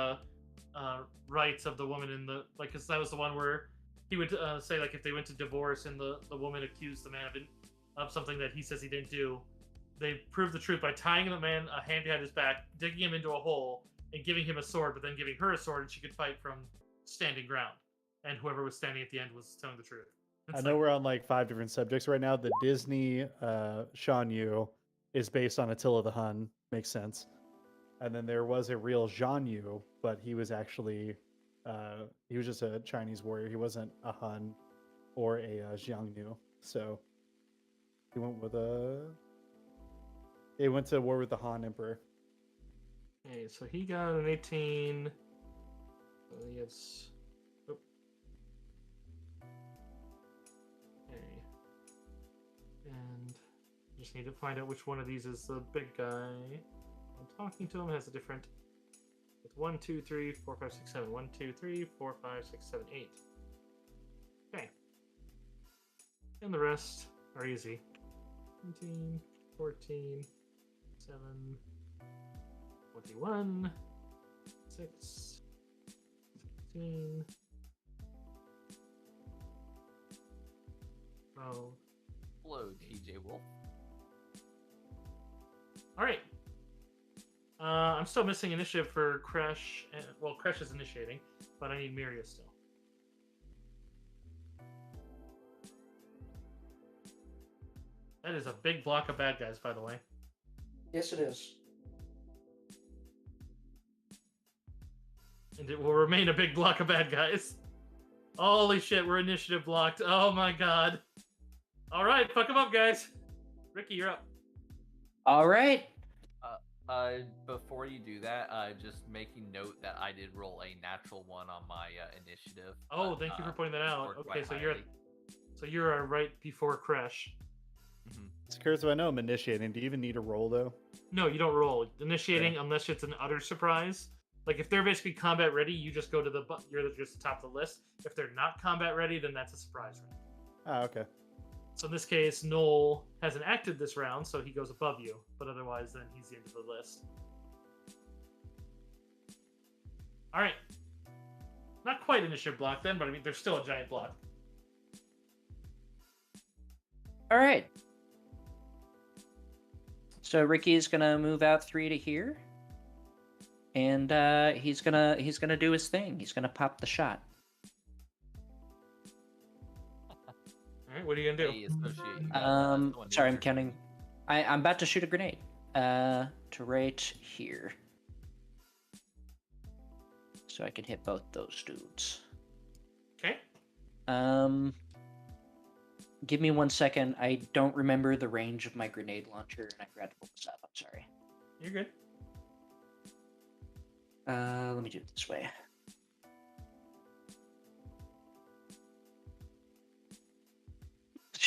rights of the woman in the like, because that was the one where he would say like if they went to divorce and the woman accused the man of something that he says he didn't do, they proved the truth by tying the man a hand behind his back, digging him into a hole, and giving him a sword, but then giving her a sword, and she could fight from standing ground. And whoever was standing at the end was telling the truth. I know we're on like 5 different subjects right now. The Disney Shan Yu is based on Attila the Hun. Makes sense. And then there was a real Zhan Yu, but he was actually he was just a Chinese warrior. He wasn't a Hun or a Xiang Yu. So he went with he went to war with the Han Emperor. Okay, so he got an 18. He has. Oh. Okay. And just need to find out which one of these is the big guy. I'm talking to him has a different. It's 1, 2, 3, 4, 5, 6, 7. 1, 2, 3, 4, 5, 6, 7, 8. Okay. And the rest are easy. 17, 14, 7, 21, 6, 16, 12. Hello, TJ Wolf. Alright. I'm still missing initiative for Crash. Well, Crash is initiating, but I need Miria still. That is a big block of bad guys, by the way. Yes, it is. And it will remain a big block of bad guys. Holy shit, we're initiative blocked. Oh my god. Alright, fuck them up, guys. Ricky, you're up. All right. Before you do that, just making note that I did roll a natural 1 on my initiative. Oh, thank you for pointing that out. scored Okay, quite so you're right before Crash. Mm-hmm. It's curious if I know I'm initiating. Do you even need a roll though? No, you don't roll initiating unless it's an utter surprise. Like if they're basically combat ready, you just go to you're just the top of the list. If they're not combat ready, then that's a surprise round. Ah, okay. So in this case, Noel hasn't acted this round, so he goes above you. But otherwise, then he's the end of the list. All right. Not quite initiative block then, but I mean, there's still a giant block. All right. So Ricky's gonna move out 3 to here, and he's gonna do his thing. He's gonna pop the shot. All right, what are you gonna do? Sorry, I'm counting. I'm about to shoot a grenade. To right here, so I can hit both those dudes. Okay. Give me 1 second. I don't remember the range of my grenade launcher, and I forgot to pull this up. I'm sorry. You're good. Let me do it this way.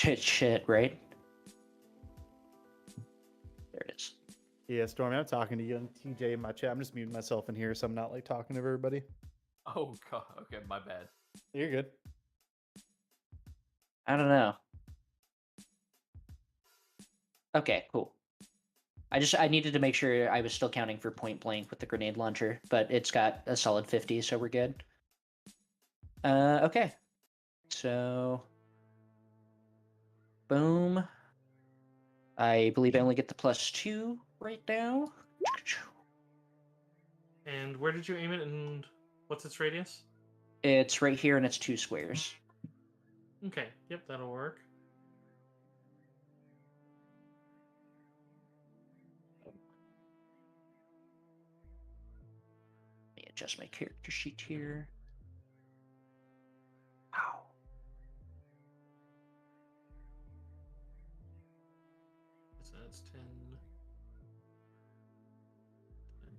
Shit, right? There it is. Yeah, Stormy, I'm talking to you and TJ in my chat. I'm just muting myself in here so I'm not like talking to everybody. Oh god. Okay, my bad. You're good. I don't know. Okay, cool. I needed to make sure I was still counting for point blank with the grenade launcher, but it's got a solid 50, so we're good. Okay. So boom. I believe I only get the +2 right now. And where did you aim it, and what's its radius? It's right here, and it's 2 squares. Okay, yep, that'll work. Let me adjust my character sheet here. Wow. So that's 10.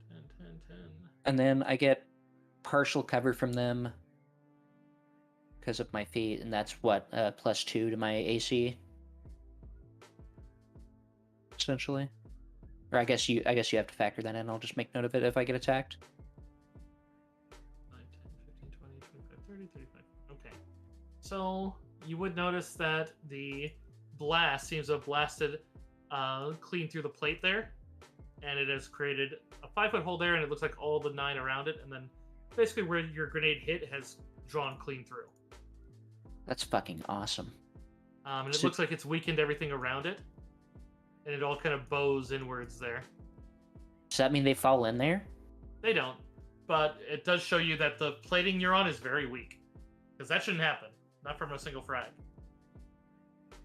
10, 10, 10, 10. And then I get partial cover from them because of my feet, and that's what +2 to my AC, essentially. Or I guess you have to factor that in. I'll just make note of it if I get attacked. 5, 10, 15, 20, 25, 30, 35. Okay. So you would notice that the blast seems to have blasted clean through the plate there, and it has created a 5-foot hole there, and it looks like all the 9 around it, and then basically where your grenade hit has drawn clean through. That's fucking awesome. And it So- looks like it's weakened everything around it, and it all kind of bows inwards there. Does that mean they fall in there? They don't, but it does show you that the plating you're on is very weak, because that shouldn't happen, not from a single frag.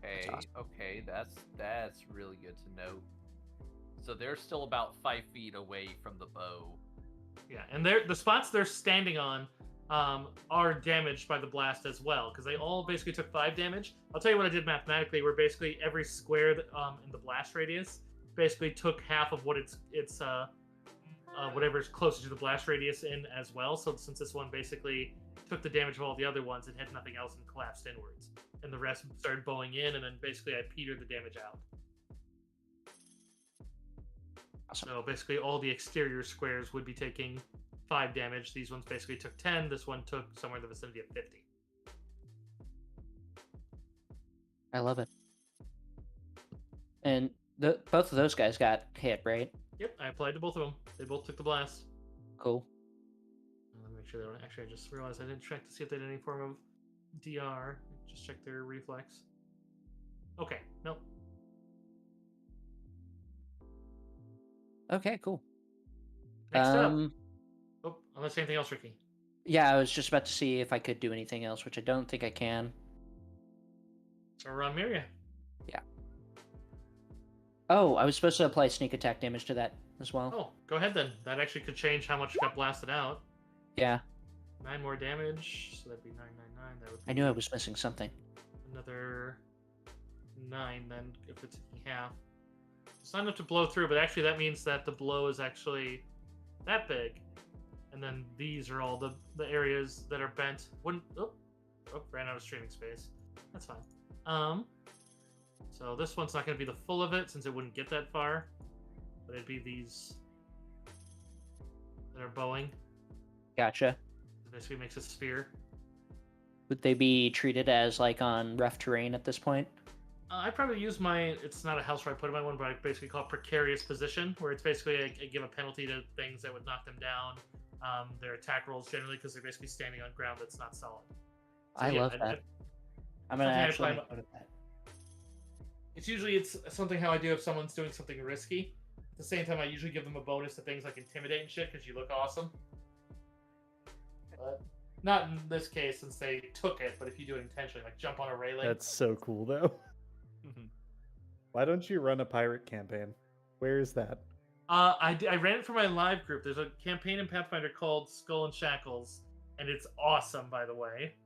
Okay, awesome. okay, that's really good to know. So they're still about 5 feet away from the bow. Yeah, and the spots they're standing on are damaged by the blast as well, because they all basically took 5 damage. I'll tell you what I did mathematically, where basically every square that, in the blast radius basically took half of what its whatever's closer to the blast radius in as well. So since this one basically took the damage of all the other ones, it had nothing else and collapsed inwards. And the rest started bowing in, and then basically I petered the damage out. Awesome. So basically all the exterior squares would be taking 5 damage. These ones basically took 10. This one took somewhere in the vicinity of 50. I love it. And both of those guys got hit, right? Yep, I applied to both of them. They both took the blast. Cool. Let me make sure they don't. Actually, I just realized I didn't check to see if they had any form of DR. Just check their reflex. Okay, nope. Okay, cool. Next up. Oh, unless anything else, Ricky. Yeah, I was just about to see if I could do anything else, which I don't think I can. So we're on Miria. Yeah. Oh, I was supposed to apply sneak attack damage to that as well. Oh, go ahead then. That actually could change how much got blasted out. Yeah. 9 more damage, so that'd be 999. That would be I knew I was missing something. another 9 then, if it's half. It's not enough to blow through, but actually that means that the blow is actually that big. And then these are all the areas that are bent. Wouldn't ran out of streaming space. That's fine. So this one's not going to be the full of it since it wouldn't get that far. But it'd be these that are bowing. Gotcha. It basically makes a sphere. Would they be treated as like on rough terrain at this point? I probably use it's not a house where I put in my one, but I basically call it precarious position, where it's basically I give a penalty to things that would knock them down. Their attack rolls generally because they're basically standing on ground that's not solid. So, I love that. I'm gonna something I actually apply- make note of that. It's something how I do if someone's doing something risky. At the same time, I usually give them a bonus to things like intimidate and shit because you look awesome. But not in this case since they took it. But if you do it intentionally, like jump on a railing. That's so cool, though. Why don't you run a pirate campaign? Where is that? I ran it for my live group. There's a campaign in Pathfinder called Skull and Shackles, and it's awesome, by the way.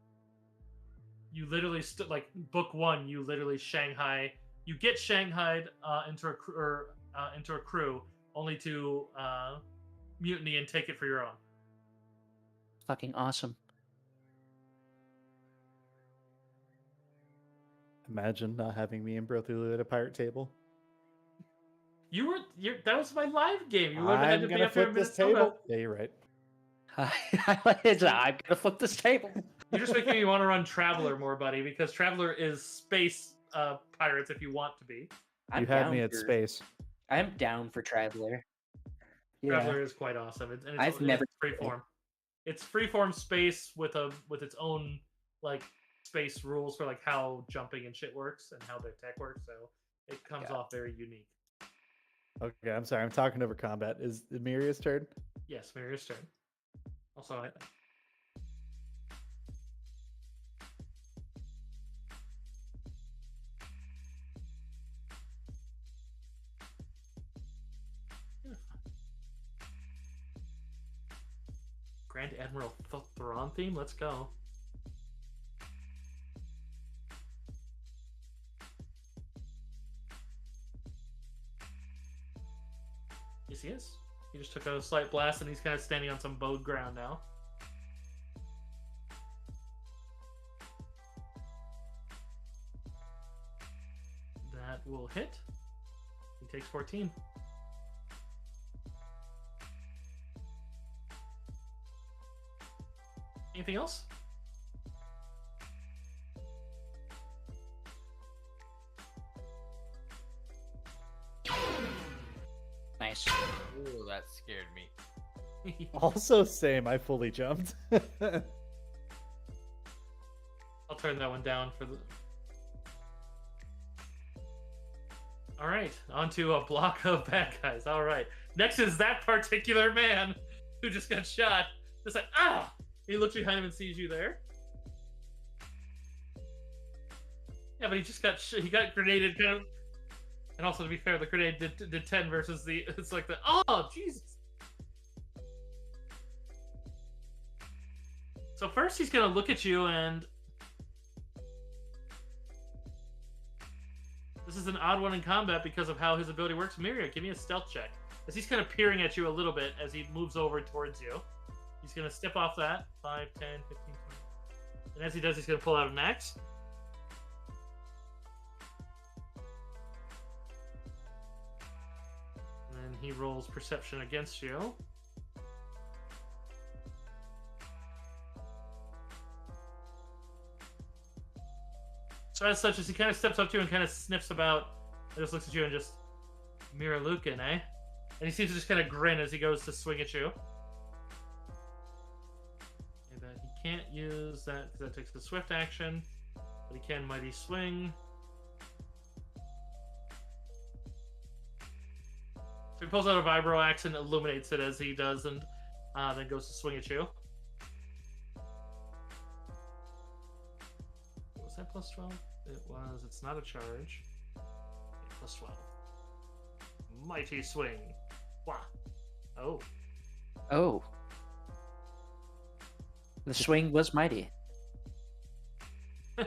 You literally like book 1. You literally Shanghai. You get Shanghaied into a crew, only to mutiny and take it for your own. Fucking awesome. Imagine not having me and Brothulu at a pirate table. That was my live game. You would have had I'm to be gonna up here in flip this Minnesota. table. Yeah, you're right. I'm gonna flip this table. You're just making me want to run Traveler more, buddy, because Traveler is space pirates if you want to be. You had me at space. I'm down for Traveler. Yeah. Traveler is quite awesome. I've never it's freeform. It's freeform space with its own like space rules for like how jumping and shit works and how their tech works. So it comes off very unique. Okay, I'm sorry. I'm talking over combat. Is it Miria's turn? Yes, Maria's turn. Also, Grand Admiral Thrawn theme. Let's go. Yes, he is. He just took a slight blast, and he's kind of standing on some bowed ground now. That will hit. He takes 14. Anything else? Nice. Ooh, that scared me. Also, same. I fully jumped. I'll turn that one down for the. All right, onto a block of bad guys. All right, next is that particular man who just got shot. Just like he looks behind him and sees you there. Yeah, but he just got he got grenaded kind of. And also, to be fair, the grenade did 10 versus the. It's like the. Oh, Jesus. So, first, he's going to look at you, and. This is an odd one in combat because of how his ability works. Miria, give me a stealth check. As he's kind of peering at you a little bit as he moves over towards you. He's going to step off that. 5, 10, 15, 20. And as he does, he's going to pull out an axe. And he rolls perception against you. So as such, as he kind of steps up to you and kind of sniffs about, and just looks at you and just, Mira Lucan, eh? And he seems to just kind of grin as he goes to swing at you. And that he can't use that because that takes the swift action, but he can mighty swing. So he pulls out a vibro axe and illuminates it as he does, and then goes to swing at you. Was that plus 12? It was. It's not a charge. Okay, plus 12. Mighty swing. Wah. Oh. Oh. The swing was mighty.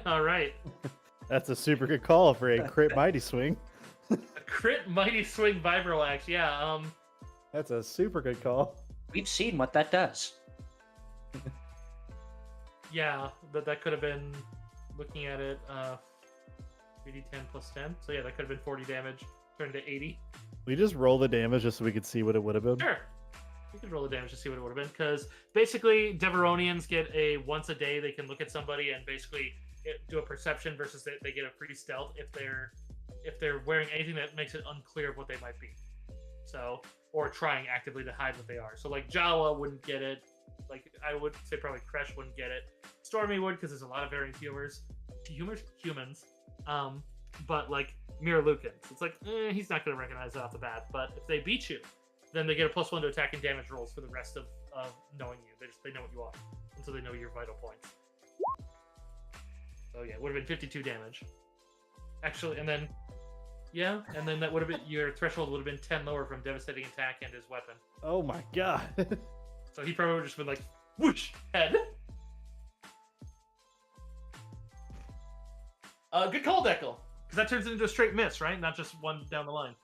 All right. That's a super good call for a crit mighty swing. A crit mighty swing vibro axe. Yeah. That's a super good call. We've seen what that does. Yeah. That could have been. Looking at it, 3d10 plus 10. So yeah, that could have been 40 damage, turned to 80. We just roll the damage just so we could see what it would have been. Sure. You could roll the damage to see what it would have been, because basically Deveronians get a once a day they can look at somebody and basically do a perception versus they get a free stealth if they're wearing anything that makes it unclear of what they might be. So, or trying actively to hide what they are. So like Jawa wouldn't get it. Like, I would say probably Kresh wouldn't get it. Stormy would, because there's a lot of variant humans. But, like, Mira Lucans. It's like, he's not going to recognize it off the bat. But if they beat you, then they get a +1 to attack and damage rolls for the rest of knowing you. They know what you are. Until they know your vital points. So, yeah, it would have been 52 damage. Actually, and then... Yeah, and then that would have been... Your threshold would have been 10 lower from devastating attack and his weapon. Oh my god. So he probably would have just been like, whoosh, head. Good call, Deckel. Because that turns it into a straight miss, right? Not just one down the line.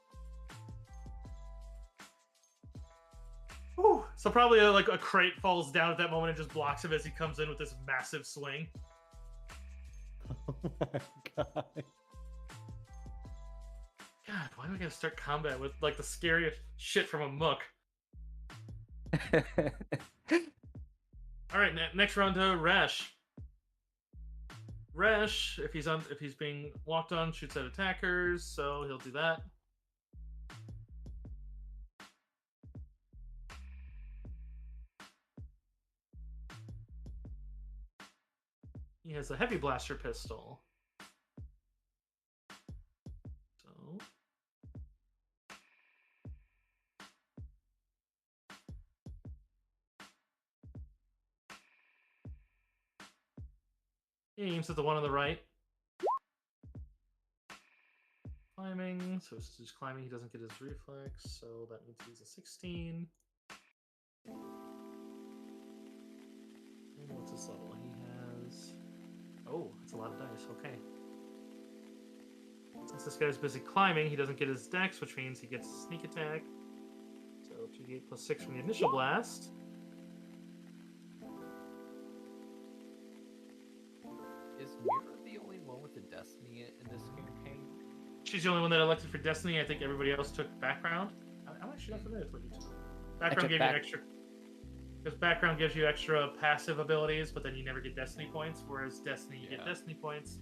Whew. So probably like a crate falls down at that moment and just blocks him as he comes in with this massive swing. Oh my god. God, why do we gotta start combat with like the scariest shit from a mook? All right, next round to Resh. Resh, if he's being walked on, shoots at attackers, so he'll do that. He has a heavy blaster pistol. So he aims at the one on the right. Climbing, so since he's climbing, he doesn't get his reflex, so that means he's a 16. And what's his level? He has... Oh, that's a lot of dice, okay. Since this guy's busy climbing, he doesn't get his dex, which means he gets sneak attack. So 2d8 plus 6 from the initial blast. Is Mira the only one with the Destiny in this campaign? She's the only one that elected for Destiny. I think everybody else took background. I'm actually not familiar with what you took. Background gave you an extra... Because background gives you extra passive abilities, but then you never get Destiny points, whereas Destiny, you get Destiny points,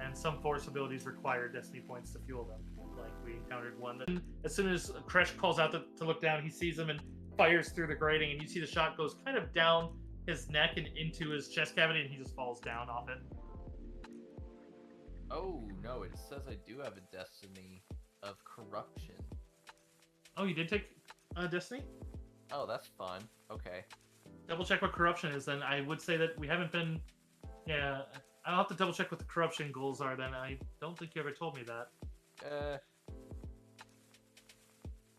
and some Force abilities require Destiny points to fuel them. Like, we encountered one that, as soon as Kresh calls out to look down, he sees him and fires through the grating, and you see the shot goes kind of down his neck and into his chest cavity, and he just falls down off it. Oh, no, it says I do have a Destiny of Corruption. Oh, you did take Destiny? Oh, that's fun. Okay. Double check what corruption is, then. I would say that we haven't been... Yeah, I'll have to double check what the corruption goals are, then. I don't think you ever told me that.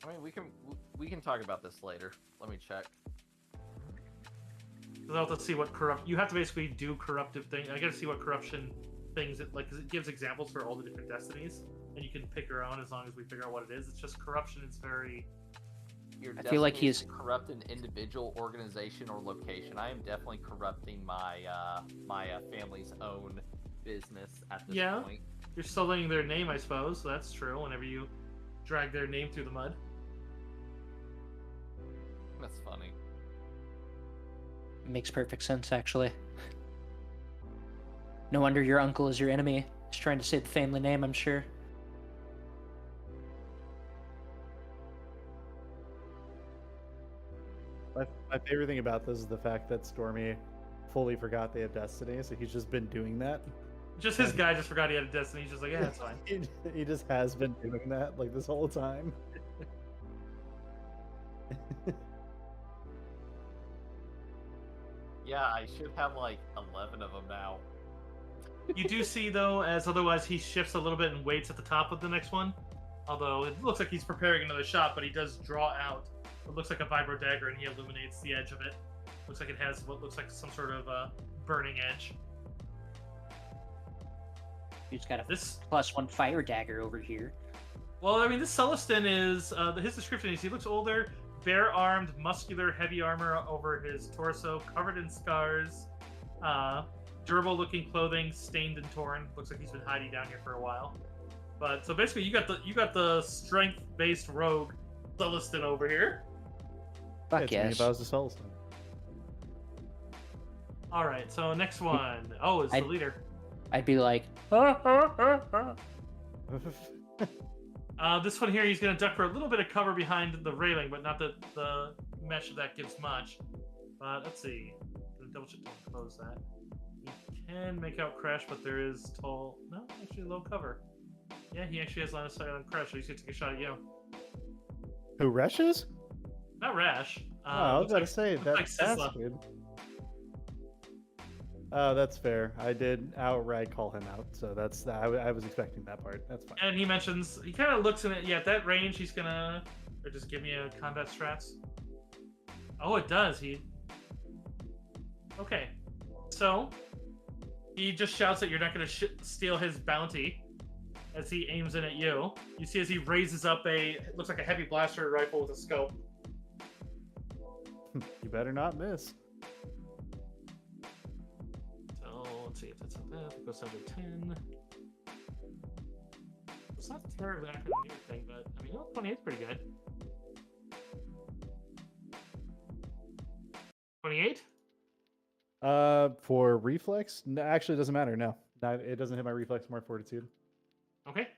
I mean, we can talk about this later. Let me check. Because I'll have to see what corrupt... You have to basically do corruptive things. I gotta see what corruption things... Like, because it gives examples for all the different destinies, and you can pick your own as long as we figure out what it is. It's just corruption is very... I feel like he's corrupt an individual, organization, or location. I am definitely corrupting my my family's own business at this point. You're sullying their name, I suppose. So that's true. Whenever you drag their name through the mud. That's funny. Makes perfect sense, actually. No wonder your uncle is your enemy. He's trying to save the family name, I'm sure. My favorite thing about this is the fact that Stormy fully forgot they have Destiny, so he's just been doing that. Just his guy just forgot he had a Destiny. He's just like, yeah, that's fine. He just has been doing that like this whole time. Yeah, I should have like 11 of them now. You do see, though, as otherwise he shifts a little bit and waits at the top of the next one. Although it looks like he's preparing another shot, but he does draw out what looks like a vibro dagger, and he illuminates the edge of it. Looks like it has what looks like some sort of burning edge. He's got a +1 fire dagger over here. Well, I mean, this Celestin is his description is he looks older, bare-armed, muscular, heavy armor over his torso, covered in scars, durable-looking clothing, stained and torn. Looks like he's been hiding down here for a while. But so basically, you got the strength-based rogue Celestin over here. Fuck yes. If I was a Celestin. All right, so next one. Oh, it's the leader. I'd be like, this one here, he's going to duck for a little bit of cover behind the railing, but not that the mesh of that gives much. But let's see. Gonna double check to close that. You can make out Crash, but there is tall. No, actually low cover. Yeah, he actually has line of sight on Crash, so he's going to take a shot at you. Who, Resh is? Not Rash. I was about to say, that's good. Oh, that's fair. I did outright call him out, so that's I was expecting that part. That's fine. And he mentions, he kind of looks in it. Yeah, at that range, he's gonna, or just give me a combat strats. Oh, it does. Okay. So he just shouts that you're not gonna steal his bounty as he aims in at you. You see as he raises up it looks like a heavy blaster rifle with a scope. You better not miss. So let's see if that's at that. It goes down to 10. It's not terribly after the new thing, but I mean, 28 is pretty good. 28? For reflex, no, actually, it doesn't matter. No, it doesn't hit my reflex, more fortitude. Okay.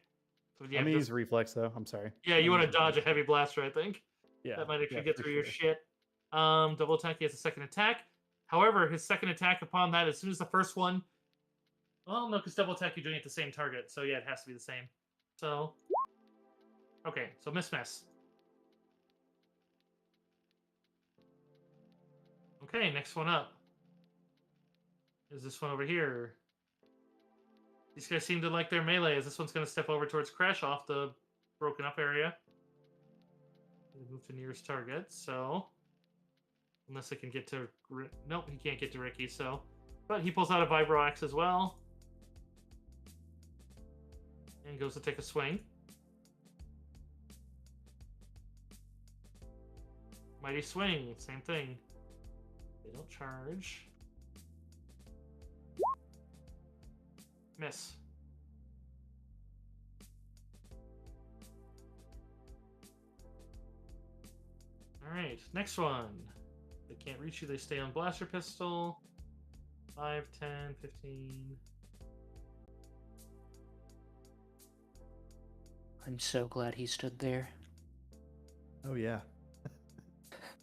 So I'm gonna use reflex though. I'm sorry. Yeah, you want to dodge a heavy blaster, I think. Yeah, That might actually get for through your sure. shit. Double attack. He has a second attack. However, his second attack upon that, as soon as the first one. Well, no, because double attack you're doing it the same target, so yeah, it has to be the same. So. Okay, so miss. Okay, next one up is this one over here. These guys seem to like their melee, as this one's going to step over towards Crash off the broken up area. They move to nearest target, so... Unless it can get to... Nope, he can't get to Ricky, so... But he pulls out a Vibro Axe as well. And goes to take a swing. Mighty Swing, same thing. They don't charge. Miss. Alright, next one. They can't reach you, they stay on Blaster Pistol. 5, 10, 15. I'm so glad he stood there. Oh yeah.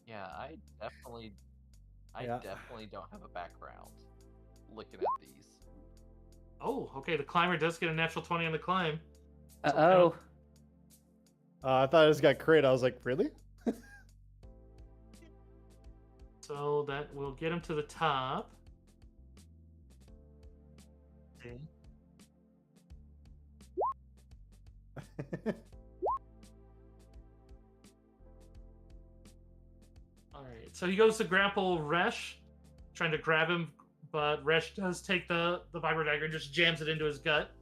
Yeah, I definitely don't have a background looking at these. Oh, okay, the climber does get a natural 20 on the climb. Uh-oh. I thought I just got crit. I was like, really? So that will get him to the top. Okay. Alright, so he goes to grapple Resh, trying to grab him, but Resh does take the Vibro Dagger and just jams it into his gut.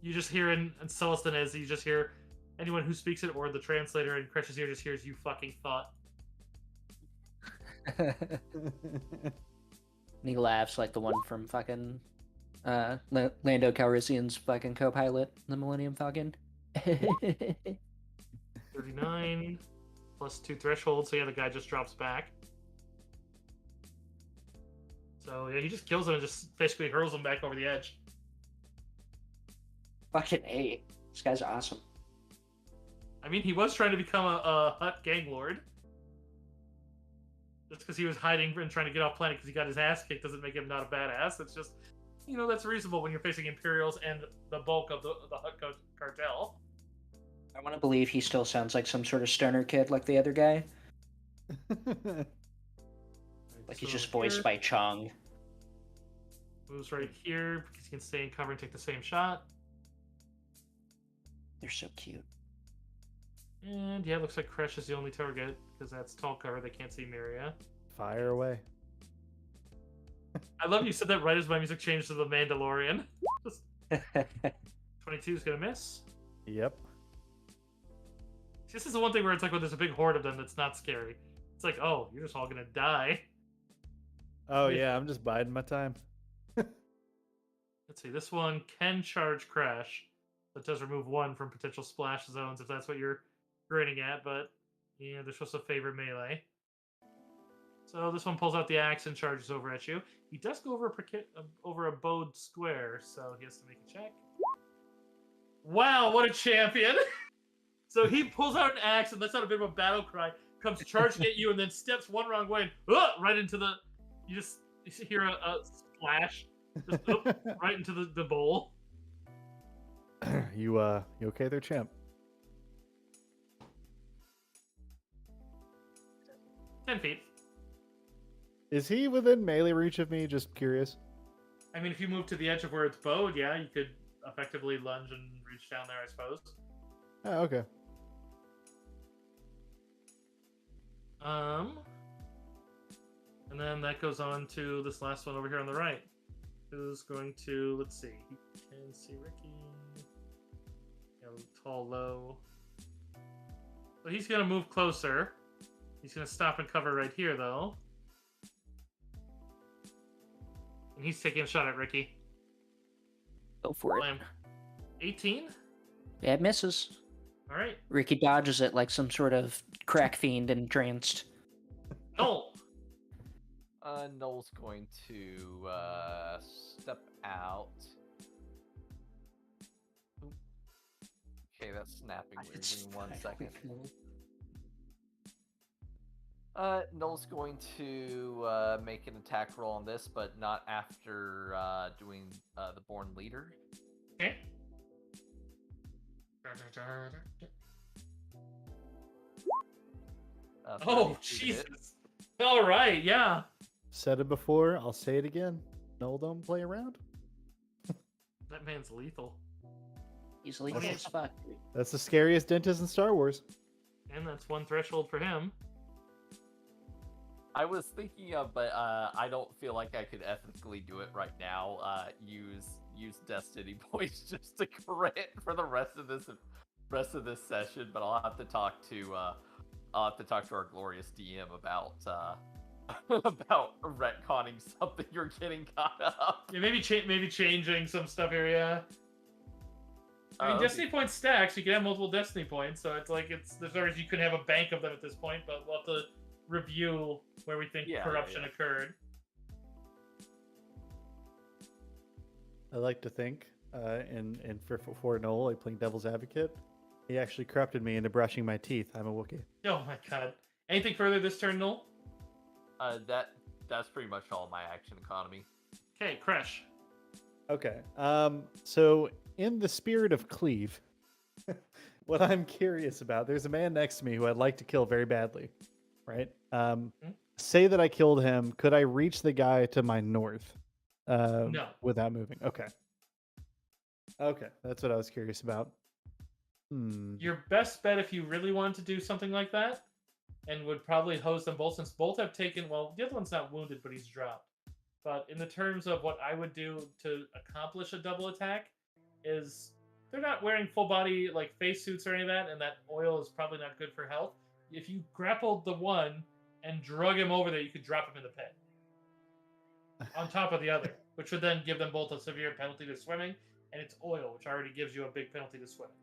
You just hear in Celestin as you just hear anyone who speaks it or the translator in Crash's ear just hears, "You fucking thought." And he laughs like the one from fucking Lando Calrissian's fucking co-pilot, the Millennium Falcon. 39 plus 2 threshold, so yeah, the guy just drops back. So yeah, he just kills him and just basically hurls him back over the edge. Fucking A. This guy's awesome. I mean, he was trying to become a Hutt gang lord. Just because he was hiding and trying to get off planet because he got his ass kicked doesn't make him not a badass. It's just, you know, that's reasonable when you're facing Imperials and the bulk of the Hutt cartel. I want to believe he still sounds like some sort of stoner kid like the other guy. Like he's just voiced by Chong. Moves right here because he can stay in cover and take the same shot. They're so cute. And yeah, looks like Crash is the only target because that's tall cover. They can't see Miria. Fire away. I love you said that right as my music changed to the Mandalorian. 22 is going to miss. Yep. This is the one thing where it's like when there's a big horde of them that's not scary. It's like, oh, you're just all going to die. Oh yeah, I'm just biding my time. Let's see, this one can charge Crash. That does remove 1 from potential splash zones if that's what you're grinning at, but yeah, they're supposed to favor melee. So this one pulls out the axe and charges over at you. He does go over a bowed square, so he has to make a check. Wow, what a champion! So he pulls out an axe and lets out a bit of a battle cry, comes charging at you, and then steps one wrong way and right into the... You just hear a splash, just right into the bowl. You okay there, champ? 10 feet. Is he within melee reach of me? Just curious. I mean, if you move to the edge of where it's bowed, yeah, you could effectively lunge and reach down there, I suppose. Oh, okay. And then that goes on to this last one over here on the right. Who's going to, let's see, he can see Ricky. Tall, low. So he's going to move closer. He's going to stop and cover right here, though. And he's taking a shot at Ricky. Go for it. Blam. 18? Yeah, it misses. All right. Ricky dodges it like some sort of crack fiend entranced. Noel. Noel's going to step out. Oop. Okay, that's snapping weird. Give me 1 second. Noel's going to make an attack roll on this, but not after doing the Born Leader. Okay. Oh, 32 to hit. Jesus. All right, yeah. Said it before, I'll say it again. Noel don't play around. That man's lethal. He's lethal as fuck. That's the scariest dentist in Star Wars. And that's one threshold for him. I was thinking of, but I don't feel like I could ethically do it right now. Use Destiny points just to crit for the rest of this session. But I'll have to talk to our glorious DM about about retconning something you're getting caught up. Yeah, maybe changing some stuff here. Yeah. I mean, Okay. Destiny points stacks. You can have multiple Destiny points, so it's like there's no reason you couldn't have a bank of them at this point. But we'll have to review where we think corruption occurred. I like to think, and for Noel, like playing devil's advocate, he actually corrupted me into brushing my teeth. I'm a Wookiee. Oh my god. Anything further this turn, Noel? That's pretty much all my action economy. Okay, Crash. Okay. So in the spirit of Cleave, what I'm curious about, there's a man next to me who I'd like to kill very badly, right? Say that I killed him. Could I reach the guy to my north? No. Without moving. Okay. Okay, that's what I was curious about. Your best bet if you really wanted to do something like that, and would probably hose them both, since both have taken, well, the other one's not wounded, but he's dropped. But in the terms of what I would do to accomplish a double attack, is they're not wearing full body like face suits or any of that, and that oil is probably not good for health. If you grappled the one and drug him over there, you could drop him in the pit. On top of the other, which would then give them both a severe penalty to swimming, and it's oil, which already gives you a big penalty to swimming.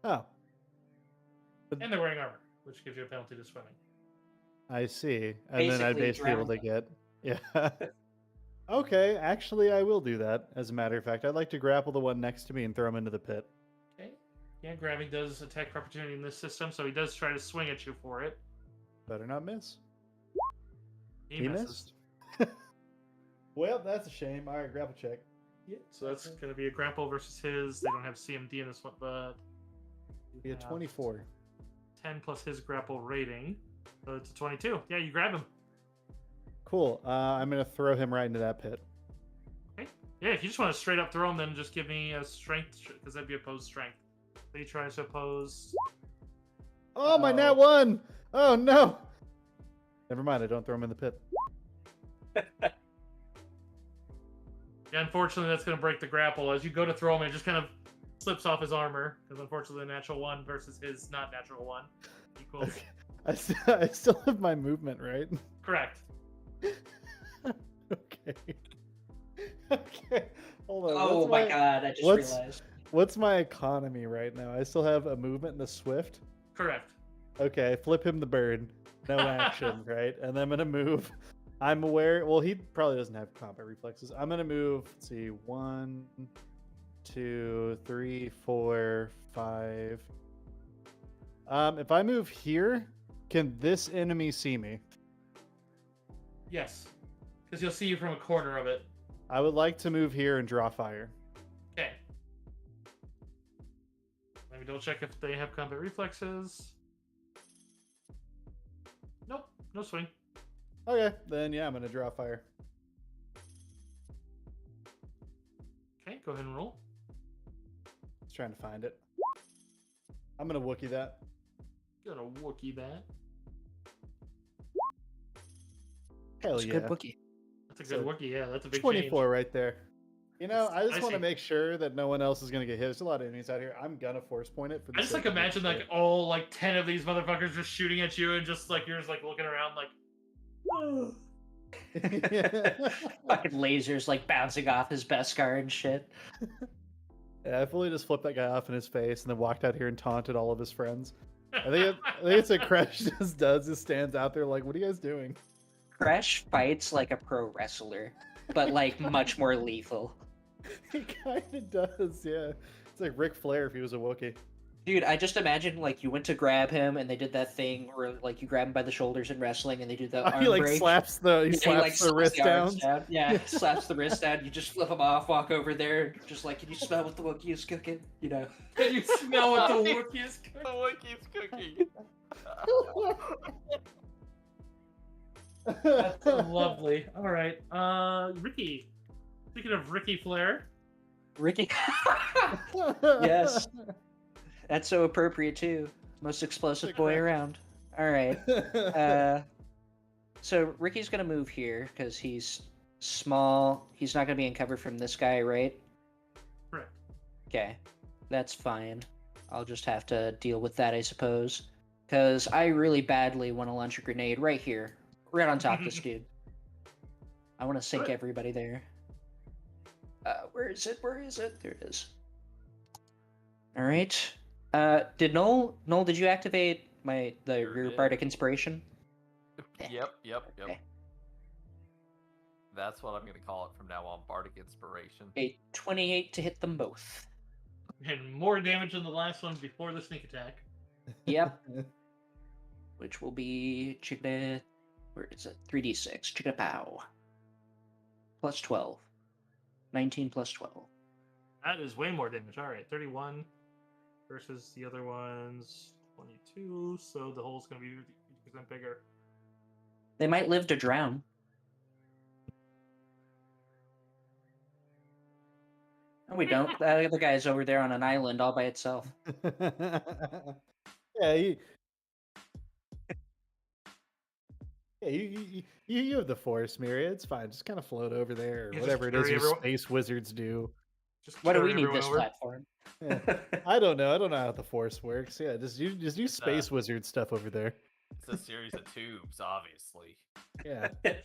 Oh. And they're wearing armor, which gives you a penalty to swimming. I see. And then I'd Basically basically be able to get... Yeah. Okay, actually, I will do that, as a matter of fact. I'd like to grapple the one next to me and throw him into the pit. Okay. Yeah, grabbing does attack for opportunity in this system, so he does try to swing at you for it. Better not miss. He misses. missed? Well, that's a shame. All right, grapple check. Yeah, so that's going to be a grapple versus his. They don't have CMD in this one, but... Be a 24. 10 plus his grapple rating. So it's a 22. Yeah, you grab him. Cool. I'm going to throw him right into that pit. Okay. Yeah, if you just want to straight up throw him, then just give me a strength, because that'd be opposed strength. So he tries to oppose... Oh, my nat 1! Oh, no! Never mind, I don't throw him in the pit. Yeah, unfortunately, that's going to break the grapple. As you go to throw him, it just kind of slips off his armor, because unfortunately, the natural 1 versus his not natural 1 equals... Okay. I still have my movement, right? Correct. Okay. Okay. Hold on. Oh my god, I just realized. What's my economy right now? I still have a movement and a swift. Correct. Okay, flip him the bird. No action, right? And then I'm gonna move. I'm aware. Well, he probably doesn't have combat reflexes. I'm gonna move. Let's see, 1, 2, 3, 4, 5. If I move here, can this enemy see me? Yes. Because he'll see you from a corner of it. I would like to move here and draw fire. Okay. Let me double check if they have combat reflexes. Nope. No swing. Okay, then yeah, I'm gonna draw fire. Okay, go ahead and roll. Just trying to find it. I'm gonna Wookiee that. Gonna Wookiee that. Hell It's a yeah. good bookie. That's a good Wookiee, yeah. That's a big 24 change. right there. You know, I just I want to see. make sure that no one else is gonna get hit. There's a lot of enemies out here. I'm gonna force point it for the I just sake like of making imagine sure. like all like 10 of these motherfuckers just shooting at you and just like you're just like looking around like Fucking lasers like bouncing off his Beskar and shit. Yeah, I fully just flipped that guy off in his face and then walked out here and taunted all of his friends. I think it's what Crash just does. Just stands out there like, "What are you guys doing?" Crash fights like a pro wrestler, but like much more lethal. He kind of does, yeah. It's like Ric Flair if he was a Wookiee. Dude, I just imagine like you went to grab him and they did that thing where like you grab him by the shoulders in wrestling and they do the arm He like break. slaps the Slaps wrist the arms down. Yeah, slaps the wrist down. You just flip him off, walk over there, just like, can you smell what the Wookiee is cooking? You know. Can you smell what the Wookiee is The cooking? Wookiee's cooking. That's lovely. All right, Ricky. Speaking of Ricky Flair, Ricky. Yes. That's so appropriate too. Most explosive boy around. All right. So Ricky's gonna move here because he's small. He's not gonna be in cover from this guy, right? correct. Okay, that's fine. I'll just have to deal with that, I suppose. Because I really badly want to launch a grenade right here, right on top of this dude. I want to sink Good. everybody there. Where is it? Where is it? There it is. All right. Did Noel, did you activate Sure your did. bardic inspiration? Yep. Okay. That's what I'm gonna call it from now on. Bardic Inspiration. A 28 to hit them both. And more damage than the last one before the sneak attack. Yep. Which will be where is it? 3d6. Chicka pow. Plus 12. 19 plus 12. That is way more damage. All right, 31 versus the other one's 22. So the hole's gonna be 50% bigger. They might live to drown. No, we don't. That other guy's over there on an island all by itself. Yeah, you have the force, Miria. It's fine. Just kind of float over there, or Yeah, just whatever it is carry your everyone- space wizards do. Just What do carry we need everyone this over. platform? Yeah. I don't know. I don't know how the force works. Yeah, just do space wizard stuff over there. It's a series of tubes, obviously. Yeah. Okay.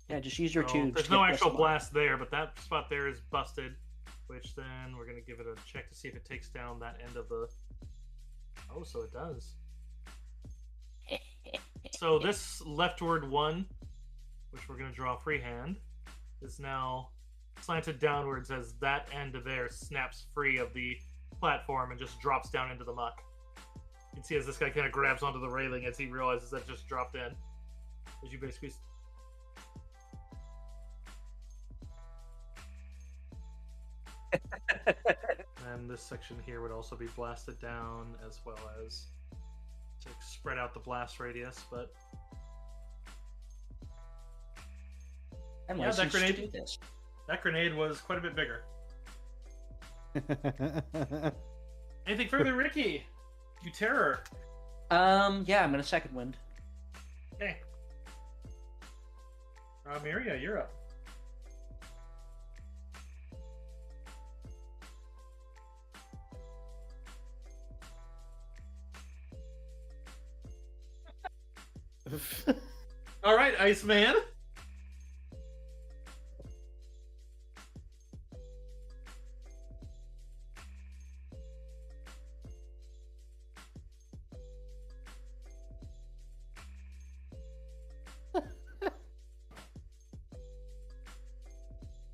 Yeah, just use your So tubes. there's to no get actual this blast there, but that spot there is busted. Which then we're gonna give it a check to see if it takes down that end of the. Oh, so it does. So this leftward one, which we're gonna draw freehand, is now slanted downwards as that end of there snaps free of the platform and just drops down into the muck. You can see as this guy kind of grabs onto the railing as he realizes that just dropped in. As you basically. And this section here would also be blasted down as well as to spread out the blast radius, but I'm Yeah, that licensed to grenade- do this. that grenade was quite a bit bigger. Anything further, Ricky? You terror. Yeah, I'm gonna second wind. Okay. Miria, you're up. All right, Iceman.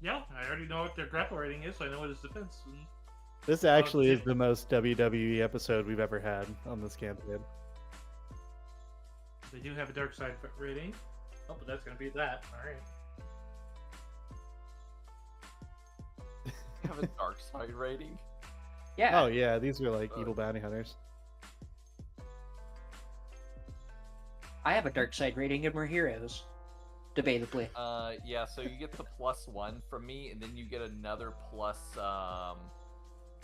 Yeah, I already know what their grapple rating is, so I know what his defense. And This actually is the most WWE episode we've ever had on this campaign. they do have a dark side rating. Oh, but that's gonna be that. All right. Have a dark side rating. Yeah. Oh yeah, these are like evil bounty hunters. I have a dark side rating and we're heroes. Debatably. Yeah, so you get the +1 from me, and then you get another plus,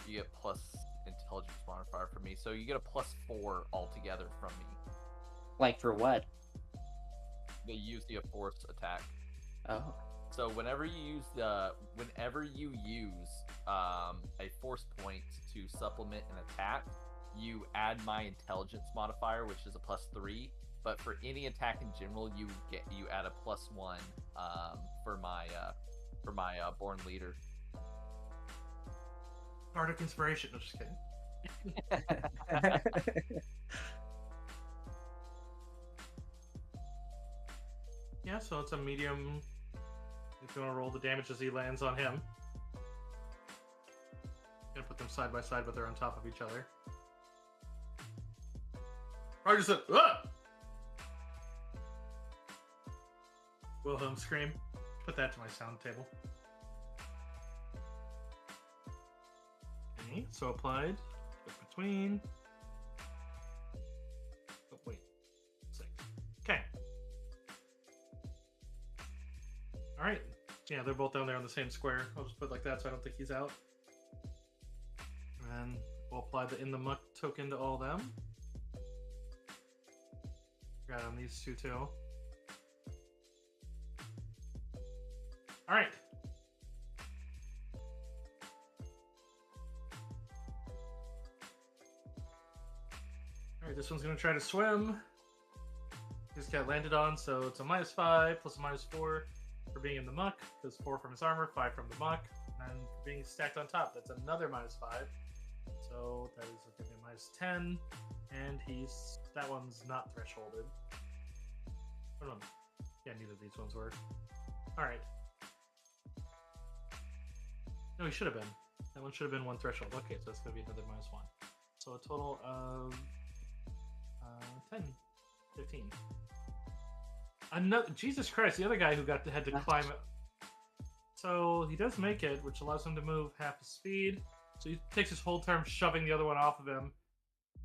you get plus intelligence modifier from me, so you get a +4 altogether from me. Like for what? They use the force attack. Oh. So whenever you use a force point to supplement an attack, you add my intelligence modifier, which is a +3. But for any attack in general, you add a +1 for my born leader. Bardic inspiration. No, just kidding. Yeah, so it's a medium. If you want to roll the damage as he lands on him. Gonna put them side by side, but they're on top of each other. Roger said, "Ah!" Wilhelm scream. Put that to my sound table. Okay, so applied. Put between. Oh, wait. 6. Okay. Alright. Yeah, they're both down there on the same square. I'll just put it like that so I don't think he's out. And we'll apply the in the muck token to all of them. Got on these two too. Alright. Alright, this one's gonna try to swim. He's got landed on, so it's a -5 plus a -4 for being in the muck. Because 4 from his armor, 5 from the muck, and being stacked on top. That's another -5. So that is gonna be a -10. And that one's not thresholded. Oh no. Yeah, neither of these ones were. Alright. No, he should have been. That one should have been 1 threshold. Okay, so that's going to be another -1. So a total of 10, 15. Another, Jesus Christ, the other guy who had to climb it. So he does make it, which allows him to move half his speed. So he takes his whole turn shoving the other one off of him,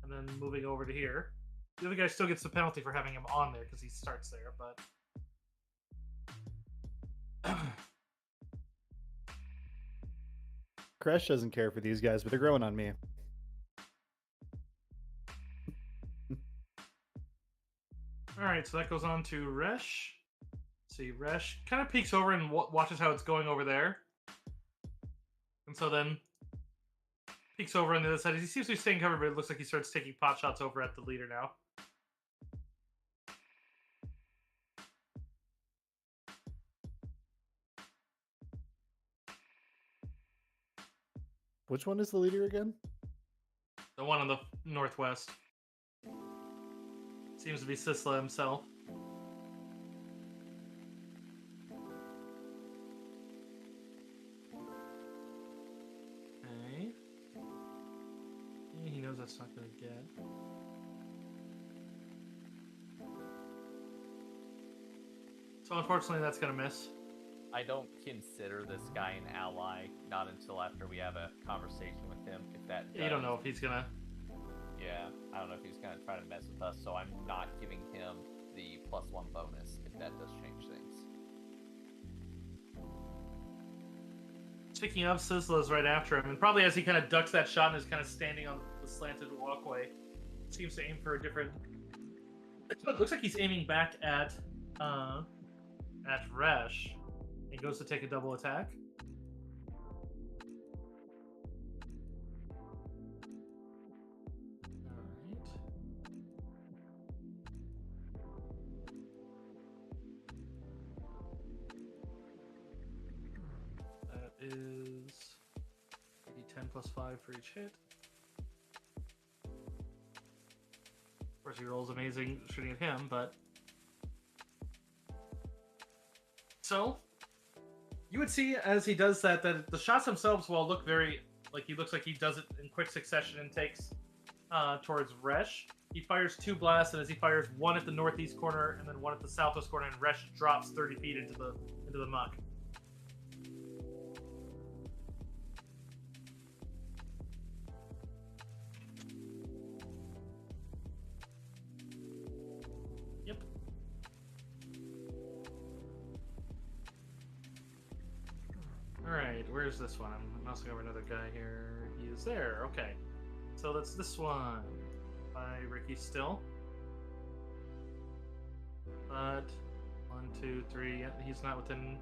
and then moving over to here. The other guy still gets the penalty for having him on there because he starts there, but Crash doesn't care for these guys, but they're growing on me. Alright, so that goes on to Resh. See, Resh kind of peeks over and watches how it's going over there. And so then peeks over on the other side. He seems to be staying covered, but it looks like he starts taking pot shots over at the leader now. Which one is the leader again? The one on the northwest. Seems to be Sisla himself. Okay. He knows that's not going to get. So unfortunately that's going to miss. I don't consider this guy an ally, not until after we have a conversation with him. If that Yeah, you don't know if he's gonna. Yeah, I don't know if he's gonna try to mess with us, so I'm not giving him the +1 bonus if that does change things. Speaking of, Sizzla's right after him, and probably as he kind of ducks that shot and is kind of standing on the slanted walkway, seems to aim for a different. It looks like he's aiming back at Resh. He goes to take a double attack. Alright. That is maybe 10 plus 5 for each hit. Of course, he rolls amazing shooting at him, but. So. You would see as he does that the shots themselves, while look very like he looks like he does it in quick succession and takes towards Resh. He fires 2 blasts, and as he fires one at the northeast corner and then one at the southwest corner, and Resh drops 30 feet into the muck. Yep. Alright, where's this one? I'm mousing over another guy here. He is there. Okay. So that's this one by Ricky Still. But 1, 2, 3. Yeah, he's not within.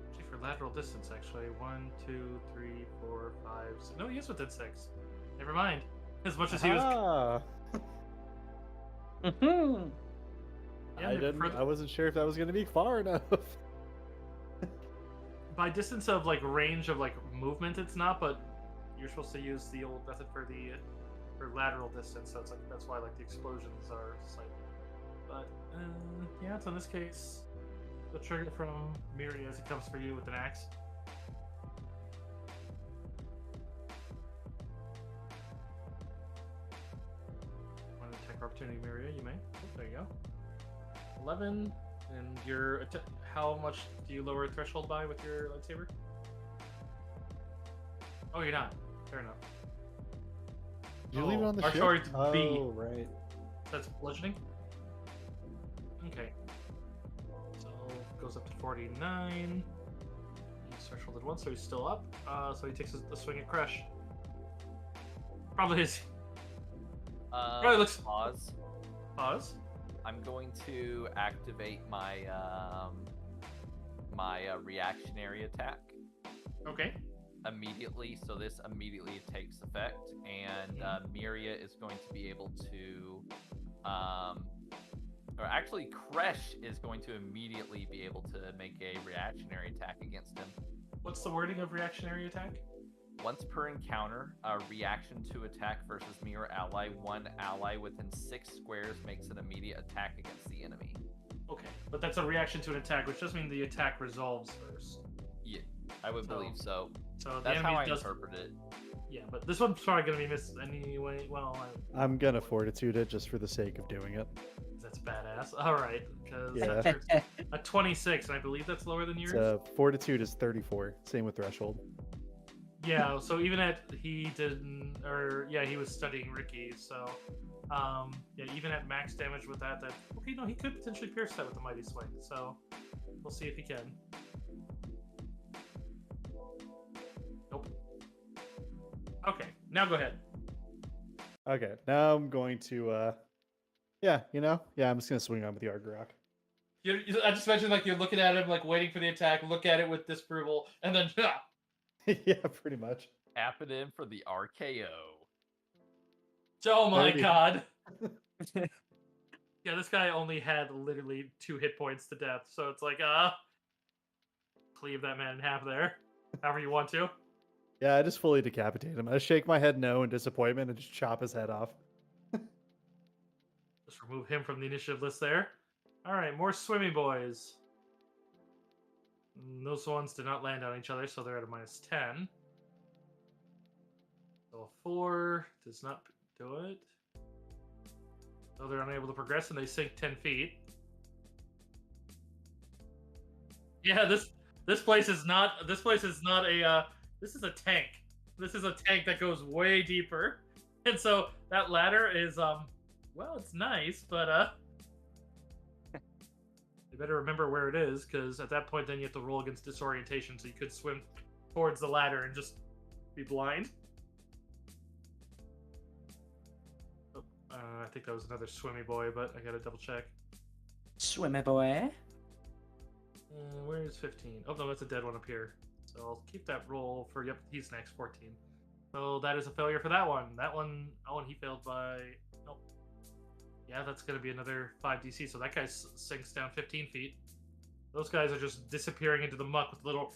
Actually, for lateral distance, actually. 1, 2, 3, 4, 5, 6. No, he is within 6. Never mind. As much as he was. Ah, Mhm. Yeah, I they're didn't. further- I wasn't sure if that was going to be far enough. by distance of like range of like movement, it's not, but you're supposed to use the old method for the for lateral distance. So it's like that's why like the explosions are slightly. But yeah, so in this case, the trigger from Miri as it comes for you with an axe. Want to attack opportunity, Miria? You may. Oh, there you go. 11, and your how much do you lower threshold by with your lightsaber? Oh, you're not. Fair enough. Did you leave it on the or ship? sorry, it's B. Oh, right. That's bludgeoning. Okay. So goes up to 49. He's thresholded once, so he's still up. So he takes a swing at Crush. Probably his. Probably looks. Pause. Pause. I'm going to activate my reactionary attack Okay. immediately. So this immediately takes effect, and Miria is going to be able to, or actually, Kresh is going to immediately be able to make a reactionary attack against him. What's the wording of reactionary attack? Once per encounter, a reaction to attack versus me or ally, one ally within 6 squares makes an immediate attack against the enemy. Okay, but that's a reaction to an attack, which does mean the attack resolves first. Yeah, I would believe so. So the That's enemy how I does. interpret it. Yeah, but this one's probably gonna be missed anyway. Well, I'm gonna fortitude it just for the sake of doing it. that's badass. All right, because Yeah. a 26, and I believe that's lower than yours. Fortitude is 34. Same with threshold. Yeah, so even he was studying Ricky, so yeah, even at max damage with that okay, no, he could potentially pierce that with the mighty swing. So we'll see if he can. Nope. Okay, now go ahead. Okay, now I'm going to. I'm just gonna swing on with the Argarok. I just mentioned like you're looking at him, like waiting for the attack. Look at it with disapproval, and then. Yeah, pretty much. Tap it in for the RKO. Oh my 30. god. Yeah, this guy only had literally 2 hit points to death, so it's like, cleave that man in half there, however you want to. Yeah, I just fully decapitate him. I shake my head no in disappointment and just chop his head off. Just remove him from the initiative list there. All right, more swimming boys. Those ones did not land on each other, so they're at a -10. So a 4 does not do it. So they're unable to progress, and they sink 10 feet. Yeah, this place is not a this is a tank. This is a tank that goes way deeper, and so that ladder is well, it's nice, but you better remember where it is, because at that point then you have to roll against disorientation, so you could swim towards the ladder and just be blind. Oh, I think that was another swimmy boy, but I gotta double check. Swimmy boy. Where is 15? Oh no, that's a dead one up here. So I'll keep that roll for, yep, he's next, 14. So that is a failure for that one. That one, oh, and he failed by, nope. Yeah, that's going to be another 5 DC, so that guy sinks down 15 feet. Those guys are just disappearing into the muck with little...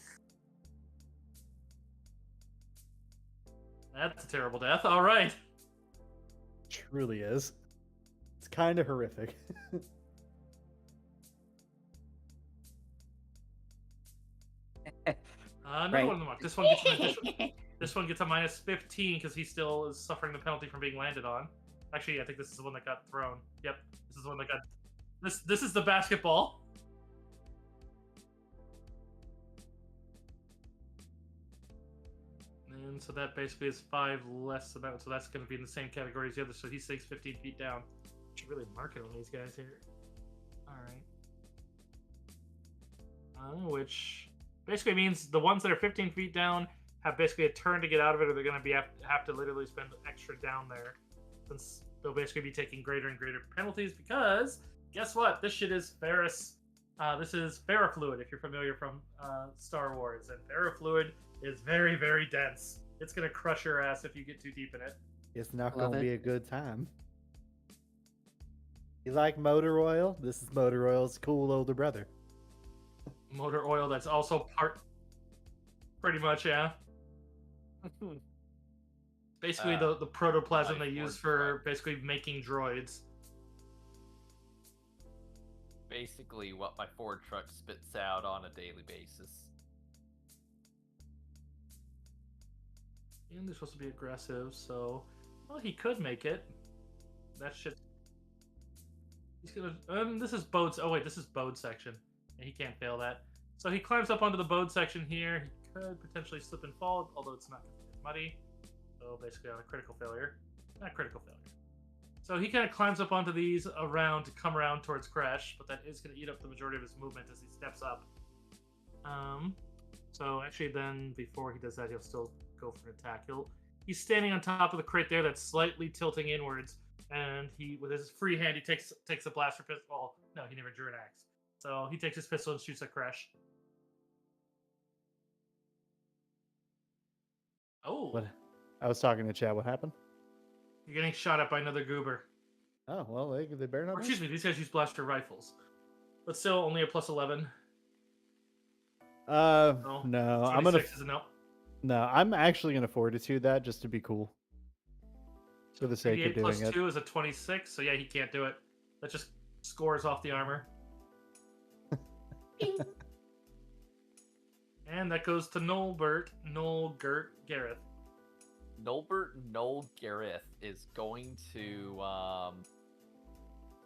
That's a terrible death. All right. Truly is. It's kind of horrific. Another Right. one in the muck. This one gets an additional... This one gets a -15 because he still is suffering the penalty from being landed on. Actually, I think this is the one that got thrown. Yep, this is the one that got... This is the basketball. And so that basically is 5 less amount, so that's going to be in the same category as the other, so he sinks 15 feet down. Should really market on these guys here. Alright. Which basically means the ones that are 15 feet down have basically a turn to get out of it, or they're going to be have to literally spend extra down there, since they'll basically be taking greater and greater penalties, because guess what? This shit is Ferris. This is ferrofluid, if you're familiar from Star Wars. And ferrofluid is very, very dense. It's going to crush your ass if you get too deep in it. It's not Love gonna it. be a good time. You like motor oil? This is motor oil's cool older brother. Motor oil that's also part... Pretty much, yeah. Basically, the protoplasm they use for basically making droids. Basically, what my Ford truck spits out on a daily basis. And they're supposed to be aggressive, so... Well, he could make it. That shit... He's gonna... this is Bode's... Oh, wait, this is Bode's section. And he can't fail that. So he climbs up onto the Bode section here. He could potentially slip and fall, although it's not muddy. So basically on a critical failure. Not critical failure. So he kind of climbs up onto these around to come around towards Crash, but that is going to eat up the majority of his movement as he steps up. So actually then, before he does that, he'll still go for an attack. He's standing on top of the crate there that's slightly tilting inwards, and he, with his free hand, he takes a blaster pistol. Well, no, he never drew an axe. So he takes his pistol and shoots at Crash. Oh. What? I was talking to chat. What happened? You're getting shot at by another goober. Oh, well, they better not. Or, excuse me, these guys use blaster rifles. But still, only a plus 11. No, I'm gonna. 26 is a no. No, I'm actually gonna fortitude that just to be cool. For the sake of 88 plus doing it. 2 is a 26, so yeah, he can't do it. That just scores off the armor. And that goes to Noel Gareth. Noel Gareth is going to,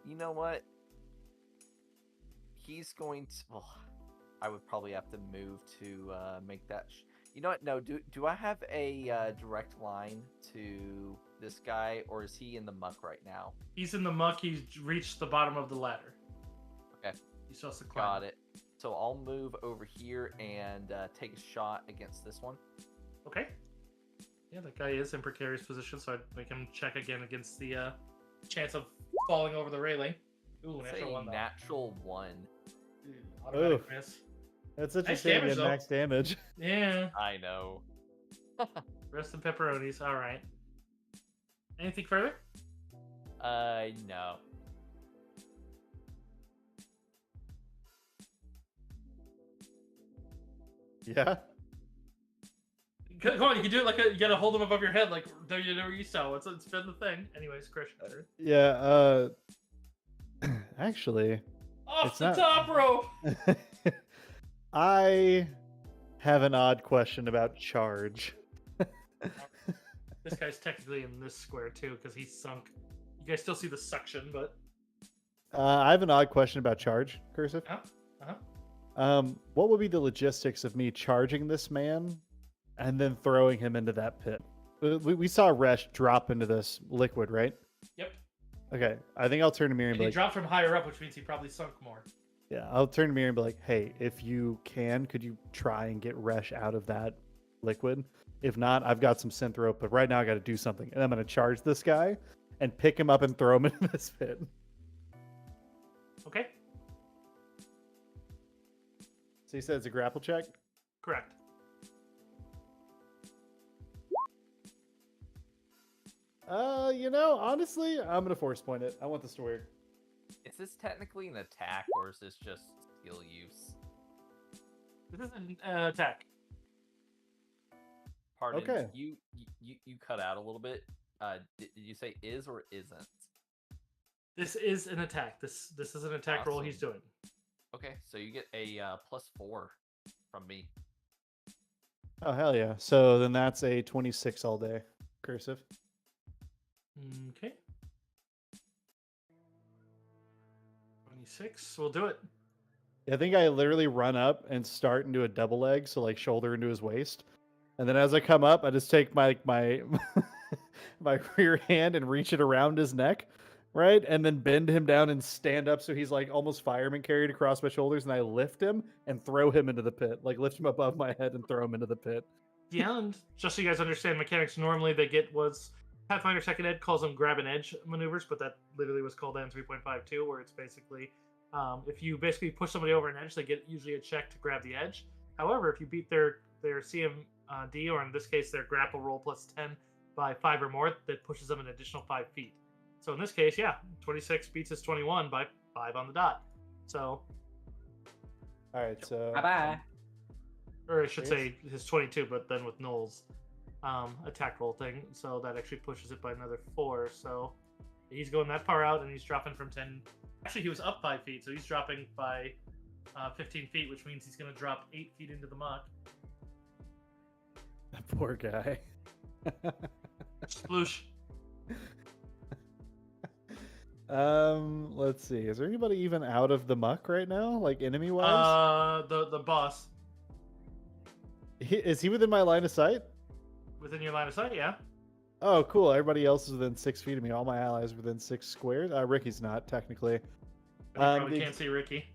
you know what? He's going to, well, I would probably have to move to make that, you know what, no, do I have a direct line to this guy, or is he in the muck right now? He's in the muck, he's reached the bottom of the ladder. Okay. He still has to climb. Got it. So I'll move over here and take a shot against this one. Okay. Yeah, that guy is in precarious position, so I'd make him check again against the chance of falling over the railing. Ooh, It's natural a one, though. natural one. Automatic Ooh. miss. That's such Nice a shame damage, at though. max damage. Yeah. I know. Rest in pepperonis. All right. Anything further? No. Yeah. Come on, you can do it like you gotta hold him above your head, like WWE style. It's been the thing. Anyways, Chris. Yeah. Actually, Off it's the not- top rope. I have an odd question about charge. This guy's technically in this square too, because he's sunk. You guys still see the suction, but I have an odd question about charge, Cursive. uh-huh. What would be the logistics of me charging this man and then throwing him into that pit? We saw Resh drop into this liquid, right? Yep. Okay, I think I'll turn to Miriam And and be he like, dropped from higher up, which means he probably sunk more. yeah, I'll turn to Miriam and be like, hey, if you can, could you try and get Resh out of that liquid? If not, I've got some synth rope, but right now I got to do something. And I'm going to charge this guy and pick him up and throw him into this pit. Okay. So you said it's a grapple check? Correct. Honestly, I'm going to force point it. I want this to work. Is this technically an attack, or is this just skill use? This is an attack. Pardon. Okay. You cut out a little bit. Did you say is or isn't? This is an attack. This is an attack roll he's Awesome. doing. Okay, so you get a +4 from me. Oh, hell yeah. So then that's a 26 all day. Cursive. Okay. 26. We'll do it. I think I literally run up and start into a double leg, so like shoulder into his waist. And then as I come up, I just take my my rear hand and reach it around his neck, right? And then bend him down and stand up so he's like almost fireman carried across my shoulders, and I lift him and throw him into the pit. Like lift him above my head and throw him into the pit. Yeah, and just so you guys understand mechanics, normally they get was Pathfinder Second Ed calls them grab and edge maneuvers, but that literally was called in 3.52, where it's basically If you basically push somebody over an edge, they get usually a check to grab the edge. However, if you beat their CMD, or in this case their grapple roll plus 10 by 5 or more, that pushes them an additional 5 feet. So in this case, yeah, 26 beats his 21 by 5 on the dot. So, All right, so Bye-bye. or I should say his 22, but then with Noel's attack roll thing, so that actually pushes it by another 4. So he's going that far out, and he's dropping from 10. Actually, he was up 5 feet, so he's dropping by 15 feet, which means he's going to drop 8 feet into the muck. That poor guy. Sploosh. Let's see. Is there anybody even out of the muck right now, like enemy wise? The boss Is he within my line of sight? within your line of sight, yeah. Oh, cool. Everybody else is within 6 feet of me. All my allies are within 6 squares. Ricky's not, technically. You probably can't see Ricky.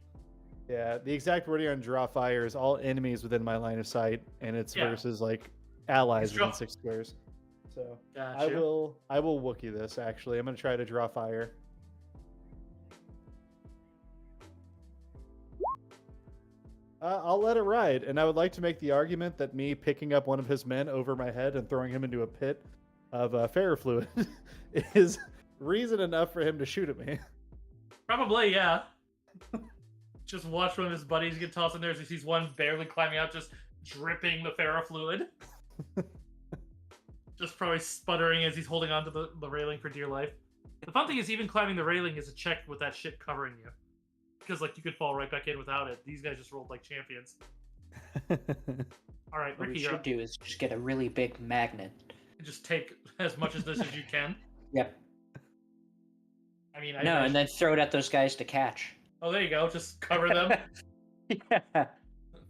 Yeah, the exact wording on draw fire is all enemies within my line of sight, and it's versus like allies within 6 squares. So Gotcha. I will Wookiee this. Actually, I'm gonna try to draw fire. I'll let it ride, and I would like to make the argument that me picking up one of his men over my head and throwing him into a pit of ferrofluid is reason enough for him to shoot at me. Probably, yeah. Just watch one of his buddies get tossed in there as he sees one barely climbing out, just dripping the ferrofluid. Just probably sputtering as he's holding onto the railing for dear life. The fun thing is, even climbing the railing is a check with that shit covering you. Because, like, you could fall right back in without it. These guys just rolled like champions. All right, What Ricky, we you're should up. do is just get a really big magnet. Just take as much of this as you can. Yep. I mean, No, and then throw it at those guys to catch. Oh, there you go. Just cover them. Yeah.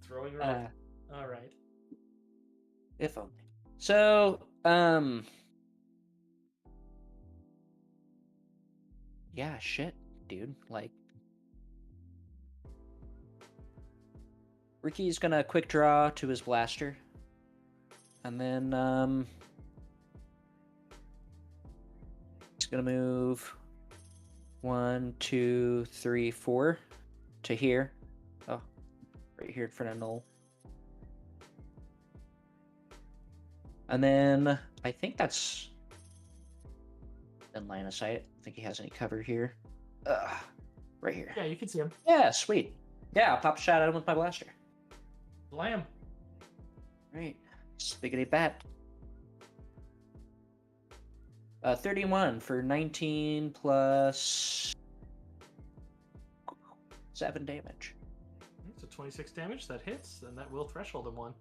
Throwing rope. All right. If only. So, yeah, shit, dude. Like, Ricky's gonna quick draw to his blaster, and then he's gonna move 1, 2, 3, 4 to here. Oh, right here in front of Noel. And then I think that's in line of sight. I don't think he has any cover here. Right here. Yeah, you can see him. Yeah, sweet. Yeah, I'll pop a shot at him with my blaster. Lamb. Right. Spiggity bat. 31 for 19 plus 7 damage. So 26 damage. That hits, and that will threshold him 1.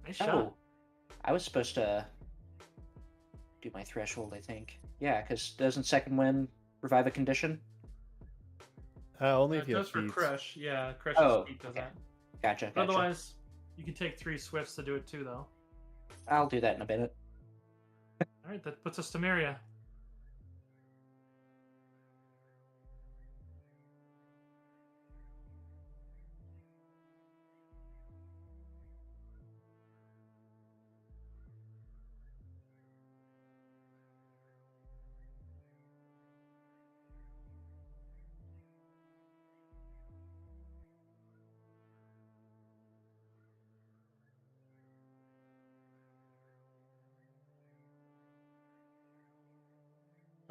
Nice shot. Oh, I was supposed to do my threshold, I think. Yeah, because doesn't second wind revive a condition? Only if It you does have for feats. Crush. Yeah, Crush's speed does okay. that. Gotcha. But otherwise, you can take 3 swifts to do it too, though. I'll do that in a minute. All right, that puts us to Maria.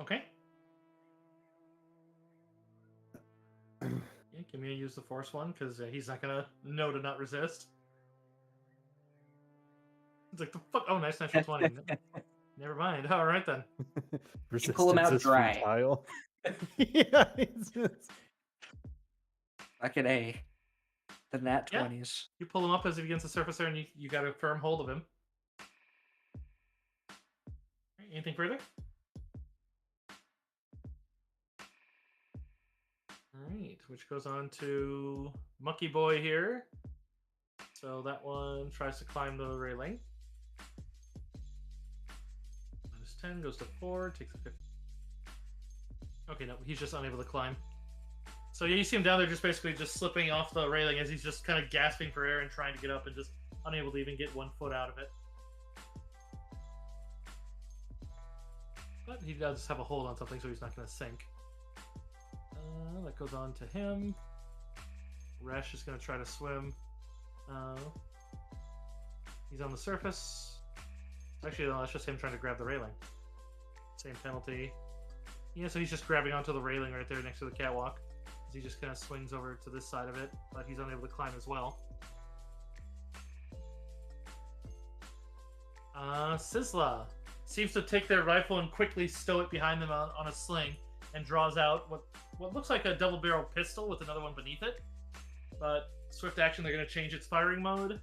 Okay. Yeah, give me a use the force one, because he's not gonna know to not resist. It's like the fuck. Oh, nice natural 20. Never mind. All right then. You pull him out Resistance is dry. futile. Yeah, Fucking A. The nat Yeah. 20s. You pull him up as he begins to surface there, and you got a firm hold of him. Anything further? Alright, which goes on to Mucky Boy here. So that one tries to climb the railing. Minus 10 goes to 4, takes a 50. Okay, no, he's just unable to climb. So yeah, you see him down there just basically just slipping off the railing as he's just kind of gasping for air and trying to get up and just unable to even get 1 foot out of it. But he does have a hold on something, so he's not going to sink. That goes on to him. Resh is going to try to swim. He's on the surface. Actually, no, that's just him trying to grab the railing. Same penalty. Yeah, so he's just grabbing onto the railing right there next to the catwalk. He just kind of swings over to this side of it, but he's unable to climb as well. Sizzla seems to take their rifle and quickly stow it behind them on a sling and draws out what looks like a double-barrel pistol with another one beneath it. But swift action, they're going to change its firing mode.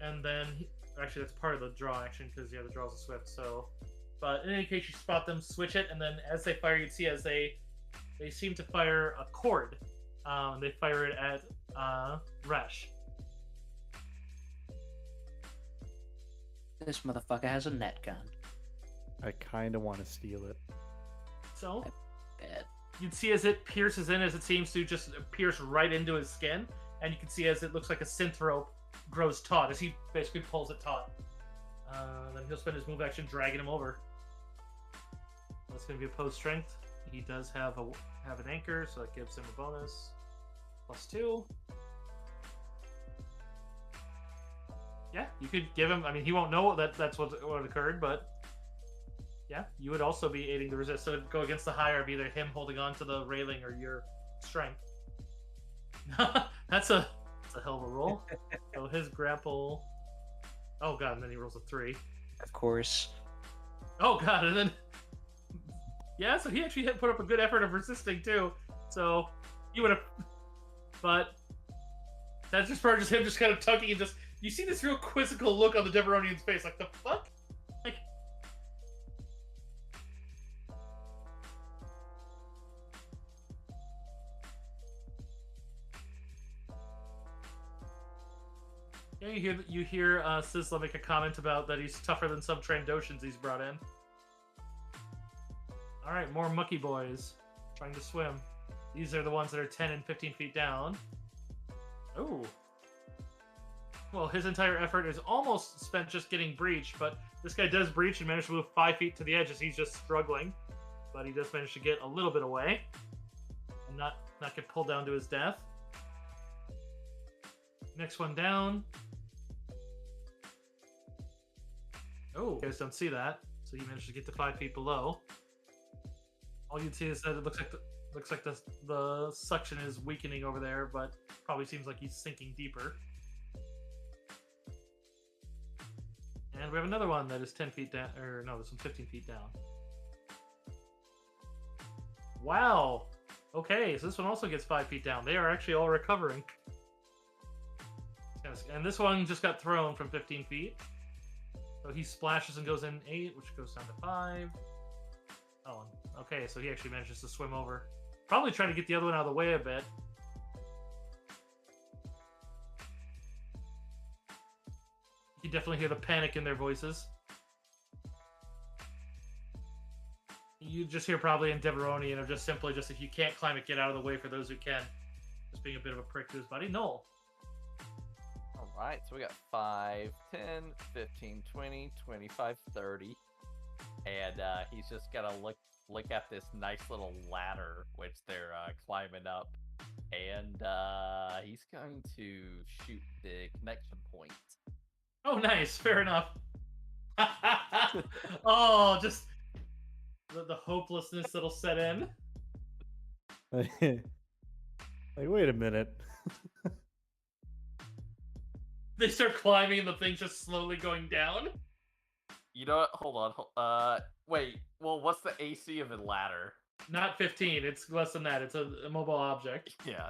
And then, actually, that's part of the draw action because, yeah, the draw is a swift. So, but in any case, you spot them, switch it, and then as they fire, you'd see as they seem to fire a cord. They fire it at Resh. This motherfucker has a net gun. I kind of want to steal it. So, Bad. you'd see as it pierces in, as it seems to just pierce right into his skin, and you can see as it looks like a synth rope grows taut, as he basically pulls it taut. Then he'll spend his move action dragging him over. That's going to be opposed strength. He does have an anchor, so that gives him a bonus. +2. Yeah, you could give him... I mean, he won't know that's what occurred, but... Yeah, you would also be aiding the resist. So it'd go against the higher of either him holding on to the railing or your strength. That's a hell of a roll. So his grapple... Oh god, and then he rolls a 3. Of course. Oh god, and then... Yeah, so he actually put up a good effort of resisting too. So he would have... But... That's just part of him just kind of tugging and just... You see this real quizzical look on the Deveronian's face, like, the fuck? Like... Yeah, you hear Sizzla make a comment about that he's tougher than some Trandoshans he's brought in. Alright, more mucky boys trying to swim. These are the ones that are 10 and 15 feet down. Oh. Well, his entire effort is almost spent just getting breached, but this guy does breach and manage to move 5 feet to the edge as he's just struggling. But he does manage to get a little bit away and not get pulled down to his death. Next one down. Oh, you guys don't see that. So he managed to get to 5 feet below. All you'd see is that it looks like the suction is weakening over there, but probably seems like he's sinking deeper. And we have another one that is 10 feet down, or no, this one's 15 feet down. Wow. Okay, so this one also gets 5 feet down. They are actually all recovering. And this one just got thrown from 15 feet. So he splashes and goes in 8, which goes down to 5. Oh, okay, so he actually manages to swim over. Probably trying to get the other one out of the way a bit. You definitely hear the panic in their voices. You just hear probably in Deveronian of just simply just, if you can't climb it, get out of the way for those who can. Just being a bit of a prick to his buddy. Noel. Alright, so we got 5, 10, 15, 20, 25, 30. And he's just gonna look at this nice little ladder which they're climbing up. And he's going to shoot the connection point. Oh, nice. Fair enough. Oh, just the hopelessness that'll set in. Like, wait a minute. They start climbing and the thing's just slowly going down. You know what? Hold on. Wait. Well, what's the AC of a ladder? Not 15. It's less than that. It's a mobile object. Yeah.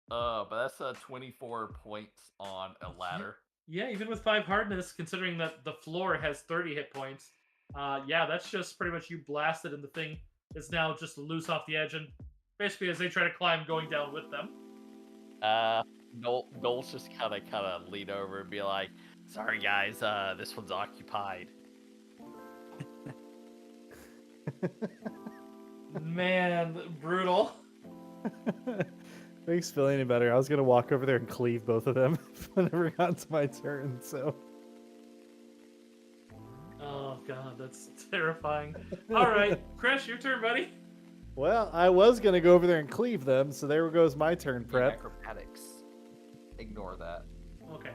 But that's 24 points on a ladder. Yeah, even with 5 hardness, considering that the floor has 30 hit points. Yeah, that's just pretty much you blasted, and the thing is now just loose off the edge, and basically as they try to climb, going down with them. Noel's just kind of lean over and be like, "Sorry guys, this one's occupied." Man, brutal. Makes feel any better. I was gonna walk over there and cleave both of them whenever it got to my turn. So. Oh, god, that's terrifying. All right, Chris, your turn, buddy. Well, I was gonna go over there and cleave them, so there goes my turn prep. Acrobatics. Ignore that. Okay.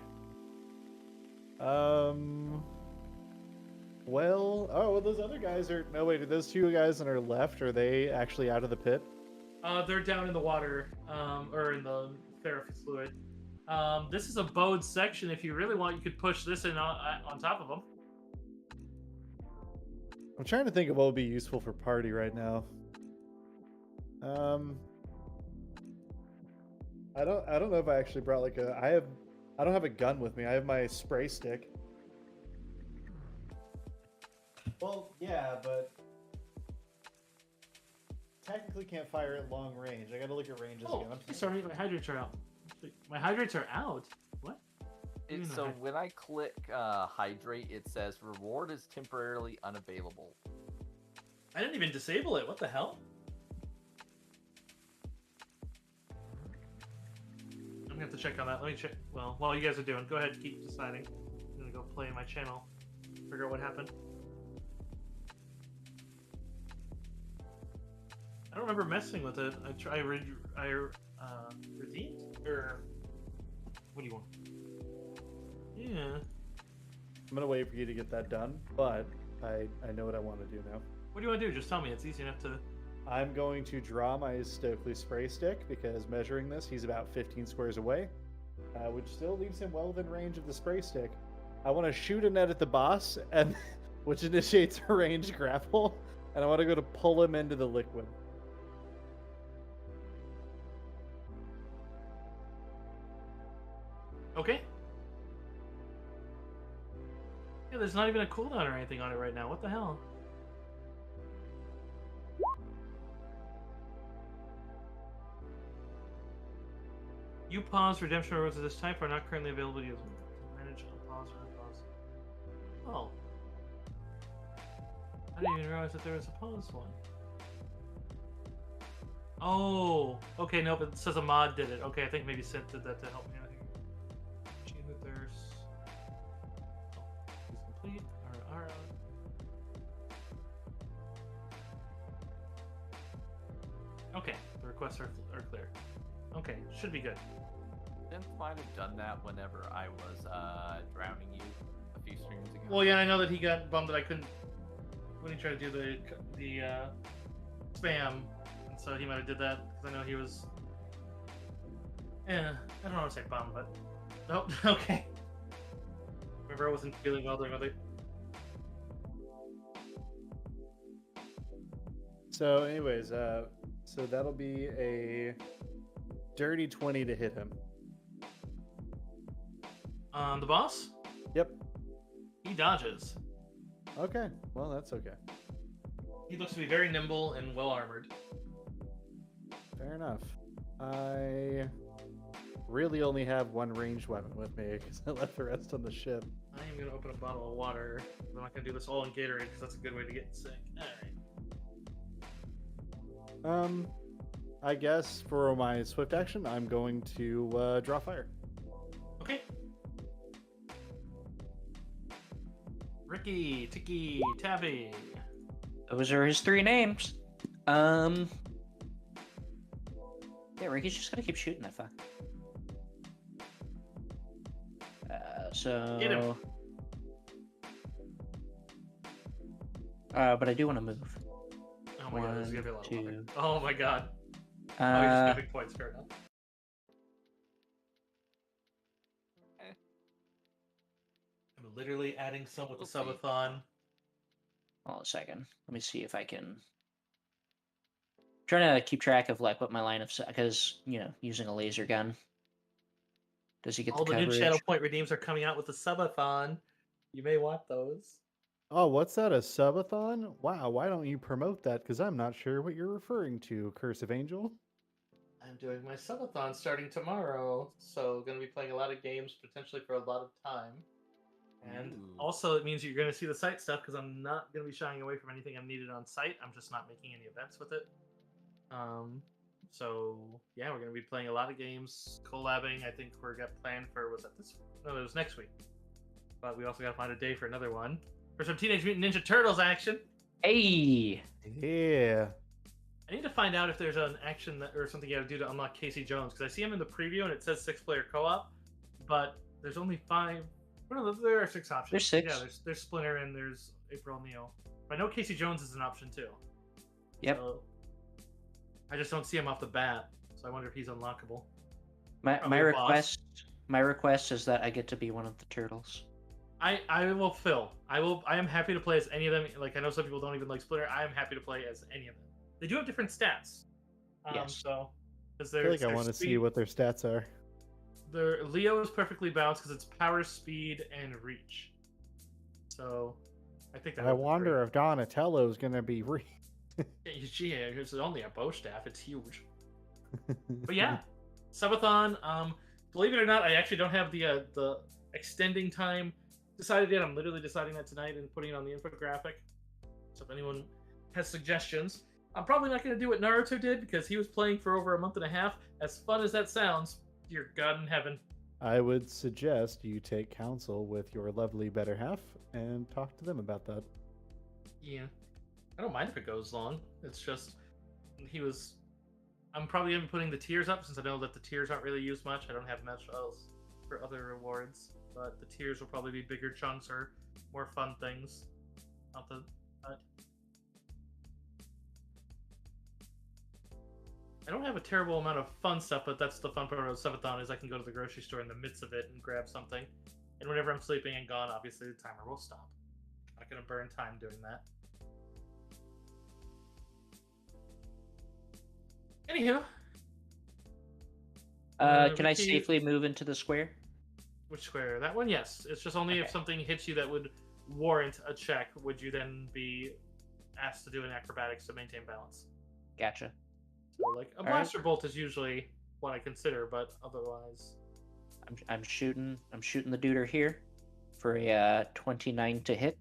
Well, those other guys are. No, wait, are those two guys that are left? Are they actually out of the pit? They're down in the water, or in the ferrous fluid. This is a bowed section. If you really want, you could push this in on top of them. I'm trying to think of what would be useful for party right now. I don't know if I actually brought like I don't have a gun with me. I have my spray stick. Well, yeah, but technically can't fire at long range. I gotta look at ranges again. I'm sorry, my hydrates are out. My hydrates are out? What? So when I click hydrate, it says reward is temporarily unavailable. I didn't even disable it. What the hell? I'm gonna have to check on that. Let me check. Well, while you guys are doing, go ahead and keep deciding. I'm gonna go play in my channel, figure out what happened. I don't remember messing with it. I redeemed? Or what do you want? Yeah. I'm gonna wait for you to get that done, but I know what I want to do now. What do you want to do? Just tell me. It's easy enough to... I'm going to draw my Stokely spray stick, because measuring this, he's about 15 squares away, which still leaves him well within range of the spray stick. I want to shoot a net at the boss, and which initiates a range grapple, and I want to go to pull him into the liquid. Okay. Yeah, there's not even a cooldown or anything on it right now. What the hell? You pause redemption rewards of this type are not currently available to use. Manage pause or unpause. Oh. I didn't even realize that there was a pause one. Oh, okay, nope, it says a mod did it. Okay, I think maybe Synth did that to help me out here. Achieve the thirst. Oh, is complete. Alright. Okay, the requests are clear. Okay, should be good. Synth might have done that whenever I was drowning you a few streams ago. Well, yeah, I know that he got bummed that I couldn't when he tried to do the spam, and so he might have did that because I know he was. Yeah, I don't want to say bummed, but oh, okay. Remember, I wasn't feeling well during other. So, anyways, so that'll be a dirty 20 to hit him. The boss? Yep. He dodges. Okay, well, that's okay. He looks to be very nimble and well armored. Fair enough. I really only have one ranged weapon with me because I left the rest on the ship. I am going to open a bottle of water. I'm not going to do this all in Gatorade because that's a good way to get sick. Alright. I guess for my swift action, I'm going to draw fire. Okay. Ricky, Tiki, Tabby. Those are his three names. Yeah, Ricky's just gotta keep shooting that fuck. So. Get him. But I do want to move. Oh my god, this is gonna be a lot of water. Two. Oh my god. Oh, you're just gonna big points, fair enough. I'm literally adding some with the subathon. Hold on a second. Let me see if I can. Trying to keep track of like what my line of sight, because using a laser gun. Does he get all the new coverage? channel point redeems are coming out with the subathon? You may want those. Oh, what's that? A subathon? Wow, why don't you promote that? Because I'm not sure what you're referring to, Cursive Angel. I'm doing my subathon starting tomorrow, so going to be playing a lot of games potentially for a lot of time. And also it means you're going to see the site stuff because I'm not going to be shying away from anything I'm needed on site. I'm just not making any events with it. So yeah, we're going to be playing a lot of games, collabing. I think we're got planned for, was that this? No, it was next week. But we also got to find a day for another one. for some Teenage Mutant Ninja Turtles action. Hey. Yeah. I need to find out if there's an action or something you got to do to unlock Casey Jones, because I see him in the preview and it says 6-player co-op, but there's only 5. No, there are 6 options. There's 6. Yeah, there's Splinter and there's April O'Neil. But I know Casey Jones is an option too. Yep. So I just don't see him off the bat, so I wonder if he's unlockable. My Probably a boss. request is that I get to be one of the turtles. I will fill. I am happy to play as any of them. Like, I know some people don't even like Splinter. I am happy to play as any of them. They do have different stats. Yes. So, because I feel like I want to see what their stats are. Their Leo is perfectly balanced because it's power, speed, and reach. So, I think that. I wonder if Donatello is going to be Yeah, it's only a bow staff. It's huge. But yeah, subathon. Believe it or not, I actually don't have the extending time decided yet. I'm literally deciding that tonight and putting it on the infographic. So if anyone has suggestions, I'm probably not going to do what Naruto did because he was playing for over a month and a half. As fun as that sounds, dear God in heaven. I would suggest you take counsel with your lovely better half and talk to them about that. Yeah, I don't mind if it goes long. It's just I'm probably even putting the tiers up since I know that the tiers aren't really used much. I don't have much else for other rewards, but the tiers will probably be bigger chunks or more fun things. I don't have a terrible amount of fun stuff, but that's the fun part of subathon is I can go to the grocery store in the midst of it and grab something. And whenever I'm sleeping and gone, obviously the timer will stop. I'm not going to burn time doing that. Anywho. Can I safely move into the square? Which square? That one? Yes. It's just only if something hits you that would warrant a check would you then be asked to do an acrobatics to maintain balance. Gotcha. So, like, a blaster bolt is usually what I consider, but otherwise... I'm shooting the duder here for a 29 to hit.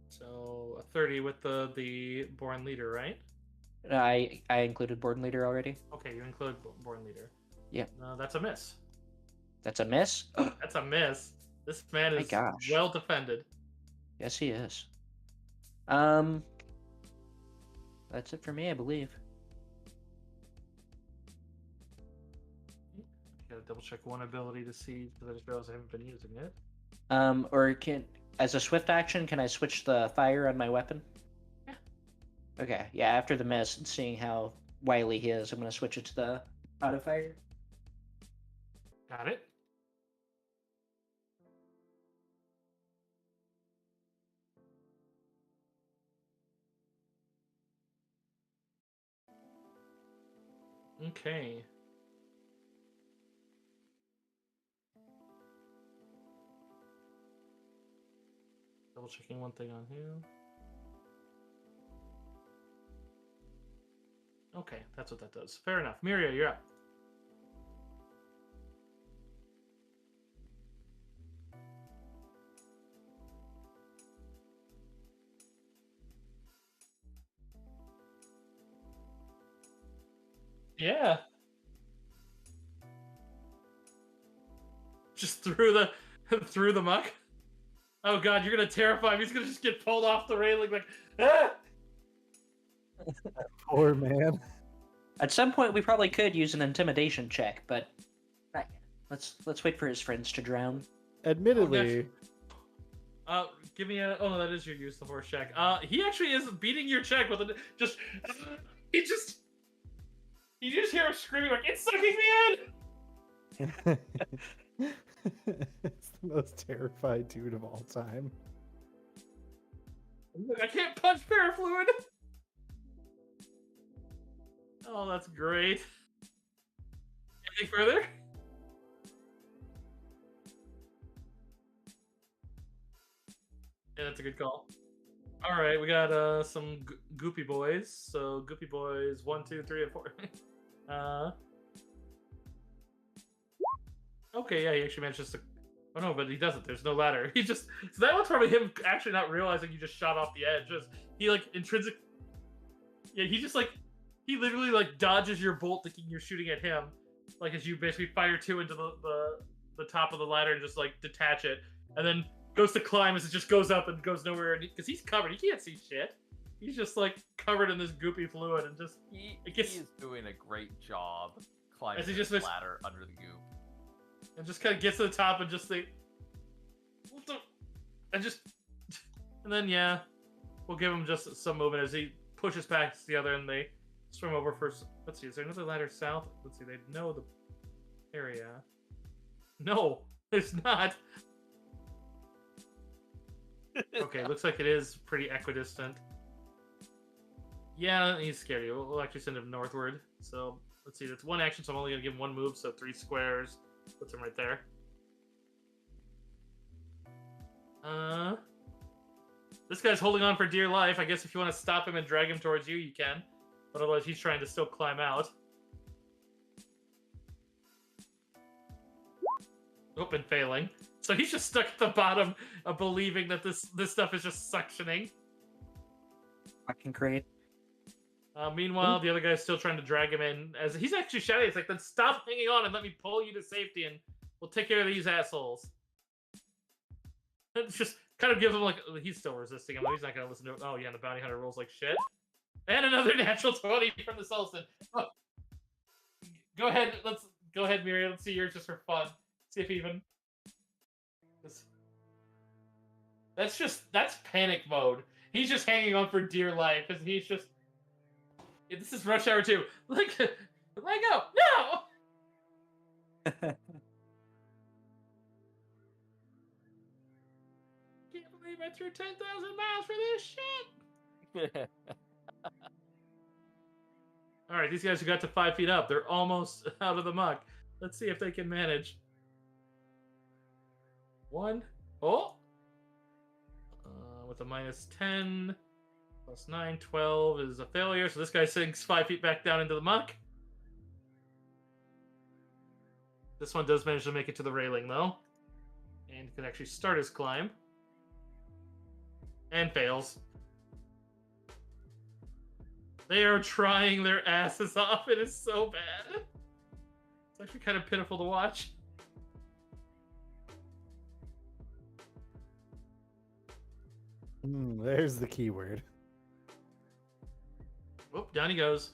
So, a 30 with the Born Leader, right? I included Born Leader already. Okay, you include Born Leader. Yep. That's a miss. That's a miss? That's a miss. This man is well defended. Yes, he is. That's it for me, I believe. Gotta double check one ability to see because I just realized I haven't been using it. Or as a swift action, can I switch the fire on my weapon? Yeah. Okay, yeah, after the miss and seeing how wily he is, I'm gonna switch it to the auto fire. Got it. Okay. Double checking one thing on here. Okay, that's what that does. Fair enough. Miria, you're up. Yeah. Just through the muck. Oh god, you're gonna terrify him. He's gonna just get pulled off the railing like, ah! Poor man. At some point, we probably could use an intimidation check, but not yet. Let's wait for his friends to drown. Admittedly. Give me a. Oh no, that is your use the horse check. He actually is beating your check with a just. You just hear him screaming like, "It's sucking me in!" It's the most terrified dude of all time. I can't punch parafluid. Oh, that's great. Anything further? Yeah, that's a good call. All right, we got some goopy boys. So goopy boys 1, 2, 3, and 4. Okay, yeah, he actually manages to. Oh no, but he doesn't. There's no ladder. He just. So that one's probably him actually not realizing you just shot off the edge. Just he like intrinsic. Yeah, he just like he literally like dodges your bolt, thinking you're shooting at him. Like as you basically fire 2 into the top of the ladder and just like detach it, and then goes to climb as it just goes up and goes nowhere because he's covered. He can't see shit. He's just like covered in this goopy fluid and just He gets- is doing a great job climbing As he the just makes- ladder under the goop. and just kind of gets to the top and just like, and then yeah, we'll give him just some movement as he pushes past the other and they swim over first. Let's see, is there another ladder south? Let's see, they know the area. No, there's not. Okay, looks like it is pretty equidistant. Yeah, he's scary. We'll actually send him northward. So let's see, that's one action, so I'm only gonna give him one move, so 3 squares. Puts him right there. This guy's holding on for dear life. I guess if you want to stop him and drag him towards you, you can. But otherwise, he's trying to still climb out. Oh, and failing. So he's just stuck at the bottom of believing that this stuff is just suctioning. Fucking great. Meanwhile, the other guy's still trying to drag him in. As he's actually shouting, it's like, then stop hanging on and let me pull you to safety and we'll take care of these assholes. It's just kind of gives him like, he's still resisting him. He's not going to listen to it. Oh, yeah, the bounty hunter rolls like shit. And another natural 20 from the Sultan. Oh. Go ahead, Miriam. Let's see yours just for fun. See if even... That's panic mode. He's just hanging on for dear life. He's just... This is Rush Hour 2. Let go! No! Can't believe I threw 10,000 miles for this shit! Alright, these guys who got to 5 feet up, they're almost out of the muck. Let's see if they can manage. 1. Oh! With a minus 10, plus 9, 12 is a failure. So this guy sinks 5 feet back down into the muck. This one does manage to make it to the railing, though. And can actually start his climb. And fails. They are trying their asses off. It is so bad. It's actually kind of pitiful to watch. There's the keyword. Whoop, down he goes.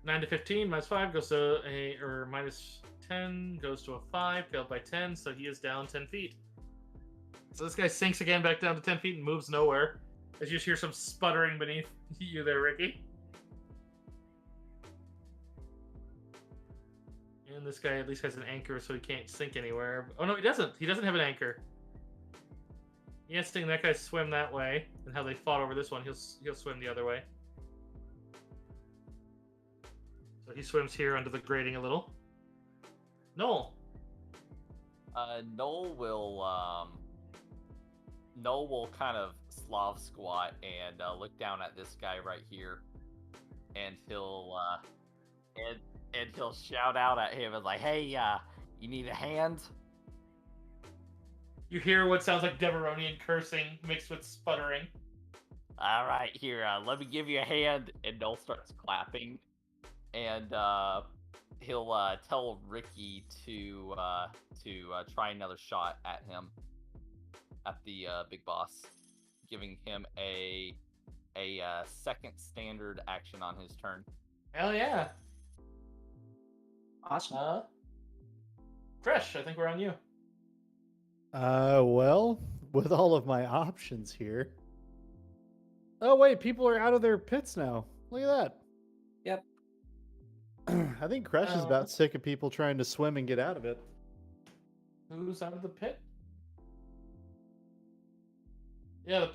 9 to 15, minus 5 goes to a, or minus 10 goes to a 5, failed by 10, so he is down 10 feet. So this guy sinks again back down to 10 feet and moves nowhere. As you just hear some sputtering beneath you there, Ricky. And this guy at least has an anchor, so he can't sink anywhere. Oh no, he doesn't. He doesn't have an anchor. He has to that guy swim that way, and how they fought over this one, he'll swim the other way. So he swims here under the grating a little. Noel. Noel will kind of Slav squat and look down at this guy right here, and he'll shout out at him and like, "Hey, you need a hand?" You hear what sounds like Deveronian cursing mixed with sputtering. All right, here, let me give you a hand. And Noel starts clapping, and he'll tell Ricky to try another shot at him, at the big boss, giving him a second standard action on his turn. Hell yeah! Awesome. Fresh, I think we're on you. Well, with all of my options here. Oh wait, people are out of their pits now. Look at that. Yep. I think Crush is about sick of people trying to swim and get out of it. Who's out of the pit? Yeah,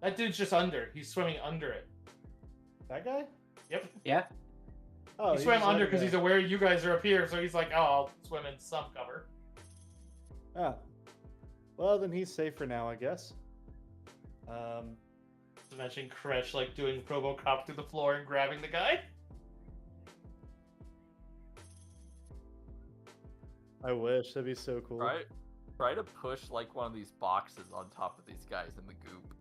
that dude's just under. He's swimming under it. That guy? Yep. Yeah. Oh, He swam just under like because he's aware you guys are up here, so he's like, "Oh, I'll swim in some cover." Oh. Well, then he's safe for now, I guess. Imagine Kresh like doing RoboCop through the floor and grabbing the guy. I wish that'd be so cool. Try to push like one of these boxes on top of these guys in the goop.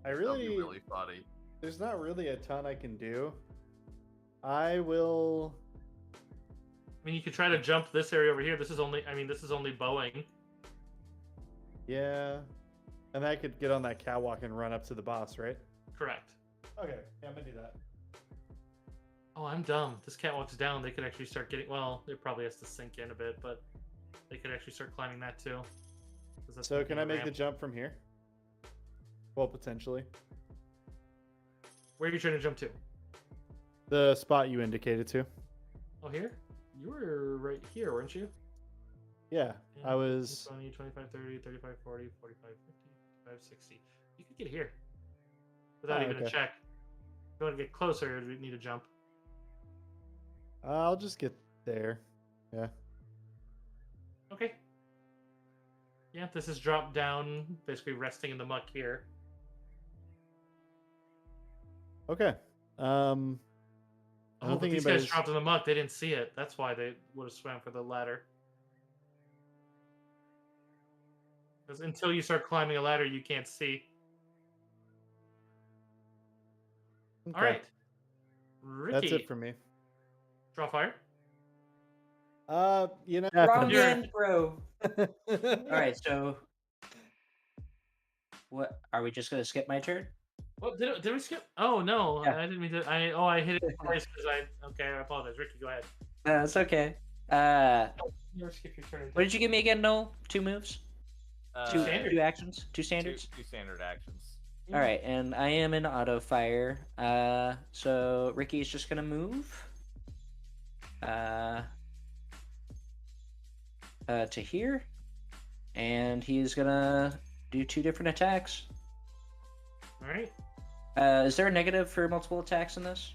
That'd be really funny. There's not really a ton I can do. I will. I mean, you could try to jump this area over here. This is only Boeing. Yeah. And I could get on that catwalk and run up to the boss, right? Correct. Okay, yeah, I'm gonna do that. Oh, I'm dumb. This catwalk's down. They could actually start getting. Well, it probably has to sink in a bit, but they could actually start climbing that too. So can I make the jump from here? Well, potentially. Where are you trying to jump to? The spot you indicated to. Oh, here? You were right here, weren't you? Yeah, I was... 20, 25, 30, 35, 40, 45, 50, 55, 60. You could get here. Without even a check. If you want to get closer, you need a jump. I'll just get there. Yeah. Okay. Yeah, this is dropped down, basically resting in the muck here. Okay. I don't But think these guys dropped in the muck. They didn't see it. That's why they would have swam for the ladder. Because until you start climbing a ladder, you can't see. Okay. All right. Ricky. That's it for me. Draw fire. You know... Wrong You're- end, bro. All right, so what are we just gonna skip my turn? Well, did we skip? Oh no, Yeah. I didn't mean to. I hit it twice because I. Okay, I apologize. Ricky, go ahead. It's okay. You skip your turn. What did you give me again, Noel? 2 moves? Two Standard. actions? 2 standards? Two standard actions. All right, and I am in auto fire. So Ricky's just gonna move. To here, and he's gonna do 2 different attacks. All right. Is there a negative for multiple attacks in this?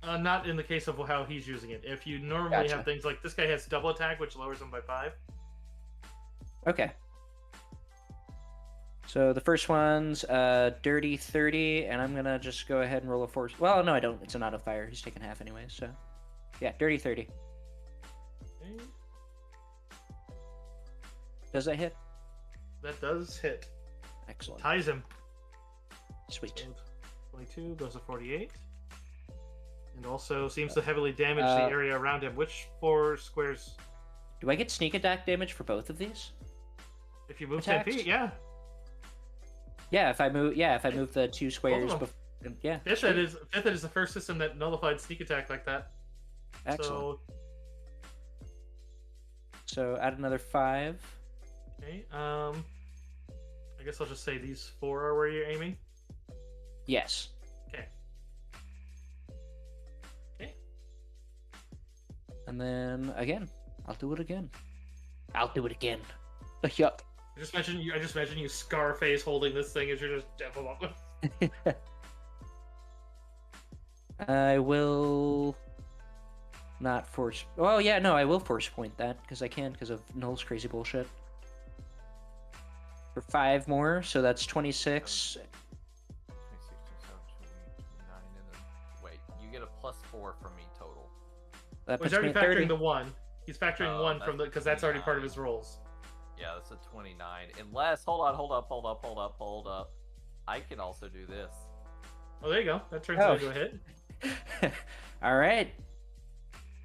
Not in the case of how he's using it. If you normally Gotcha. have things like this guy has double attack, which lowers him by 5. Okay. So the first one's dirty 30, and I'm gonna just go ahead and roll a force. Well, no, I don't. It's an auto fire. He's taking half anyway, so yeah, dirty 30. Okay. Does that hit? That does hit. Excellent. Ties him. Sweet. So 22 goes to 48. And also seems to heavily damage the area around him. Which 4 squares? Do I get sneak attack damage for both of these? If you move Attacks? 10 feet, yeah. Yeah, if I move. Yeah, if I move the 2 squares. them. Yeah. Fifth Ed is the first system that nullified sneak attack like that. Excellent. So add another 5. Okay. I guess I'll just say these 4 are where you're aiming. Yes. Okay. Okay. And then again, I'll do it again. I'll do it again. Yuck. I just imagine you Scarface holding this thing as you're just devil up. I will not force. Oh yeah, no, I will force point that because I can because of Null's crazy bullshit. For 5 more, so that's 26. 26, 27, 29, and then wait, you get a +4 from me total. That Well, he's puts me already at 30. factoring the 1. He's factoring Oh, 1 from the because that's already part of his 29. rolls. Yeah, that's a 29. Unless, hold up. I can also do this. Oh, there you go. That turns Oh. it into a hit. All right.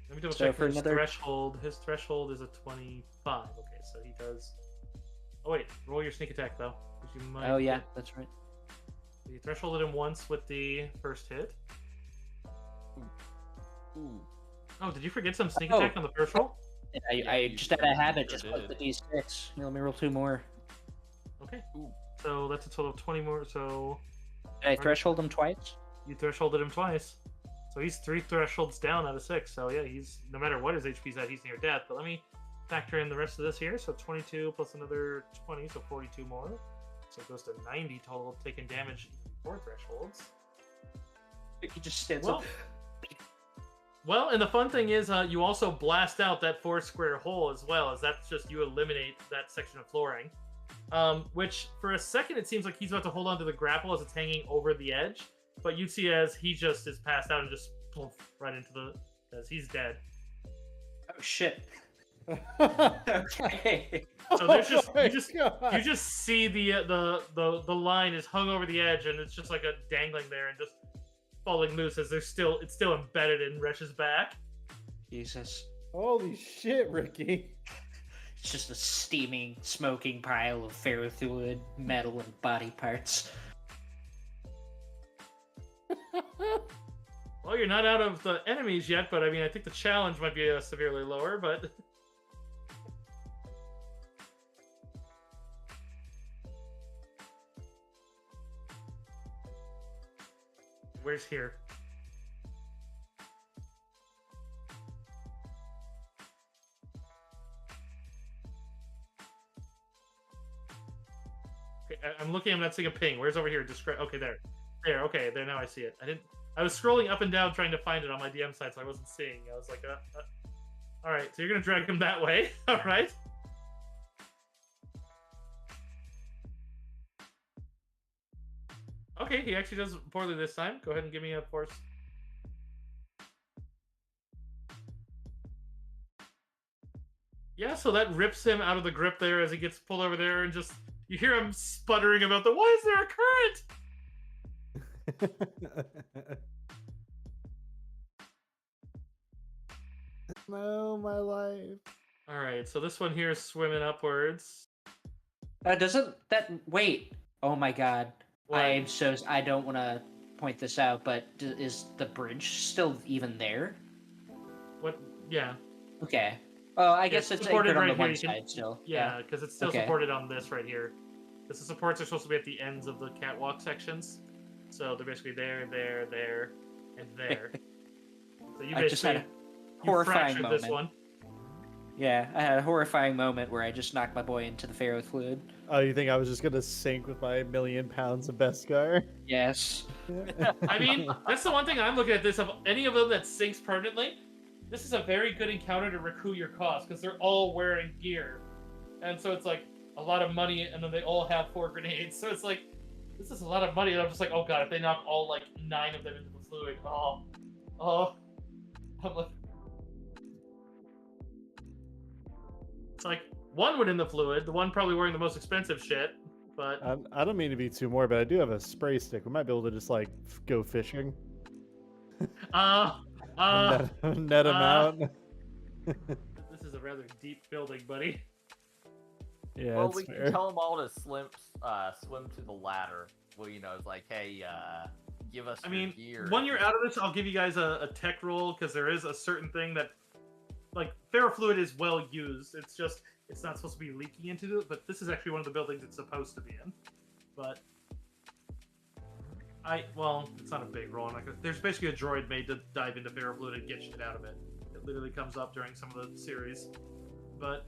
Let me double So check for his another- threshold. His threshold is a 25. Okay, so he does. Oh wait, roll your sneak attack though, 'cause you might. Oh yeah, that's right. You thresholded him once with the first hit. Ooh. Oh, did you forget some sneak Oh. attack on the first roll? Yeah, I you just had a sure habit. Just put did. the d6. Let me roll 2 more. Okay. Ooh. So that's a total of 20 more. So Did I threshold them twice? you thresholded him twice. So he's 3 thresholds down out of 6. So yeah, he's no matter what his HP's at, he's near death. But let me factor in the rest of this here. So 22 plus another 20, so 42 more. So it goes to 90 total, taking damage 4 thresholds. He just stands Well, up. well, and the fun thing is, you also blast out that 4 square hole as well, as that's just you eliminate that section of flooring. Which for a second it seems like he's about to hold on to the grapple as it's hanging over the edge, but you see as he just is passed out and just poof, right into the, as he's dead. Oh shit. Okay. So there's just Oh my you God. just see the line is hung over the edge and it's just like a dangling there and just falling loose as it's still embedded in Resh's back. Jesus. Holy shit, Ricky. It's just a steaming, smoking pile of ferrofluid, metal, and body parts. Well, you're not out of the enemies yet, but I mean, I think the challenge might be severely lower, but... Where's here? Okay, I'm looking, I'm not seeing a ping. Where's over here? Describe. Okay, there. There, okay, there, now I see it. I was scrolling up and down trying to find it on my DM side, so I wasn't seeing. I was like, Alright, so you're gonna drag him that way. Alright. Okay, he actually does poorly this time. Go ahead and give me a force. Yeah, so that rips him out of the grip there as he gets pulled over there, and just you hear him sputtering about the why is there a current? No, my life. All right, so this one here is swimming upwards. Doesn't that wait? Oh my god! What? I don't want to point this out, but is the bridge still even there? What? Yeah. Okay. Oh, I guess it's supported anchored on right the here, one you can- side still. Yeah, because it's still Okay. supported on this right here. Because the supports are supposed to be at the ends of the catwalk sections. So they're basically there, and there. So you I just had basically a you horrifying fractured moment. this one. Yeah, I had a horrifying moment where I just knocked my boy into the ferro fluid. Oh, you think I was just gonna sink with my 1,000,000 pounds of Beskar? Yes. I mean, that's the one thing I'm looking at this of any of them that sinks permanently. This is a very good encounter to recoup your cost because they're all wearing gear, and so it's like a lot of money, and then they all have 4 grenades. So it's like this is a lot of money, and I'm just like, oh god, if they knock all like 9 of them into the fluid, I'm like, it's like one went in the fluid, the one probably wearing the most expensive shit, but I don't mean to be too more, but I do have a spray stick. We might be able to just like go fishing. Net them out. this is a rather deep building, buddy. Yeah, Well, that's we fair. can tell them all to swim to the ladder. Well, you know, it's like, hey, give us I your mean, gear. when you're out of this, I'll give you guys a tech roll because there is a certain thing that, like, ferrofluid is well used. It's just it's not supposed to be leaking into it. But this is actually one of the buildings it's supposed to be in. But well, it's not a big roll. There's basically a droid made to dive into ferrofluid and get shit out of it. It literally comes up during some of the series. But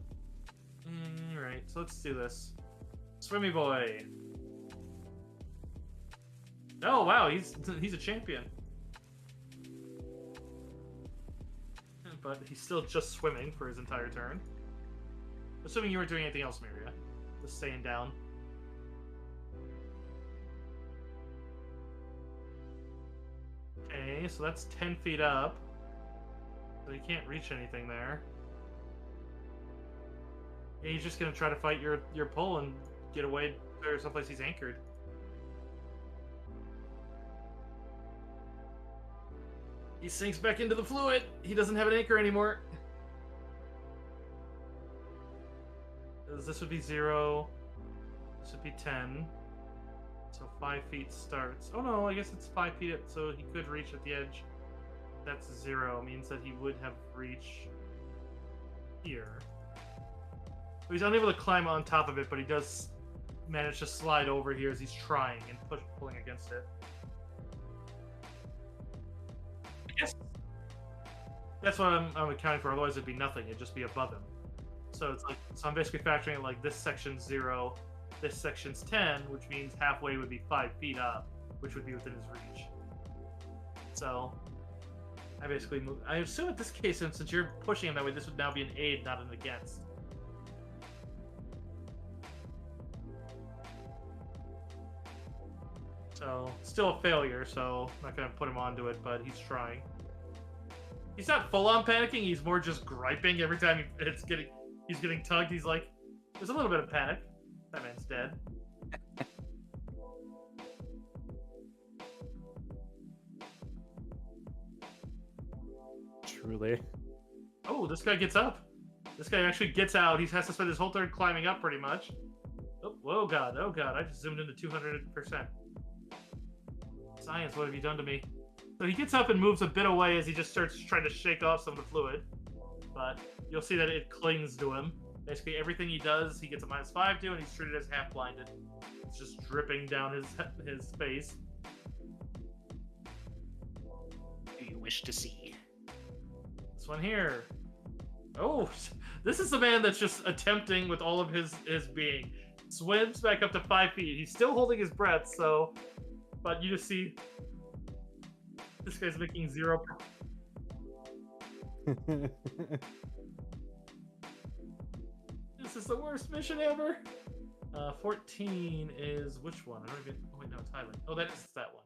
all right, so let's do this. Swimmy boy. Oh wow, he's a champion. But he's still just swimming for his entire turn. Assuming you weren't doing anything else, Miria. Just staying down. Okay, so that's 10 feet up. So he can't reach anything there. Yeah, he's just gonna try to fight your pull and get away to someplace he's anchored. He sinks back into the fluid. He doesn't have an anchor anymore. This would be 0. This would be 10. So 5 feet starts. Oh no, I guess it's 5 feet, so he could reach at the edge. That's 0. Means that he would have reached here. So he's unable to climb on top of it, but he does manage to slide over here as he's trying and pulling against it. I guess that's what I'm accounting for. Otherwise, it'd be nothing. It'd just be above him. So it's like, so I'm basically factoring it like this section's 0, this section's 10, which means halfway would be 5 feet up, which would be within his reach. So I basically move. I assume in this case, since you're pushing him that way, this would now be an aid, not an against. So still a failure. So I'm not gonna put him onto it, but he's trying. He's not full on panicking. He's more just griping every time he's getting tugged. He's like, there's a little bit of panic. That man's dead. Truly. Oh, this guy gets up. This guy actually gets out. He has to spend his whole turn climbing up, pretty much. Oh, whoa, God. Oh, God. I just zoomed into 200%. Science, what have you done to me? So he gets up and moves a bit away as he just starts trying to shake off some of the fluid. But you'll see that it clings to him. Basically, everything he does, he gets a -5 to, and he's treated as half-blinded. It's just dripping down his face. Do you wish to see? This one here. Oh, this is the man that's just attempting with all of his being. Swims back up to 5 feet. He's still holding his breath, so... But you just see... This guy's making 0... This is the worst mission ever. 14 is which one? I don't even... Oh, wait, no, it's Highland. Oh, that is that one.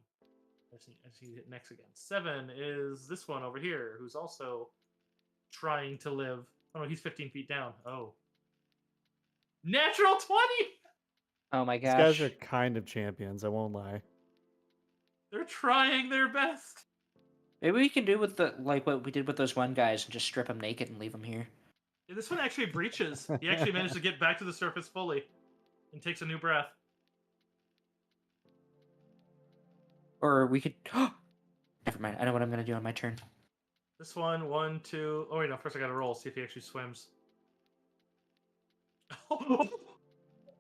I see it next again. 7 is this one over here, who's also trying to live. Oh, no, he's 15 feet down. Oh. Natural 20! Oh my These gosh. guys are kind of champions, I won't lie. They're trying their best. Maybe we can do with the like what we did with those one guys and just strip them naked and leave them here. Yeah, this one actually breaches. He actually managed to get back to the surface fully and takes a new breath. Or we could... Never mind. I know what I'm going to do on my turn. This one, 1, 2... Oh, wait, no. First I gotta roll, see if he actually swims.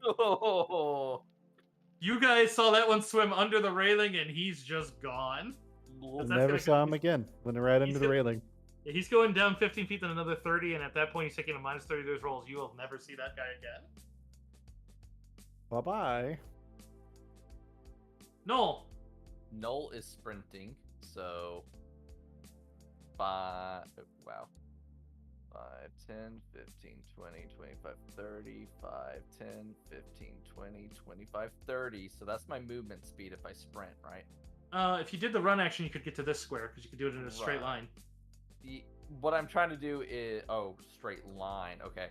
Oh, You guys saw that one swim under the railing, and he's just gone. I That's never gonna saw go- him again. Went right he's under the gonna- railing. Yeah, he's going down 15 feet, then another 30, and at that point he's taking a -30 to his rolls. You will never see that guy again. Bye-bye. Noel. Null is sprinting, so 5, wow. 5, 10, 15, 20, 25, 30, 5, 10, 15, 20, 25, 30. So that's my movement speed if I sprint, right? If you did the run action, you could get to this square, because you could do it in a straight Right. line. What I'm trying to do is... Oh, straight line, okay.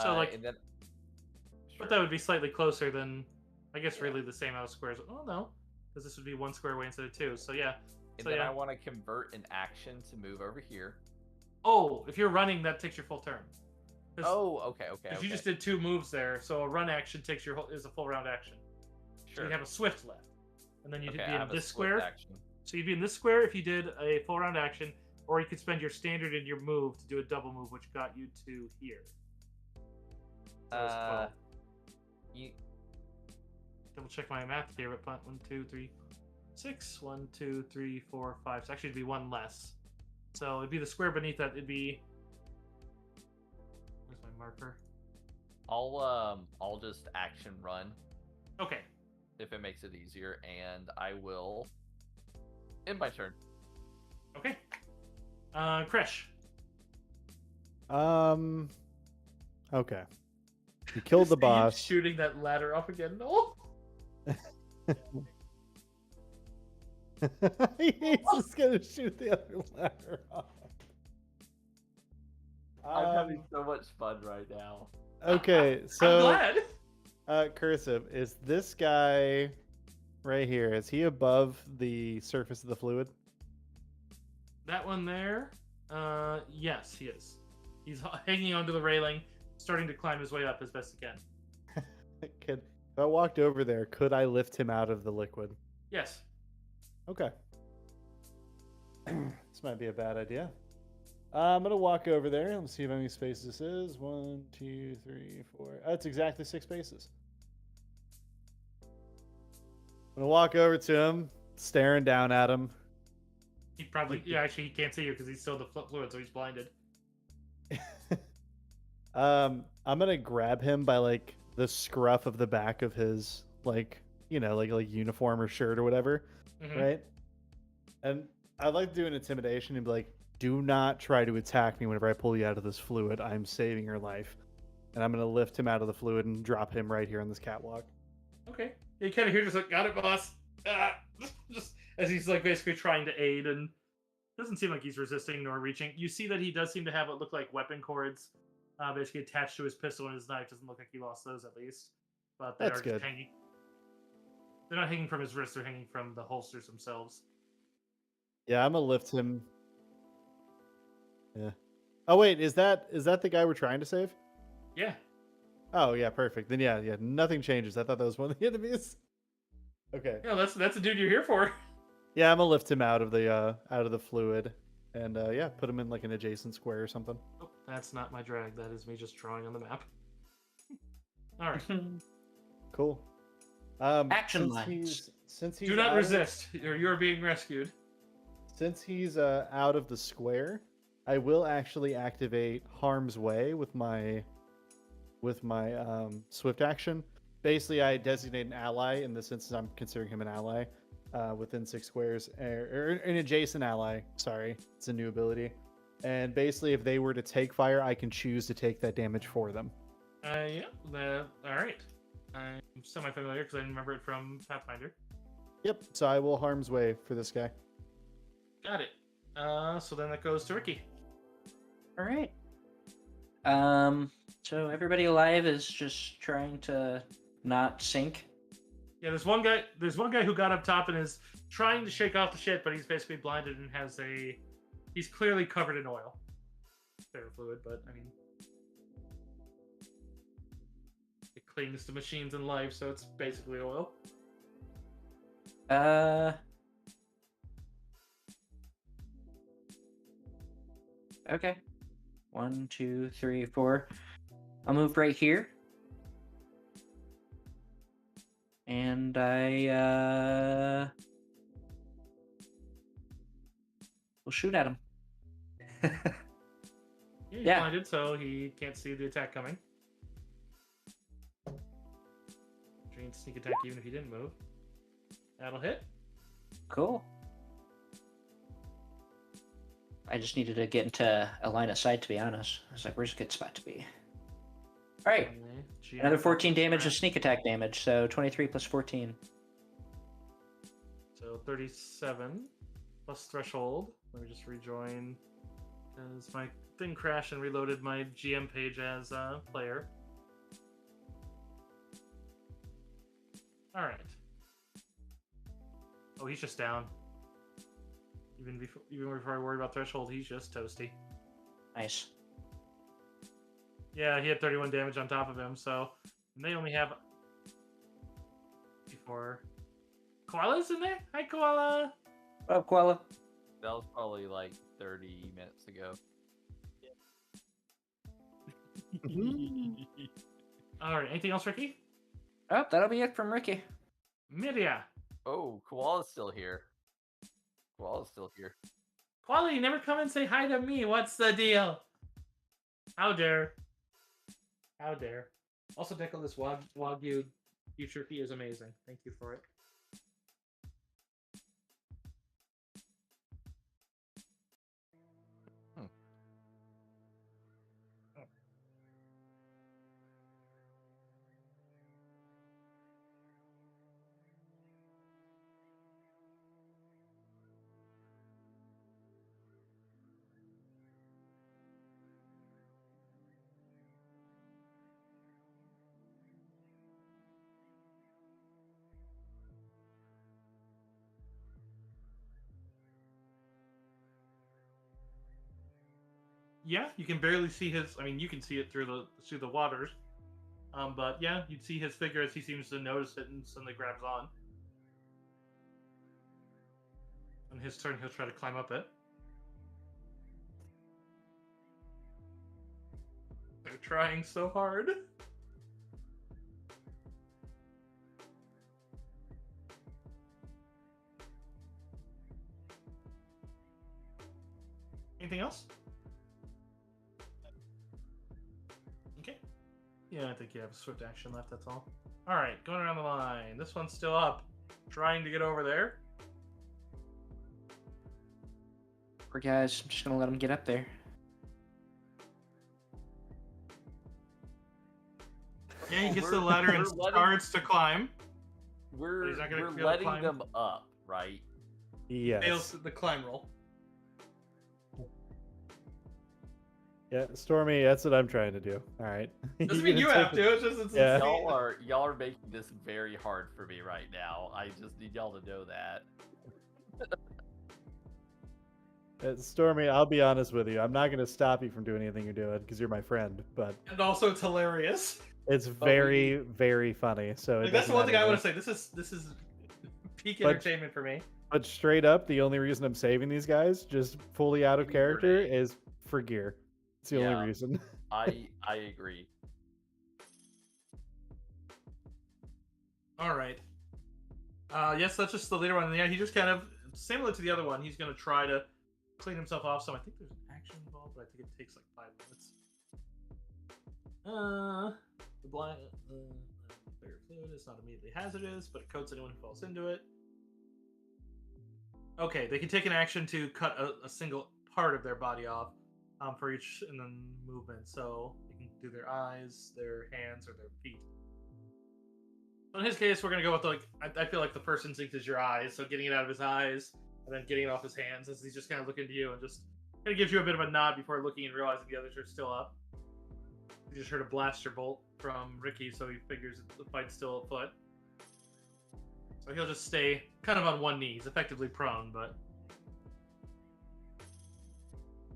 So, like- And then... But that would be slightly closer than, I guess, really the same amount of squares. Oh, no. Because this would be 1 square away instead of 2, so yeah. And So, then yeah. I want to convert an action to move over here. Oh, if you're running, that takes your full turn. Oh, okay. Because you just did 2 moves there, so a run action takes is a full round action. So Sure. you have a swift left. And then you'd Okay, be I in have a this split square. action. So you'd be in this square if you did a full round action, or you could spend your standard in your move to do a double move, which got you to here. So it's 12. You, Double check my math here, but 1, 2, 3, 6. 1, 2, 3, 4, 5. So actually it'd be 1 less. So it'd be the square beneath that. It'd be... Where's my marker? I'll just action run Okay. if it makes it easier, and I will end my turn. Okay. Kresh. Okay. You killed the See you boss. shooting that ladder up again. No. He's just gonna shoot the other ladder off. I'm having so much fun right now. Okay, I'm so glad. Cursive, is this guy right here? Is he above the surface of the fluid? That one there. Yes, he is. He's hanging onto the railing, starting to climb his way up as best he can. If I walked over there, could I lift him out of the liquid? Yes. Okay. This might be a bad idea. I'm gonna walk over there. Let's see how many spaces this is. 1, 2, 3, 4. That's exactly 6 spaces. I'm gonna walk over to him, staring down at him. He probably, yeah, actually, he can't see you because he's still the fluid, so he's blinded. I'm gonna grab him by like the scruff of the back of his like uniform or shirt or whatever, Mhm. right? And I'd like to do an intimidation and be like, "Do not try to attack me whenever I pull you out of this fluid. I'm saving your life." And I'm gonna lift him out of the fluid and drop him right here on this catwalk. Okay. You kind of hear just like, got it, boss. Ah! Just as he's like basically trying to aid, and doesn't seem like he's resisting nor reaching. You see that he does seem to have what look like weapon cords, basically attached to his pistol and his knife. Doesn't look like he lost those at least, but they That's are just good. hanging. They're not hanging from his wrist; they're hanging from the holsters themselves. Yeah, I'm gonna lift him. Yeah, Oh wait, is that the guy we're trying to save? Yeah. Oh yeah, perfect. Then yeah, nothing changes. I thought that was one of the enemies. Okay. Yeah, that's the dude you're here for. Yeah, I'm gonna lift him out of the fluid, and yeah, put him in like an adjacent square or something. Oh, that's not my drag. That is me just drawing on the map. All right. Cool. Action since lines. Since he's Do not out of- resist, or you're being rescued. Since he's out of the square, I will actually activate Harm's Way with my swift action. Basically, I designate an ally. In this instance, I'm considering him an ally within 6 squares, or an adjacent ally. Sorry, it's a new ability. And basically, if they were to take fire, I can choose to take that damage for them. Yeah. All right. I'm semi-familiar because I remember it from Pathfinder. Yep. So I will Harm's Way for this guy. Got it. So then that goes to Ricky. All right. So everybody alive is just trying to not sink. Yeah, there's one guy who got up top and is trying to shake off the shit, but he's basically blinded and he's clearly covered in oil. Fair fluid, but I mean, it clings to machines and life, so it's basically oil. Okay. 1, 2, 3, 4. I'll move right here. And I will shoot at him. He's Yeah. blinded, so he can't see the attack coming. Drain sneak attack even if he didn't move. That'll hit. Cool. I just needed to get into a line of sight, to be honest. I was like, where's a good spot to be? All right. Another 14 damage of sneak attack damage, so 23 plus 14. So 37 plus threshold. Let me just rejoin. As my thing crashed and reloaded my GM page as a player. All right. Oh, he's just down. Even before I worry about threshold, he's just toasty. Nice. Yeah, he had 31 damage on top of him, so and they only have before. Koala's in there? Hi, Koala. Oh, Koala. That was probably like 30 minutes ago. All right. Anything else, Ricky? Oh, that'll be it from Ricky. Midia. Oh, Koala's still here. Koala's still here. Koala, you never come and say hi to me. What's the deal? How dare? How dare? Also, Deco, this Wagyu beef jerky is amazing. Thank you for it. Yeah, you can barely see his. I mean, you can see it through the waters. But yeah, you'd see his figure as he seems to notice it and suddenly grabs on. On his turn, he'll try to climb up it. They're trying so hard. Anything else? Okay. Yeah, I think you have a swift action left, that's all. Alright, going around the line. This one's still up. Trying to get over there. Poor guys, I'm just gonna let him get up there. Yeah, he gets to the ladder and starts to climb. We're he's not gonna be able to letting climb. them up, right? Yes. Fails the climb roll. Yeah, Stormy, that's what I'm trying to do. All right. Doesn't mean you have to. It's just it's Yeah. Y'all are making this very hard for me right now. I just need y'all to know that. Stormy, I'll be honest with you. I'm not going to stop you from doing anything you're doing because you're my friend, but And also, it's hilarious. it's very, very funny. So Like, it that's the doesn't one thing I matter. want to say. This is peak But- entertainment for me. But straight up, the only reason I'm saving these guys, just fully out of character, is for gear. It's the Yeah. only reason. I agree. All right. Yes, that's just the leader one. And yeah, he just kind of similar to the other one. He's gonna try to clean himself off. So I think there's an action involved, but I think it takes like 5 minutes. The blind clear fluid is not immediately hazardous, but it coats anyone who falls into it. Okay, they can take an action to cut a single part of their body off for each and then movement. So they can do their eyes, their hands, or their feet. So in his case, we're gonna go with like I feel like the first instinct is your eyes, so getting it out of his eyes and then getting it off his hands as he's just kind of looking to you and just kind of gives you a bit of a nod before looking and realizing the others are still up. You just heard a blaster bolt from Ricky, so he figures the fight's still afoot. So he'll just stay kind of on one knee. He's effectively prone, but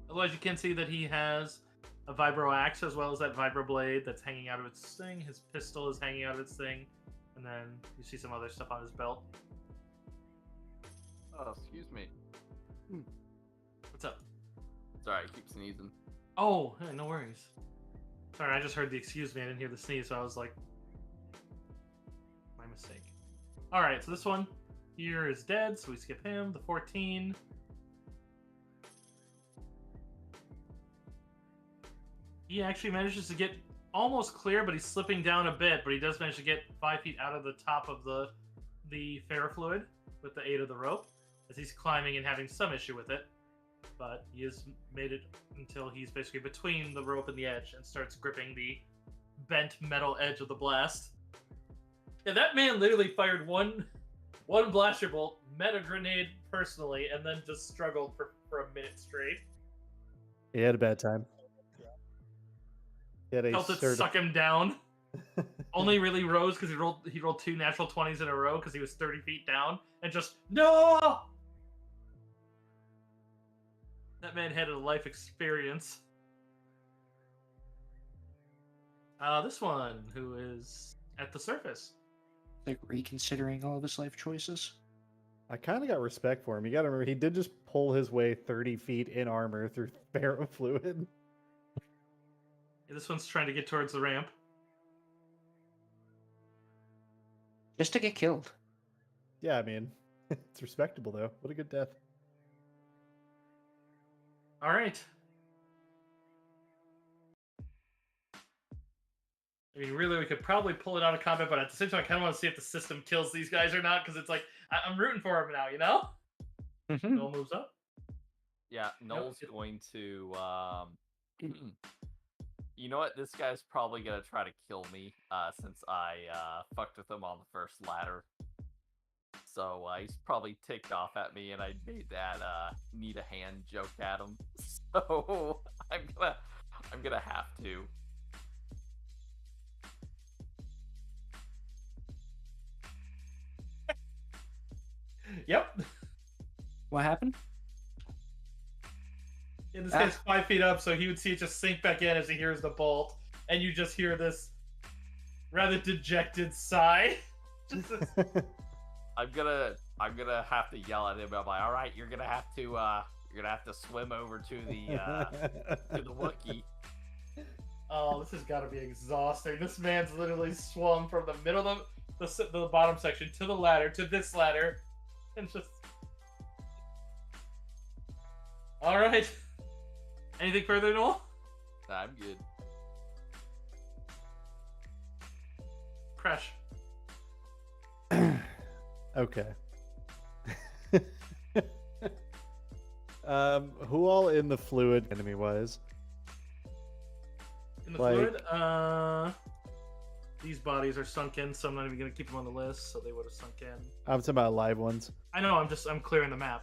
otherwise you can see that he has a vibro axe as well as that vibro blade that's hanging out of its thing. His pistol is hanging out of its thing. And then you see some other stuff on his belt. Oh, excuse me. What's up? Sorry, I keep sneezing. Oh, hey, no worries. Sorry, I just heard the excuse me. I didn't hear the sneeze, so I was like, my mistake. All right, so this one here is dead, so we skip him. The 14. He actually manages to get almost clear, but he's slipping down a bit. But he does manage to get 5 feet out of the top of the ferrofluid with the aid of the rope, as he's climbing and having some issue with it. But he has made it until he's basically between the rope and the edge and starts gripping the bent metal edge of the blast. Yeah, that man literally fired one blaster bolt, met a grenade personally, and then just struggled for a minute straight. He had a bad time. He had a Felt it suck him down. Only really rose because he rolled 2 natural 20s in a row because he was 30 feet down, and just no. That man had a life experience. This one, who is at the surface. Like reconsidering all of his life choices. I kind of got respect for him. You got to remember, he did just pull his way 30 feet in armor through ferrofluid. Yeah, this one's trying to get towards the ramp. Just to get killed. Yeah, I mean, it's respectable, though. What a good death. All right. I mean, really, we could probably pull it out of combat, but at the same time, I kind of want to see if the system kills these guys or not, because it's like, I'm rooting for him now, you know? Noel moves up. Yeah, Noel's going to... You know what? This guy's probably going to try to kill me, since I fucked with him on the first ladder. So he's probably ticked off at me, and I made that need a hand joke at him. So I'm gonna have to. Yep. What happened? Yeah, this guy's 5 feet up, so he would see it just sink back in as he hears the bolt, and you just hear this rather dejected sigh. Just this... I'm gonna have to yell at him. I'm like, all right, you're gonna have to swim over to the Wookiee. Oh, this has got to be exhausting. This man's literally swum from the middle of the bottom section to the ladder to this ladder, and just. All right. Anything further, Noel? Nah, I'm good. Crash. Okay. Who all in the fluid enemy wise? In the fluid, these bodies are sunk in, so I'm not even gonna keep them on the list. So they would have sunk in. I'm talking about live ones. I know. I'm clearing the map.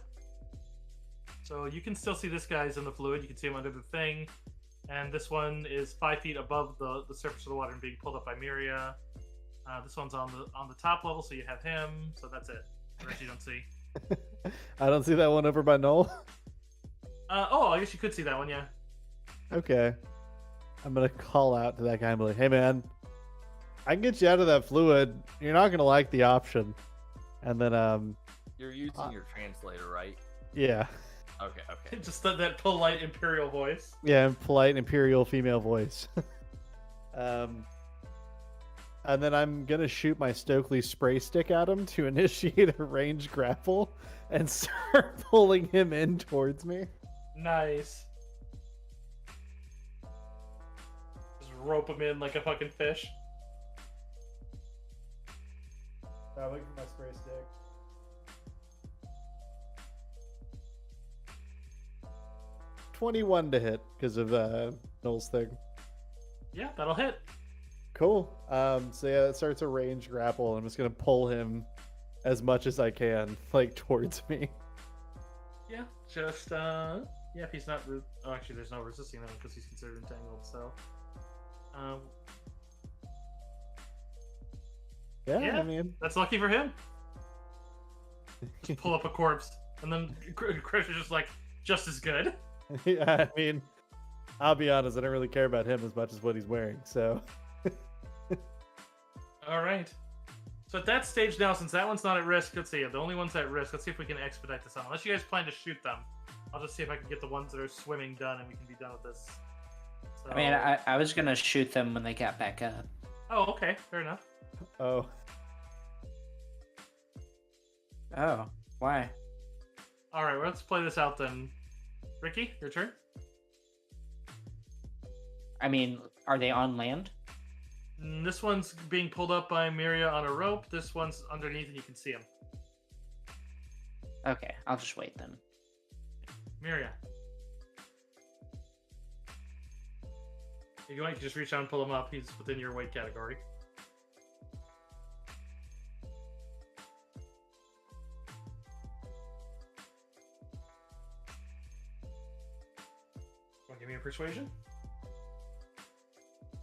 So you can still see this guy's in the fluid. You can see him under the thing, and this one is 5 feet above the surface of the water and being pulled up by Miria. This one's on the top level, so you have him. So that's it. The rest you don't see. I don't see that one over by Noel. Oh, I guess you could see that one, yeah. Okay. I'm gonna call out to that guy and be like, "Hey, man, I can get you out of that fluid. You're not gonna like the option." And then, You're using your translator, right? yeah, Okay. Just that polite imperial voice. yeah, polite imperial female voice. And then I'm gonna shoot my Stokely spray stick at him to initiate a range grapple and start pulling him in towards me. Nice. Just rope him in like a fucking fish. I'm looking for my spray stick. $21 to hit because of Noel's thing. Yeah, that'll hit. Cool. So yeah, it starts a range grapple. I'm just gonna pull him as much as I can, like towards me. Yeah, just yeah. If he's not, oh, actually, there's no resisting him because he's considered entangled. So, Yeah, I mean, that's lucky for him. Just pull up a corpse, and then Crush is just like just as good. yeah, I mean, I'll be honest, I don't really care about him as much as what he's wearing. So, All right. So at that stage now, since that one's not at risk, let's see. The only ones at risk. Let's see if we can expedite this on. Unless you guys plan to shoot them, I'll just see if I can get the ones that are swimming done, and we can be done with this. So... I mean, I was gonna shoot them when they got back up. Oh, okay, fair enough. oh, Oh, why? All right, well, let's play this out then. Ricky, your turn. I mean, are they on land? This one's being pulled up by Miria on a rope. This one's underneath, and you can see him. Okay, I'll just wait then. Miria. If you want, you can just reach out and pull him up. He's within your weight category. Want to give me a persuasion?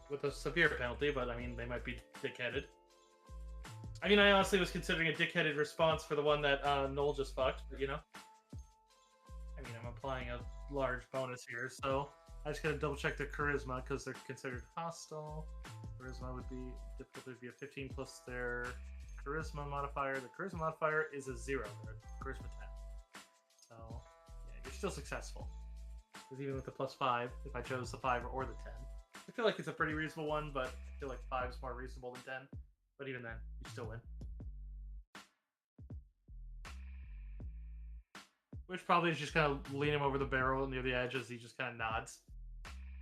With a severe penalty, but I mean, they might be dickheaded. I mean, I honestly was considering a dickheaded response for the one that Noel just fucked, but you know. I mean, I'm applying a large bonus here, so I just gotta double check their charisma because they're considered hostile. Charisma would be difficulty would be a 15 plus their charisma modifier. The charisma modifier is a 0. Their charisma 10. So yeah, you're still successful. Because even with the +5, if I chose the 5 or the 10, I feel like it's a pretty reasonable one, but I feel like 5 is more reasonable than 10. But even then, you still win. Which probably is just kind of lean him over the barrel near the edge as he just kind of nods.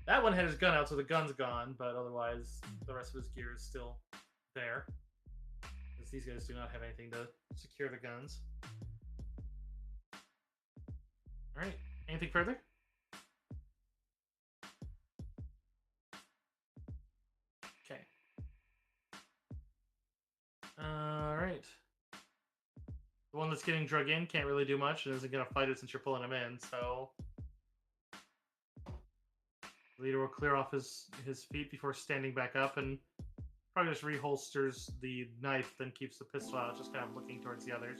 That one had his gun out, so the gun's gone, but otherwise the rest of his gear is still there. Because these guys do not have anything to secure the guns. Alright, anything further? Okay. Alright. The one that's getting drug in can't really do much and isn't going to fight it since you're pulling him in, so... The leader will clear off his feet before standing back up and probably just reholsters the knife, then keeps the pistol out, just kind of looking towards the others.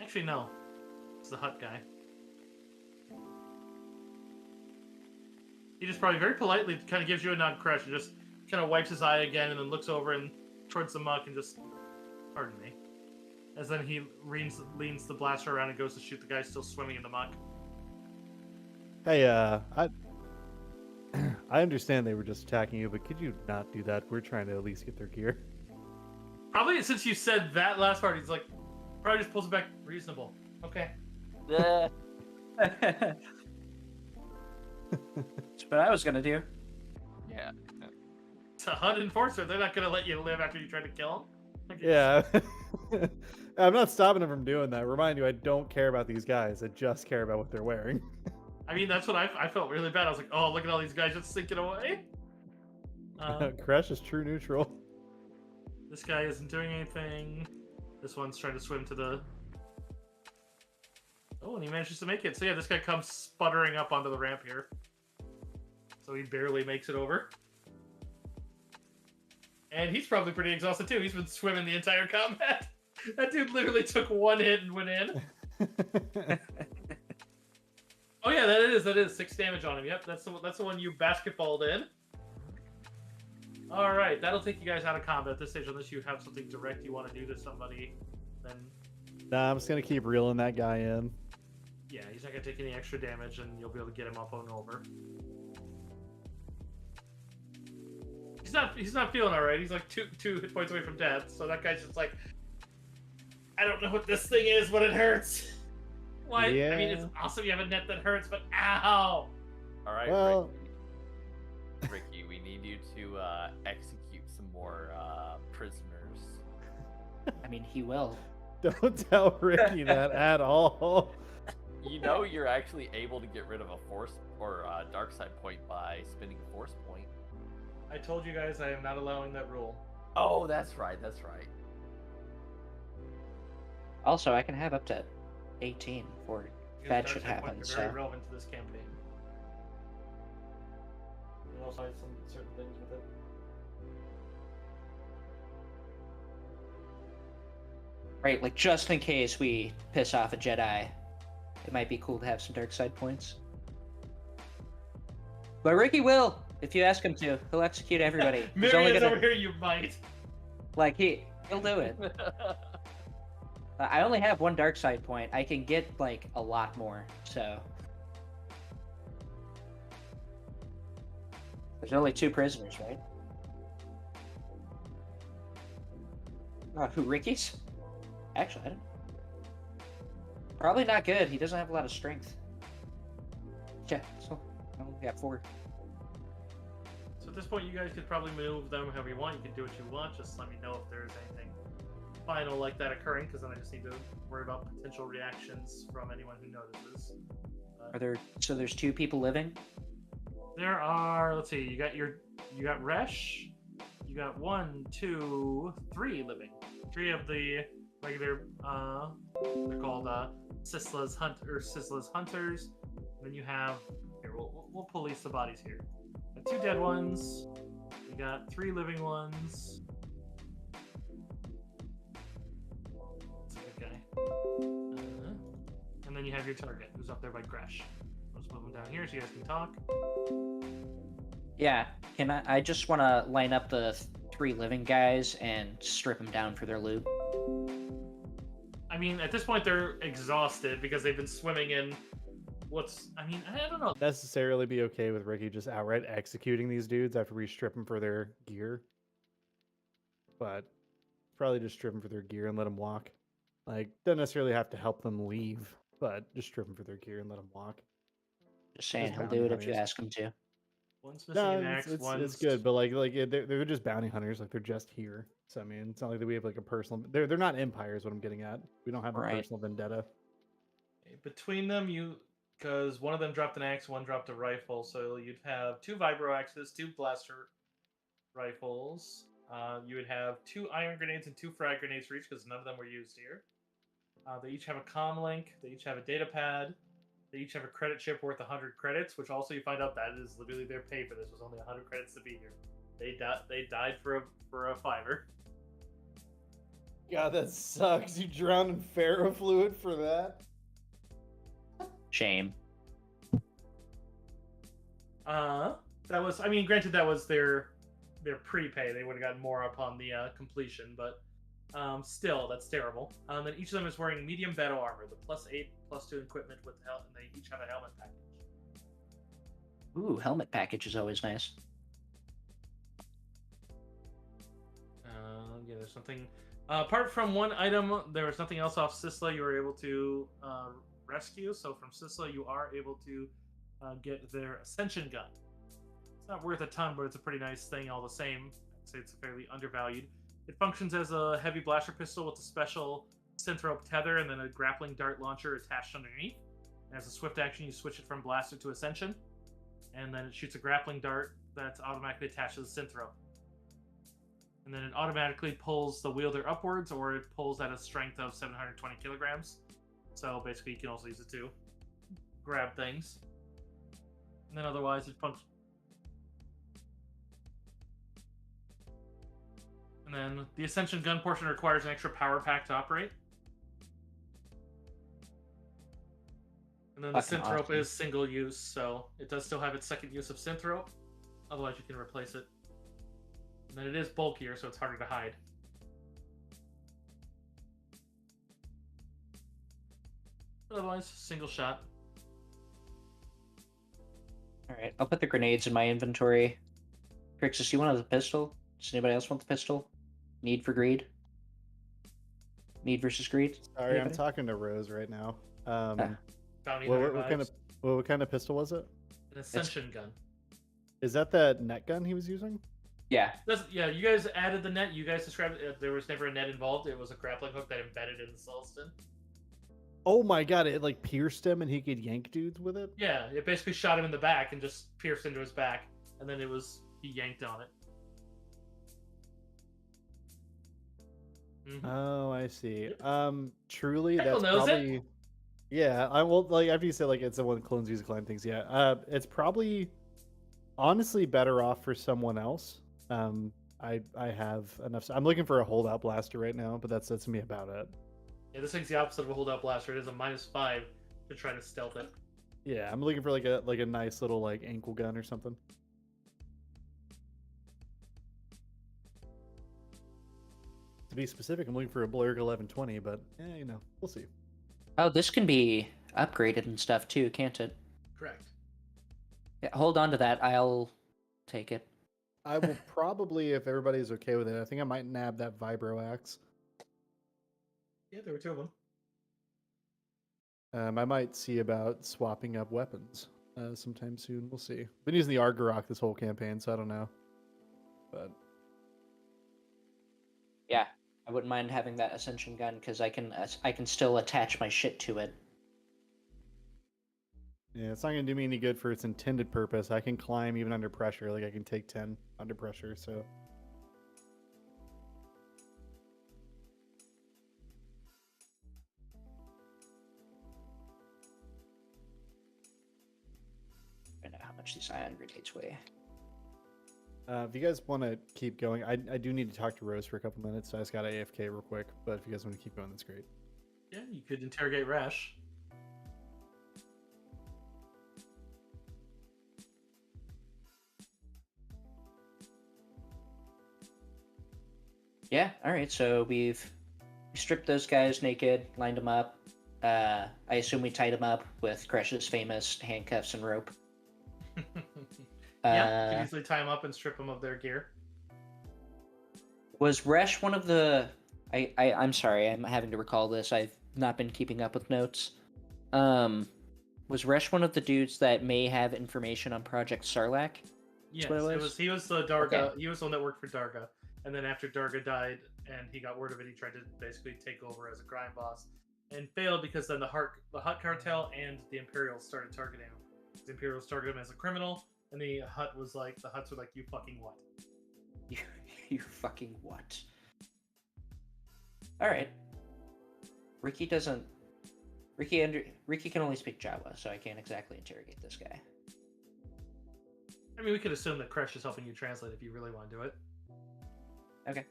Actually, no. It's the hut guy. He just probably very politely kind of gives you a nod, Crush, and just kind of wipes his eye again and then looks over and towards the muck and just, pardon me. As then he leans the blaster around and goes to shoot the guy still swimming in the muck. hey, I understand they were just attacking you, but could you not do that? We're trying to at least get their gear. Probably since you said that last part, he's like, probably just pulls it back reasonable. Okay. That's what I was gonna do. Yeah. It's a HUD enforcer. They're not going to let you live after you try to kill him. Yeah. I'm not stopping them from doing that. Remind you, I don't care about these guys. I just care about what they're wearing. I mean, that's what I felt really bad. I was like, oh, look at all these guys just sinking away. Crash is true neutral. This guy isn't doing anything. This one's trying to swim to the... Oh, and he manages to make it. So yeah, this guy comes sputtering up onto the ramp here. So he barely makes it over. And he's probably pretty exhausted too. He's been swimming the entire combat. That dude literally took one hit and went in. Oh yeah, that is 6 damage on him. Yep, that's the one you basketballed in. All right, that'll take you guys out of combat at this stage, unless you have something direct you want to do to somebody. Then Nah, I'm just gonna keep reeling that guy in. yeah, he's not gonna take any extra damage, and you'll be able to get him up and over. He's not feeling all right. He's like two hit points away from death. So that guy's just like, I don't know what this thing is, but it hurts. Why? Yeah. I mean, it's awesome you have a net that hurts, but ow! All right, Well, Ricky, we need you to execute some more prisoners. I mean, he will. don't tell Ricky that at all. You know you're actually able to get rid of a force or dark side point by spending a force point. I told you guys I am not allowing that rule. Oh, that's right. That's right. Also, I can have up to 18 for Because bad dark shit side happen. points are very So relevant to this campaign. It also has some certain things with it. right, like just in case we piss off a Jedi, it might be cool to have some dark side points. But Ricky will, if you ask him to. He'll execute everybody. He's only Miriam's gonna over here, you might. like he'll do it. I only have one dark side point. I can get like a lot more. So there's only 2 prisoners, right? Who, Ricky's? Actually, I don't. Probably not good. He doesn't have a lot of strength. Yeah, so I only got 4. So at this point, you guys could probably move them however you want. You can do what you want. Just let me know if there's anything final like that occurring, because then I just need to worry about potential reactions from anyone who notices. Are there? So there's 2 people living. There are. Let's see. You got Resh. You got 1, 2, 3 living. 3 of the regular. They're called Sisla's hunters. And then you have. Here, we'll police the bodies here. 2 dead ones. We got 3 living ones. That's a good guy. And then you have your target, who's up there by Gresh. Let's move him down here so you guys can talk. Yeah. Can I just want to line up the 3 living guys and strip them down for their loot. I mean, at this point, they're exhausted because they've been swimming in I don't know. Necessarily be okay with Ricky just outright executing these dudes after we strip them for their gear. But probably just strip them for their gear and let them walk. Like, don't necessarily have to help them leave, but just strip them for their gear and let them walk. Just saying, Just he'll bounty do it if you hunters. ask him to. One's missing No, an axe, it's good, but like they're just bounty hunters. Like they're just here. So I mean, it's not like that we have like a personal. They're not empires. What I'm getting at, we don't have a Right. personal vendetta. Between them, because one of them dropped an axe, one dropped a rifle, so you'd have 2 vibro axes, 2 blaster rifles. You would have 2 iron grenades and 2 frag grenades for each, because none of them were used here. They each have a comm link. They each have a data pad. They each have a credit chip worth 100 credits, which also you find out that is literally their pay for this was only 100 credits to be here. They died for a $5. God, that sucks. You drowned in ferrofluid for that. Shame. That was, I mean, granted that was their prepay. They would have gotten more upon the completion, but still, that's terrible. Then each of them is wearing medium battle armor, the +8, +2 equipment with and they each have a helmet package. Ooh, helmet package is always nice. Yeah, there's something. Apart from one item, there was nothing else off Sisla you were able to rescue. So from Sisla, you are able to get their Ascension gun. It's not worth a ton, but it's a pretty nice thing all the same. I'd say it's fairly undervalued. It functions as a heavy blaster pistol with a special synthrope tether and then a grappling dart launcher attached underneath. And as a swift action, you switch it from blaster to Ascension, and then it shoots a grappling dart that's automatically attached to the synthrope. And then it automatically pulls the wielder upwards, or it pulls at a strength of 720 kilograms. So basically, you can also use it to grab things. And then otherwise, it functions. And then the Ascension gun portion requires an extra power pack to operate. And then the Fucking synth rope awesome. is single use, so it does still have its second use of synth rope. Otherwise, you can replace it. And then it is bulkier, so it's harder to hide. But otherwise, single shot. Alright, I'll put the grenades in my inventory. Crixus, you want the pistol? Does anybody else want the pistol? Need for greed? Need versus greed? Sorry, I'm Anybody? talking to Rose right now. Bounty What, hunter what kind vibes. of what kind of pistol was it? An Ascension gun. Is that that net gun he was using? Yeah. Yeah, you guys added the net. You guys described it. There was never a net involved. It was a grappling hook that embedded in the Celestin. Oh my god! It like pierced him, and he could yank dudes with it. Yeah, it basically shot him in the back and just pierced into his back, and then he yanked on it. Mhm. Oh, I see. Truly, Michael that's knows it. probably. Yeah, I will. Like after you said, like it's the one clones use climb things. Yeah, it's probably honestly better off for someone else. I have enough. I'm looking for a holdout blaster right now, but that's me about it. Yeah, this thing's the opposite of a holdout blaster. It is a -5 to try to stealth it. Yeah, I'm looking for like a nice little like ankle gun or something. To be specific, I'm looking for a Blurg 1120, but you know, we'll see. Oh, this can be upgraded and stuff too, can't it? Correct. Yeah, hold on to that. I'll take it. I will probably, if everybody's okay with it, I think I might nab that vibro axe. Yeah, there were 2 of them. I might see about swapping up weapons sometime soon. We'll see. Been using the Argarok this whole campaign, so I don't know. But Yeah, I wouldn't mind having that Ascension gun because I can still attach my shit to it. yeah, it's not gonna do me any good for its intended purpose. I can climb even under pressure. Like I can take 10 under pressure. So I know how much these ion grenades weigh. if you guys want to keep going, I do need to talk to Rose for a couple minutes. So I just got AFK real quick. But if you guys want to keep going, that's great. Yeah, you could interrogate Rash. Yeah, alright, so we stripped those guys naked, lined them up. I assume we tied them up with Crash's famous handcuffs and rope. Yeah, you Uh, could easily tie them up and strip them of their gear. Was Resh one of the... I'm sorry, I'm having to recall this. I've not been keeping up with notes. Was Resh one of the dudes that may have information on Project Sarlaac? Yes, what it was? he was the Darga. Okay. He was the one that worked for Darga, and then after Darga died and he got word of it, he tried to basically take over as a crime boss, and failed because then the Hutt cartel and the Imperials started targeting him. The Imperials targeted him as a criminal, and the Hutts were like, "You fucking what?" You fucking what? Alright. Ricky doesn't... Ricky can only speak Jawa, so I can't exactly interrogate this guy. I mean, we could assume that Crash is helping you translate if you really want to do it. Okay.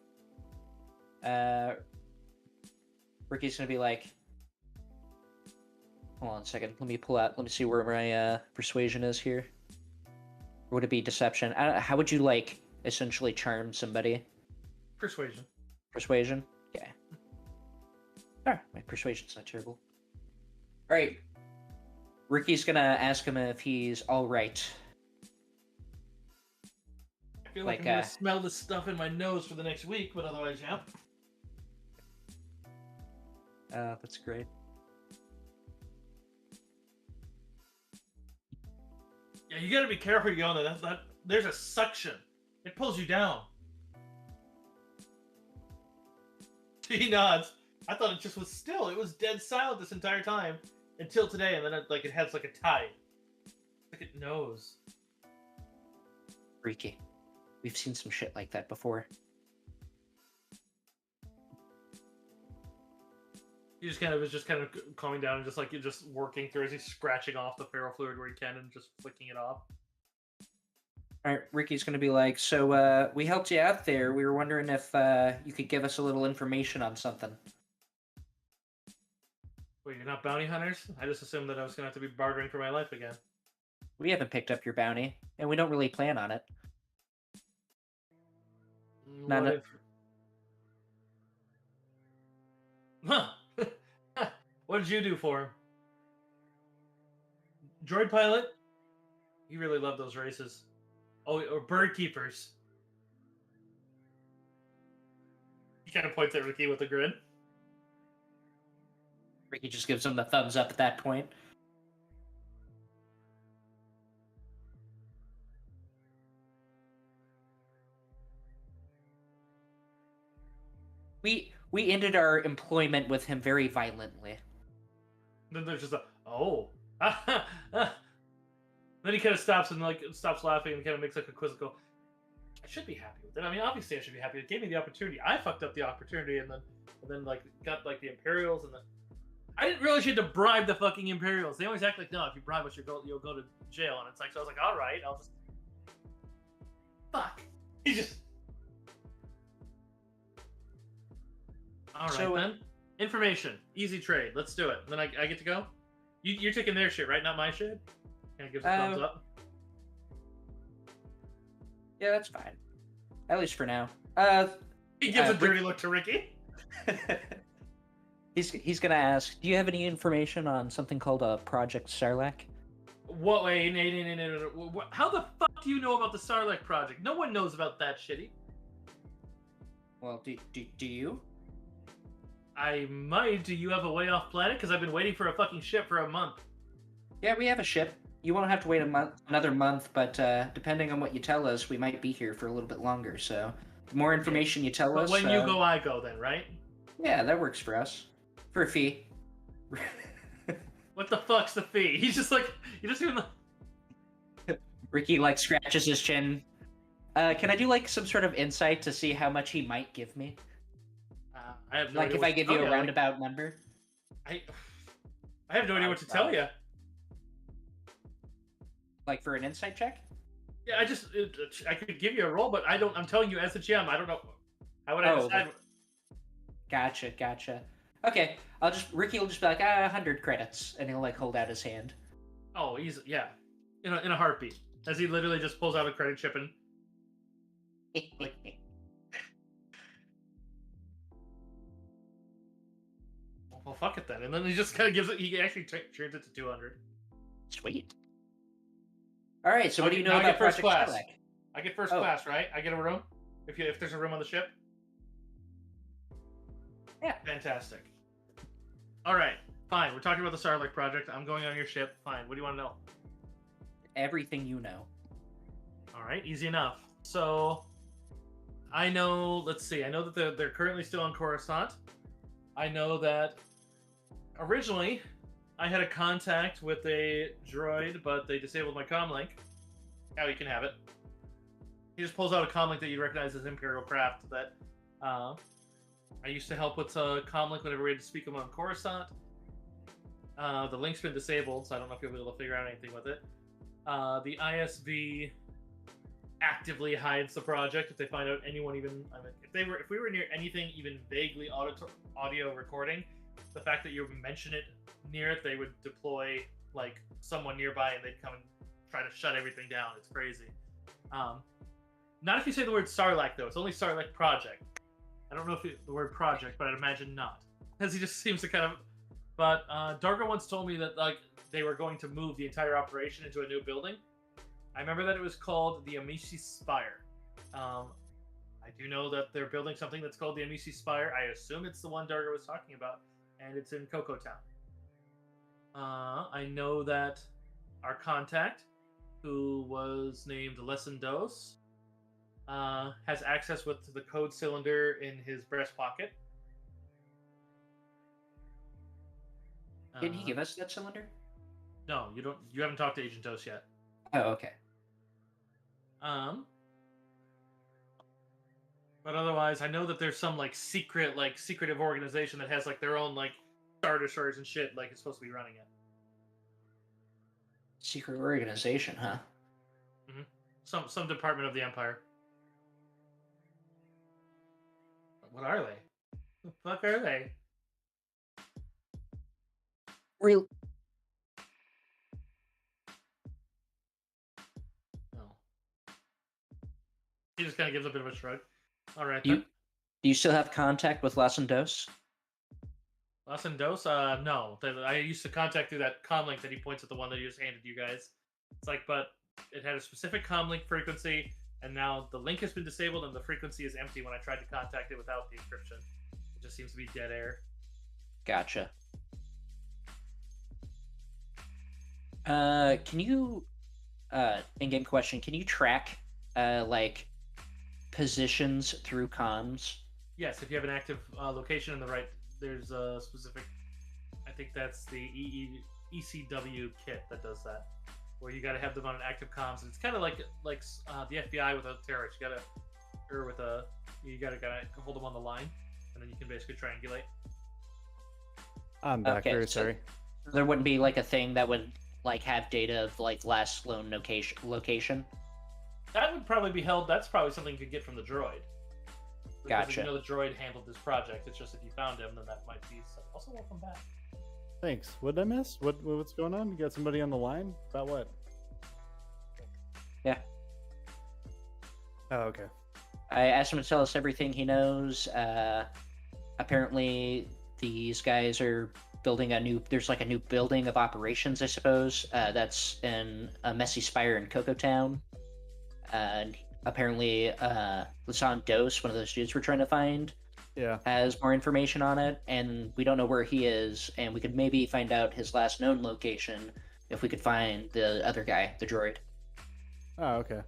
Ricky's gonna be like... Hold on a second. Let me see where my persuasion is here. Or would it be deception? I don't know, how would you, like, essentially charm somebody? Persuasion. Persuasion? Yeah. Alright, my persuasion's not terrible. Alright. Ricky's gonna ask him if he's alright. I feel like I'm gonna smell this stuff in my nose for the next week, but otherwise, yeah. That's great. Yeah, you gotta be careful you go on that. There's a suction. It pulls you down. He nods. I thought it just was still. It was dead silent this entire time until today, and then it has like a tide. Like it knows. Ricky. We've seen some shit like that before. He just kind of calming down and just working through as he's scratching off the ferrofluid where he can and just flicking it off. All right, Ricky's going to be like, so we helped you out there. We were wondering if you could give us a little information on something. Wait, you're not bounty hunters? I just assumed that I was gonna have to be bartering for my life again. We haven't picked up your bounty, and we don't really plan on it. None What of- if... Huh. What did you do for him? Droid pilot? You really love those races. Oh, or bird keepers. He kind of points at Ricky with a grin. Ricky just gives him the thumbs up at that point. We ended our employment with him very violently. Then there's just a oh. Then he kind of stops and like stops laughing and kind of makes like a quizzical. I should be happy with it. I mean, obviously I should be happy. It gave me the opportunity. I fucked up the opportunity and then like got like the Imperials and the. I didn't realize you had to bribe the fucking Imperials. They always act like no, if you bribe us, you'll go to jail. And it's like so I was like, all right, I'll just. Fuck. He just. All right So, then. Information, easy trade. Let's do it. Then I get to go. You're taking their shit, right? Not my shit. Kind of gives a thumbs up. Yeah, that's fine. At least for now. He gives a dirty look to Ricky. He's gonna ask, do you have any information on something called Project Sarlaac? What way? No. How the fuck do you know about the Sarlaac Project? No one knows about that shitty. Well, do you? I might. Do you have a way off planet? Because I've been waiting for a fucking ship for a month. Yeah, we have a ship. You won't have to wait another month, but depending on what you tell us, we might be here for a little bit longer. So, the more information you tell But us, when you go, I go. Then, right? Yeah, that works for us. For a fee. What the fuck's the fee? He's just like he doesn't even. Ricky like scratches his chin. Can I do like some sort of insight to see how much he might give me? I have no Like idea if what I to give tell you a ya. roundabout number? I have no idea what to tell you. Like for an insight check? Yeah, I could give you a roll, but I don't. I'm telling you as a GM, I don't know. How would I decide? Gotcha. Okay, Ricky will just be like, 100 credits, and he'll like hold out his hand. Oh, he's yeah, in a heartbeat, as he literally just pulls out a credit chip and. Well, fuck it then, and then he just kind of gives it. He actually turns it to 200. Sweet. All right, so what do you know Now I about get first Project class. Sarlaac? I get first class, right? I get a room if there's a room on the ship. Yeah. Fantastic. All right, fine. We're talking about the Sarlaac Project. I'm going on your ship. Fine. What do you want to know? Everything you know. All right, easy enough. So, I know. Let's see. I know that they're currently still on Coruscant. I know that originally I had a contact with a droid, but they disabled my comlink. Now you can have it. He just pulls out a comlink that you recognize as Imperial craft that I used to help with comlink whenever we had to speak them on Coruscant. The link's been disabled, so I don't know if you'll be able to figure out anything with it. The ISV actively hides the project if they find out anyone even. I mean, if we were near anything even vaguely audio recording, the fact that you mention it near it, they would deploy like someone nearby and they'd come and try to shut everything down. It's crazy. Not if you say the word Sarlaac though. It's only Sarlaac Project. I don't know if the word project, but I'd imagine not, because he just seems to kind of. But Dargo once told me that like they were going to move the entire operation into a new building. I remember that it was called the Amici Spire. I do know that they're building something that's called the Amici Spire. I assume it's the one Dargo was talking about, and it's in Cocoa Town. I know that our contact, who was named Lesson Dos, has access with the code cylinder in his breast pocket. Did he give us that cylinder? No, you don't. You haven't talked to Agent Dos yet. Oh, okay. But otherwise, I know that there's some secretive organization that has like their own like Star Destroyers and shit. Like it's supposed to be running it. Secret organization, huh? Some department of the Empire. What are they? The fuck are they? Real. No. He just kind of gives a bit of a shrug. All right, Do you, then. do you still have contact with Las Dos? Los Dos? No. I used to contact through that comm link that he points at the one that he just handed you guys. It's like, but it had a specific comm link frequency, and now the link has been disabled and the frequency is empty when I tried to contact it without the encryption. It just seems to be dead air. Gotcha. Can you, in-game question, can you track, like, positions through comms? Yes, if you have an active location in the right, there's a specific, I think that's the ECW kit that does that, where you got to have them on an active comms. And it's kind of like the FBI with a terrorist. You gotta hold them on the line, and then you can basically triangulate. I'm back. Okay, Very so- sorry. There wouldn't be, like, a thing that would, like, have data of, like, last known location? That would probably be held. That's probably something you could get from the droid. Because Gotcha. if you know the droid handled this project. It's just if you found him, then that might be. Also, welcome back. Thanks. What did I miss? What's going on? You got somebody on the line? About what? Yeah. Oh, okay. I asked him to tell us everything he knows. Apparently, these guys are building there's like a new building of operations, I suppose, that's in a messy spire in Cocoa Town. And apparently, Lasan Dos, one of those dudes we're trying to find, Yeah. has more information on it, and we don't know where he is, and we could maybe find out his last known location if we could find the other guy, the droid. Oh, okay.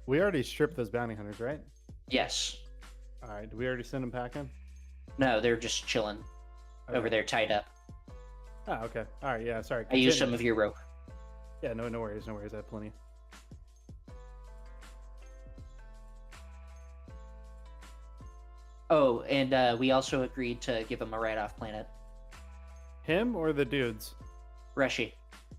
We already stripped those bounty hunters, right? Yes. All right. Did we already send them packing? No, they're just chilling over Okay. there, tied up. Oh, okay. All right. Yeah. Sorry. I used Continue. some of your rope. Yeah. No worries. No worries. I have plenty. Oh, and we also agreed to give him a ride-off planet. Him or the dudes? Reshi.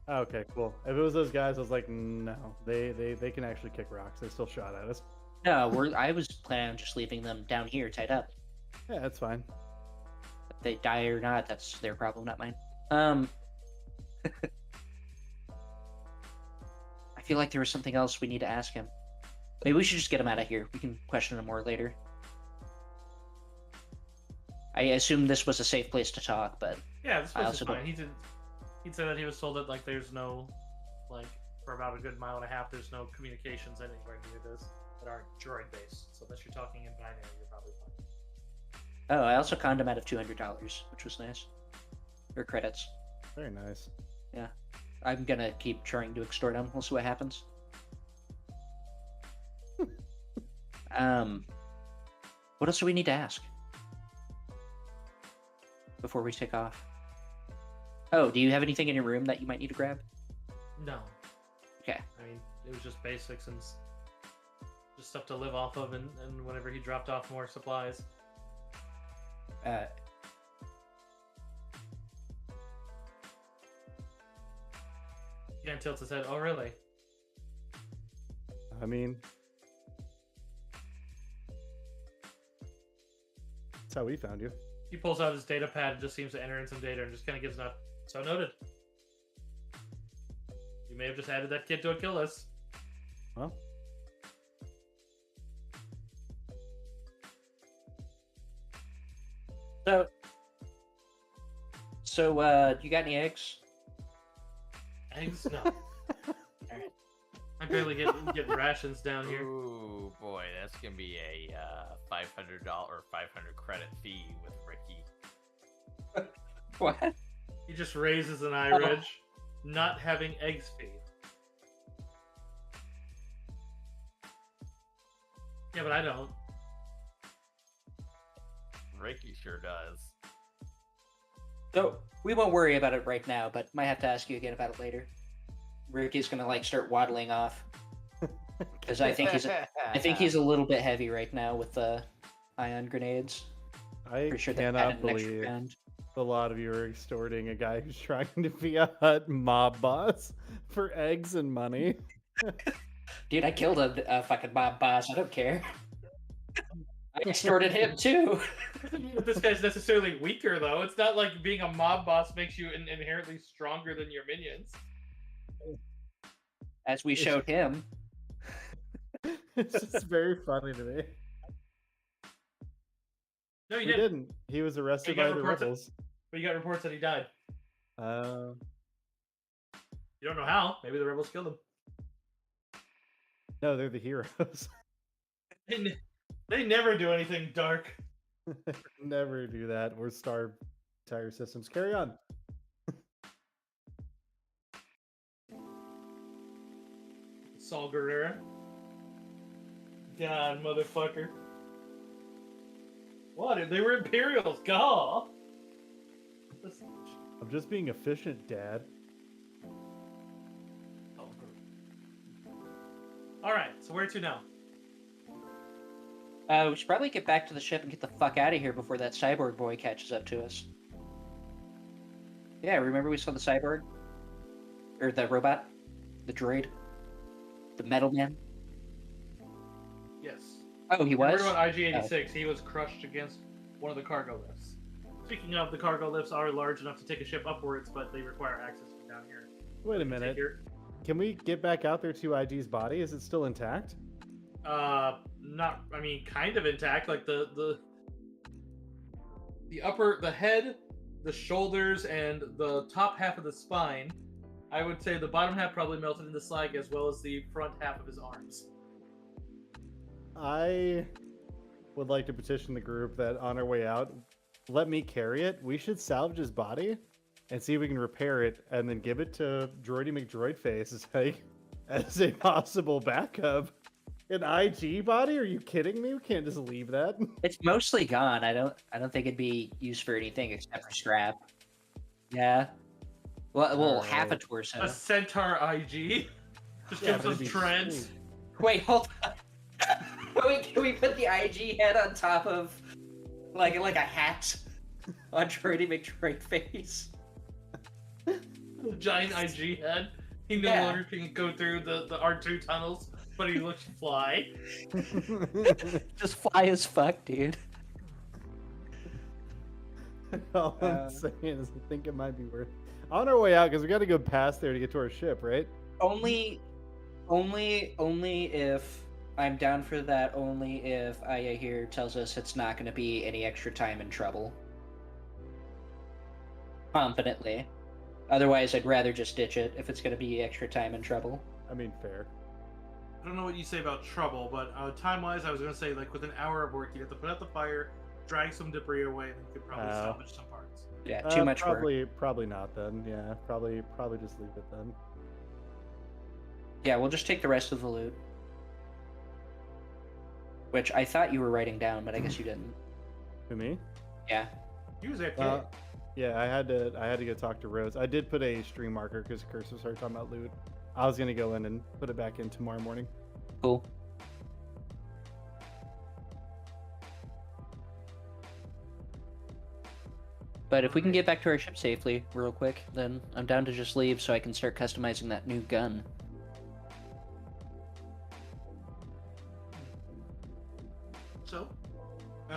Oh, okay. Cool. If it was those guys, I was like, no. They can actually kick rocks. They still shot at us. No, I was planning on just leaving them down here, tied up. Yeah, that's fine. If they die or not, that's their problem, not mine. I feel like there was something else we need to ask him. Maybe we should just get him out of here. We can question him more later. I assume this was a safe place to talk, but Yeah, this I place is also fine. He'd said that he was told that like there's no, like for about a good mile and a half, there's no communications anywhere near this that aren't droid based. So unless you're talking in binary, you're probably fine. oh, I also conned him out of $200, which was nice. Or credits. Very nice. I'm gonna keep trying to extort him. We'll see what happens. What else do we need to ask before we take off? Oh, do you have anything in your room that you might need to grab? No. Okay. I mean, it was just basics and just stuff to live off of, and whenever he dropped off more supplies. Dan tilts his head. Oh, really? I mean, that's how we found you. He pulls out his data pad and just seems to enter in some data and just kind of gives a so noted. You may have just added that kid to a kill list. Well, So, you got any eggs? Eggs? No. I barely get rations down here. Ooh, boy, that's gonna be a $500 or 500 credit fee with Ricky. What? He just raises an eye ridge. Not having eggs fee. Yeah, but I don't. Ricky sure does. So, we won't worry about it right now, but might have to ask you again about it later. Ricky's gonna like start waddling off because I think he's a little bit heavy right now with the ion grenades. I Pretty sure they cannot added an extra believe round. a lot of you are extorting a guy who's trying to be a hut mob boss for eggs and money. Dude, I killed a fucking mob boss. I don't care. I extorted him too. Doesn't mean that this guy's necessarily weaker, though. It's not like being a mob boss makes you inherently stronger than your minions. As we showed him. It's just very funny to me. No, you He didn't. didn't. He was arrested He got by the reports that- rebels. But you got reports that he died. Uh, You don't know how. Maybe the rebels killed him. no, they're the heroes. They never do anything dark. Never do that. We're starve entire systems. Carry on. Saul Guerrero. God, motherfucker. What? They were Imperials. God. I'm just being efficient, Dad. Alright, so where to now? We should probably get back to the ship and get the fuck out of here before that cyborg boy catches up to us. Yeah, remember we saw the cyborg? Or the robot? The droid? The metal man? Yes. Oh, he was? Heard about IG-86. He was crushed against one of the cargo lifts. Speaking of, the cargo lifts are large enough to take a ship upwards, but they require access from down here. Wait a minute. Can we get back out there to IG's body? Is it still intact? Not. I mean, kind of intact. Like the head, the shoulders, and the top half of the spine. I would say the bottom half probably melted into slag, as well as the front half of his arms. I would like to petition the group that on our way out, let me carry it. We should salvage his body and see if we can repair it, and then give it to Droidy McDroidface as a possible backup. An IG body? Are you kidding me? We can't just leave that. It's mostly gone. I don't think it'd be used for anything except for scrap. Yeah. Well, half a torso. A centaur IG. Just Yeah, gives but us it'd be treads. sweet. Wait, hold on. Can we put the IG head on top of like a hat on Droidy McDroidface? Giant IG head. He no longer can go through the R2 tunnels, but he looks fly. Just fly as fuck, dude. All I'm saying is I think it might be worth on our way out, because we got to go past there to get to our ship, right? Only if I'm down for that. Only if Aya here tells us it's not going to be any extra time and trouble. Confidently. Otherwise, I'd rather just ditch it if it's going to be extra time and trouble. I mean, fair. I don't know what you say about trouble, but time-wise, I was going to say, like, with an hour of work, you have to put out the fire, drag some debris away, and then you could probably salvage some parts. Yeah, too much work. Probably not then. Yeah, probably just leave it then. Yeah, we'll just take the rest of the loot. Which I thought you were writing down, but I guess you didn't. To me? Yeah. He was AFK. Yeah, I had to go talk to Rose. I did put a stream marker because Curse started talking about loot. I was gonna go in and put it back in tomorrow morning. Cool. But if we can get back to our ship safely real quick, then I'm down to just leave so I can start customizing that new gun. So,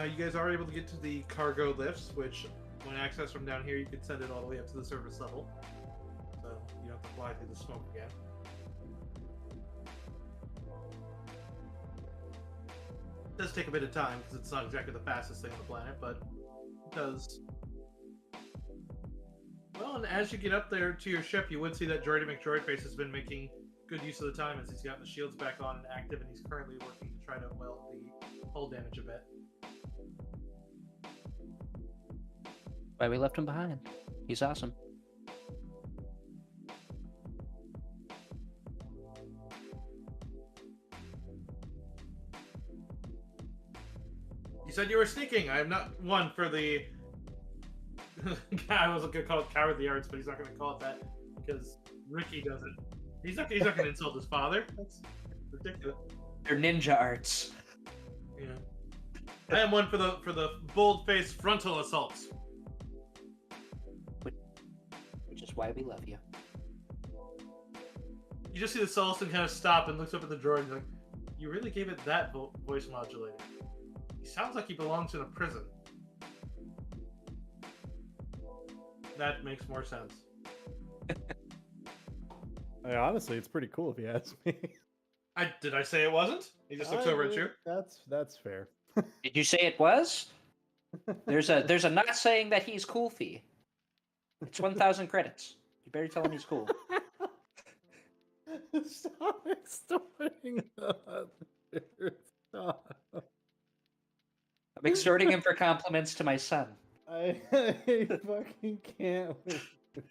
you guys are able to get to the cargo lifts, which, when accessed from down here, you can send it all the way up to the surface level. So, you don't have to fly through the smoke again. It does take a bit of time, because it's not exactly the fastest thing on the planet, but it does. Well, and as you get up there to your ship, you would see that Droidy McDroidface has been making good use of the time, as he's got the shields back on and active, and he's currently working to try to weld the hull damage a bit. Why we left him behind. He's awesome. You said you were sneaking. I am not one for the... I wasn't going to call it cowardly arts, but he's not going to call it that because Ricky doesn't. He's not going to insult his father. That's ridiculous. They're ninja arts. Yeah. I am one for the bold-faced frontal assaults. Which is why we love you. You just see the Sullustan kind of stop and looks up at the droid and like, you really gave it that voice modulating. He sounds like he belongs in a prison. That makes more sense. Honestly, it's pretty cool if you ask me. Did I say it wasn't? He just looks over at you. That's fair. Did you say it was? There's a not saying that he's cool fee. It's 1,000 credits. You better tell him he's cool. Stop extorting others. Stop. I'm extorting him for compliments to my son. I fucking can't with you.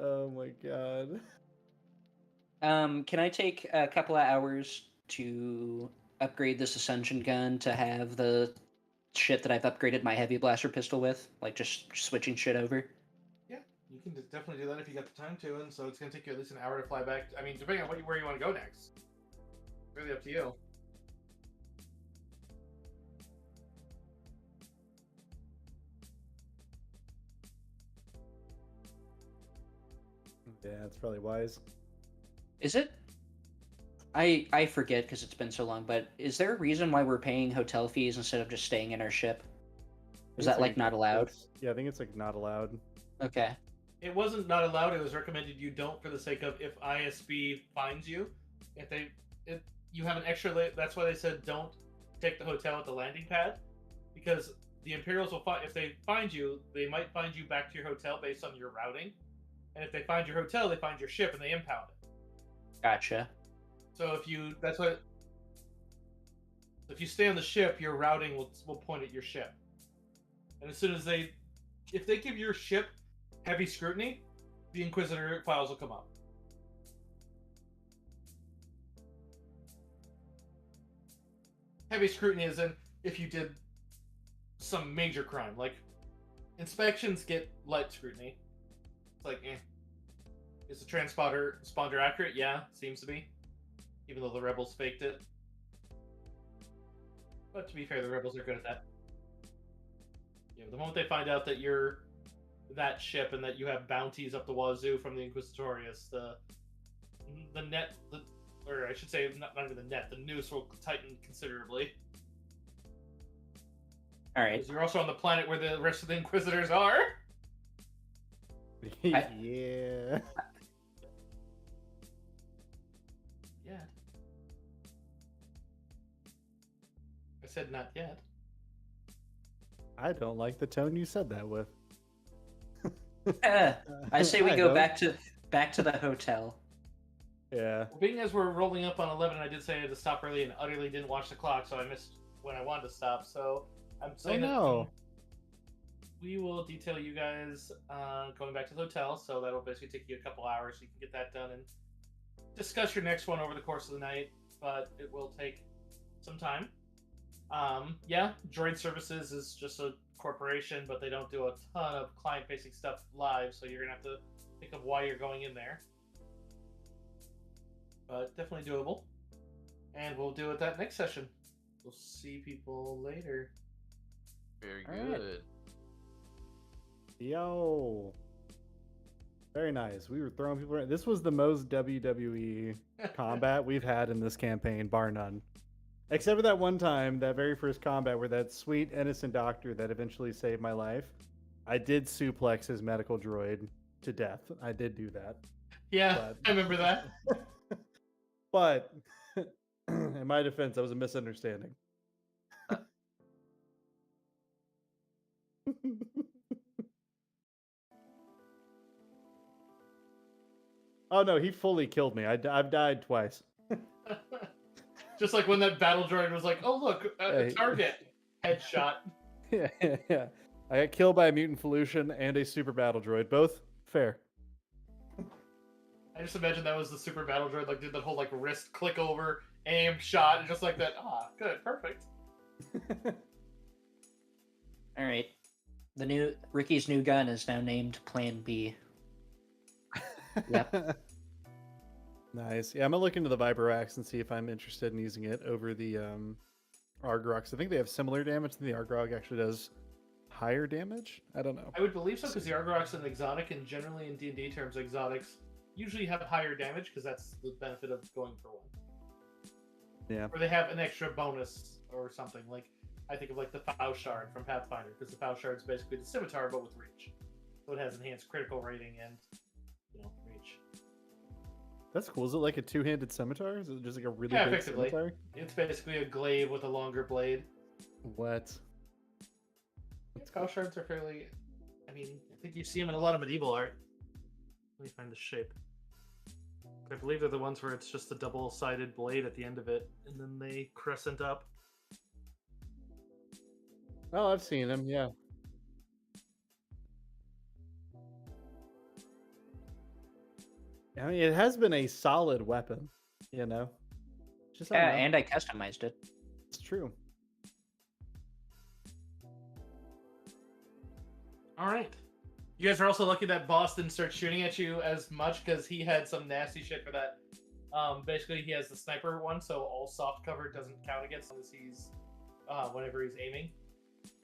Oh my god. Can I take a couple of hours to upgrade this ascension gun to have the shit that I've upgraded my heavy blaster pistol with? Like, just switching shit over? Yeah, you can definitely do that if you got the time to, and so it's going to take you at least an hour to fly back. I mean, depending on where you want to go next. Really up to you. Yeah, that's probably wise. Is it? I forget because it's been so long, but is there a reason why we're paying hotel fees instead of just staying in our ship? Was that like not allowed? Yeah, I think it's like not allowed. Okay. It wasn't not allowed. It was recommended you don't for the sake of if ISB finds you. If you have an extra, that's why they said don't take the hotel at the landing pad, because the Imperials will find, if they find you, they might find you back to your hotel based on your routing, and if they find your hotel, they find your ship and they impound it. Gotcha. So if you stay on the ship, your routing will point at your ship, and as soon as if they give your ship heavy scrutiny, the Inquisitor files will come up. Heavy scrutiny is in if you did some major crime, like inspections get light scrutiny. It's like, is the transponder accurate? Yeah, seems to be. Even though the rebels faked it. But to be fair, the rebels are good at that. Yeah, the moment they find out that you're that ship and that you have bounties up the wazoo from the Inquisitorius, the net, or I should say, not even the net, the noose will tighten considerably. All right. Because you're also on the planet where the rest of the Inquisitors are. Yeah. Yeah. I said not yet. I don't like the tone you said that with. I say we go don't. back to the hotel. Yeah. Well, being as we're rolling up on 11, I did say I had to stop early and utterly didn't watch the clock, so I missed when I wanted to stop. So I'm saying that we will detail you guys going back to the hotel. So that'll basically take you a couple hours. So you can get that done and discuss your next one over the course of the night. But it will take some time. Yeah, Droid Services is just a corporation, but they don't do a ton of client-facing stuff live, so you're gonna have to think of why you're going in there. But definitely doable. And we'll do it that next session. We'll see people later. Very All right. good. Yo. Very nice. We were throwing people around. This was the most WWE combat we've had in this campaign, bar none. Except for that one time, that very first combat where that sweet, innocent doctor that eventually saved my life, I did suplex his medical droid to death. I did do that. Yeah, I remember that. But, in my defense, that was a misunderstanding. Oh no, he fully killed me. I've died twice. Just like when that battle droid was like, "Oh look, a target headshot." Yeah. I got killed by a mutant Felucian and a super battle droid. Both fair. I just imagine that was the super battle droid, like did that whole like wrist click over, aim, shot, and just like that. Ah, good, perfect. All right. Ricky's new gun is now named Plan B. Yep. Nice. Yeah, I'm gonna look into the Viberax and see if I'm interested in using it over the Argrox. I think they have similar damage, and the Argrog actually does higher damage. I don't know. I would believe so because the Argorax is an exotic, and generally in D&D terms, exotics usually have higher damage because that's the benefit of going for one. Yeah. Or they have an extra bonus or something. Like I think of like the Foul Shard from Pathfinder, because the Foul Shard is basically the scimitar but with reach. So it has enhanced critical rating and reach. That's cool. Is it like a two-handed scimitar? Is it just like a really Yeah, big effectively. scimitar? It's basically a glaive with a longer blade. What? Foul Shards are fairly. I mean, I think you see them in a lot of medieval art. Let me find the shape. I believe they're the ones where it's just a double-sided blade at the end of it, and then they crescent up. Oh, I've seen them. Yeah. I mean, it has been a solid weapon, Just Yeah, and I customized it. it's true. All right. You guys are also lucky that boss didn't start shooting at you as much because he had some nasty shit for that. Basically, he has the sniper one, so all soft cover doesn't count against him as he's whenever he's aiming,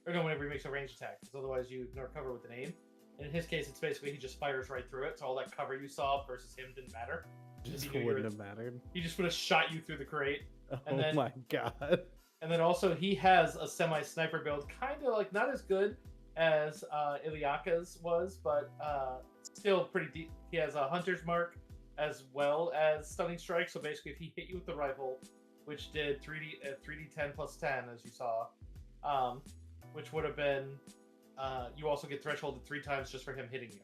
or no, whenever he makes a ranged attack. Because otherwise, you ignore cover with an aim. In his case, it's basically he just fires right through it, so all that cover you saw versus him didn't matter. Just He knew wouldn't have mattered. He just would have shot you through the crate. Oh then- my god. And then also he has a semi-sniper build, kind of like not as good as Iliaka's was, but still pretty deep. He has a hunter's mark as well as stunning strike. So basically, if he hit you with the rifle, which did 3d10 plus 10, as you saw, which would have been, you also get thresholded 3 times just for him hitting you.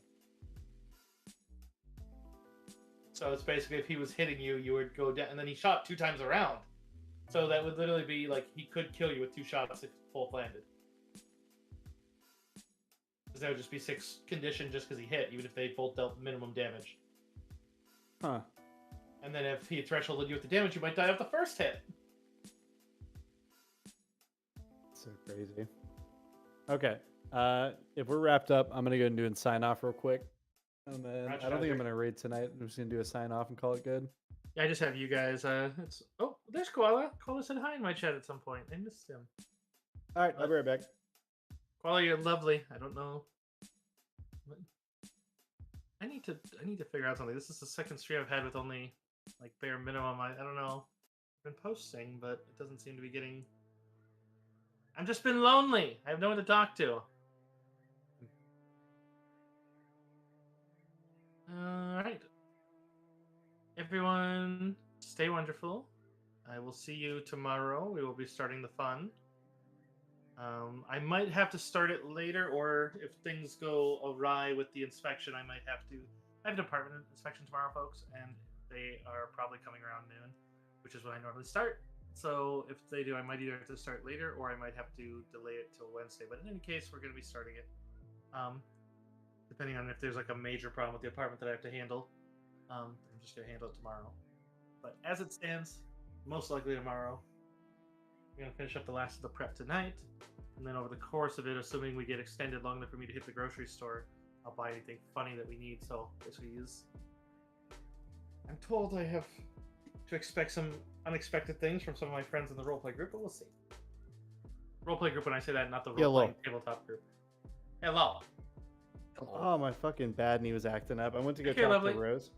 So it's basically if he was hitting you, you would go down, and then he shot 2 times around. So that would literally be like he could kill you with 2 shots if both landed. Because that would just be 6 condition just because he hit, even if they both dealt minimum damage. Huh. And then if he thresholded you with the damage, you might die off the first hit. So crazy. Okay. If we're wrapped up, I'm gonna go and do a sign off real quick. And then Roger, I don't think Roger. I'm gonna raid tonight. I'm just gonna do a sign off and call it good. Yeah, I just have you guys. Oh, there's Koala. Koala said hi in my chat at some point. I missed him. All right, I'll be right back. Koala, you're lovely. I don't know. I need to figure out something. This is the second stream I've had with only like bare minimum. I don't know. I've been posting, but it doesn't seem to be getting. I've just been lonely. I have no one to talk to. All right. Everyone, stay wonderful. I will see you tomorrow. We will be starting the fun. I might have to start it later, or if things go awry with the inspection, I might have to. I have an apartment inspection tomorrow, folks, and they are probably coming around noon, which is when I normally start. So if they do, I might either have to start later, or I might have to delay it till Wednesday. But in any case, we're going to be starting it. Depending on if there's like a major problem with the apartment that I have to handle, I'm just going to handle it tomorrow. But as it stands, most likely tomorrow. We're going to finish up the last of the prep tonight. And then over the course of it, assuming we get extended long enough for me to hit the grocery store, I'll buy anything funny that we need. So basically I'm told I have to expect some unexpected things from some of my friends in the roleplay group, but we'll see. Roleplay group, when I say that, not the Hello. roleplay tabletop group. Hello. Oh, my fucking bad knee was acting up. I went to go Okay, talk lovely. to Rose.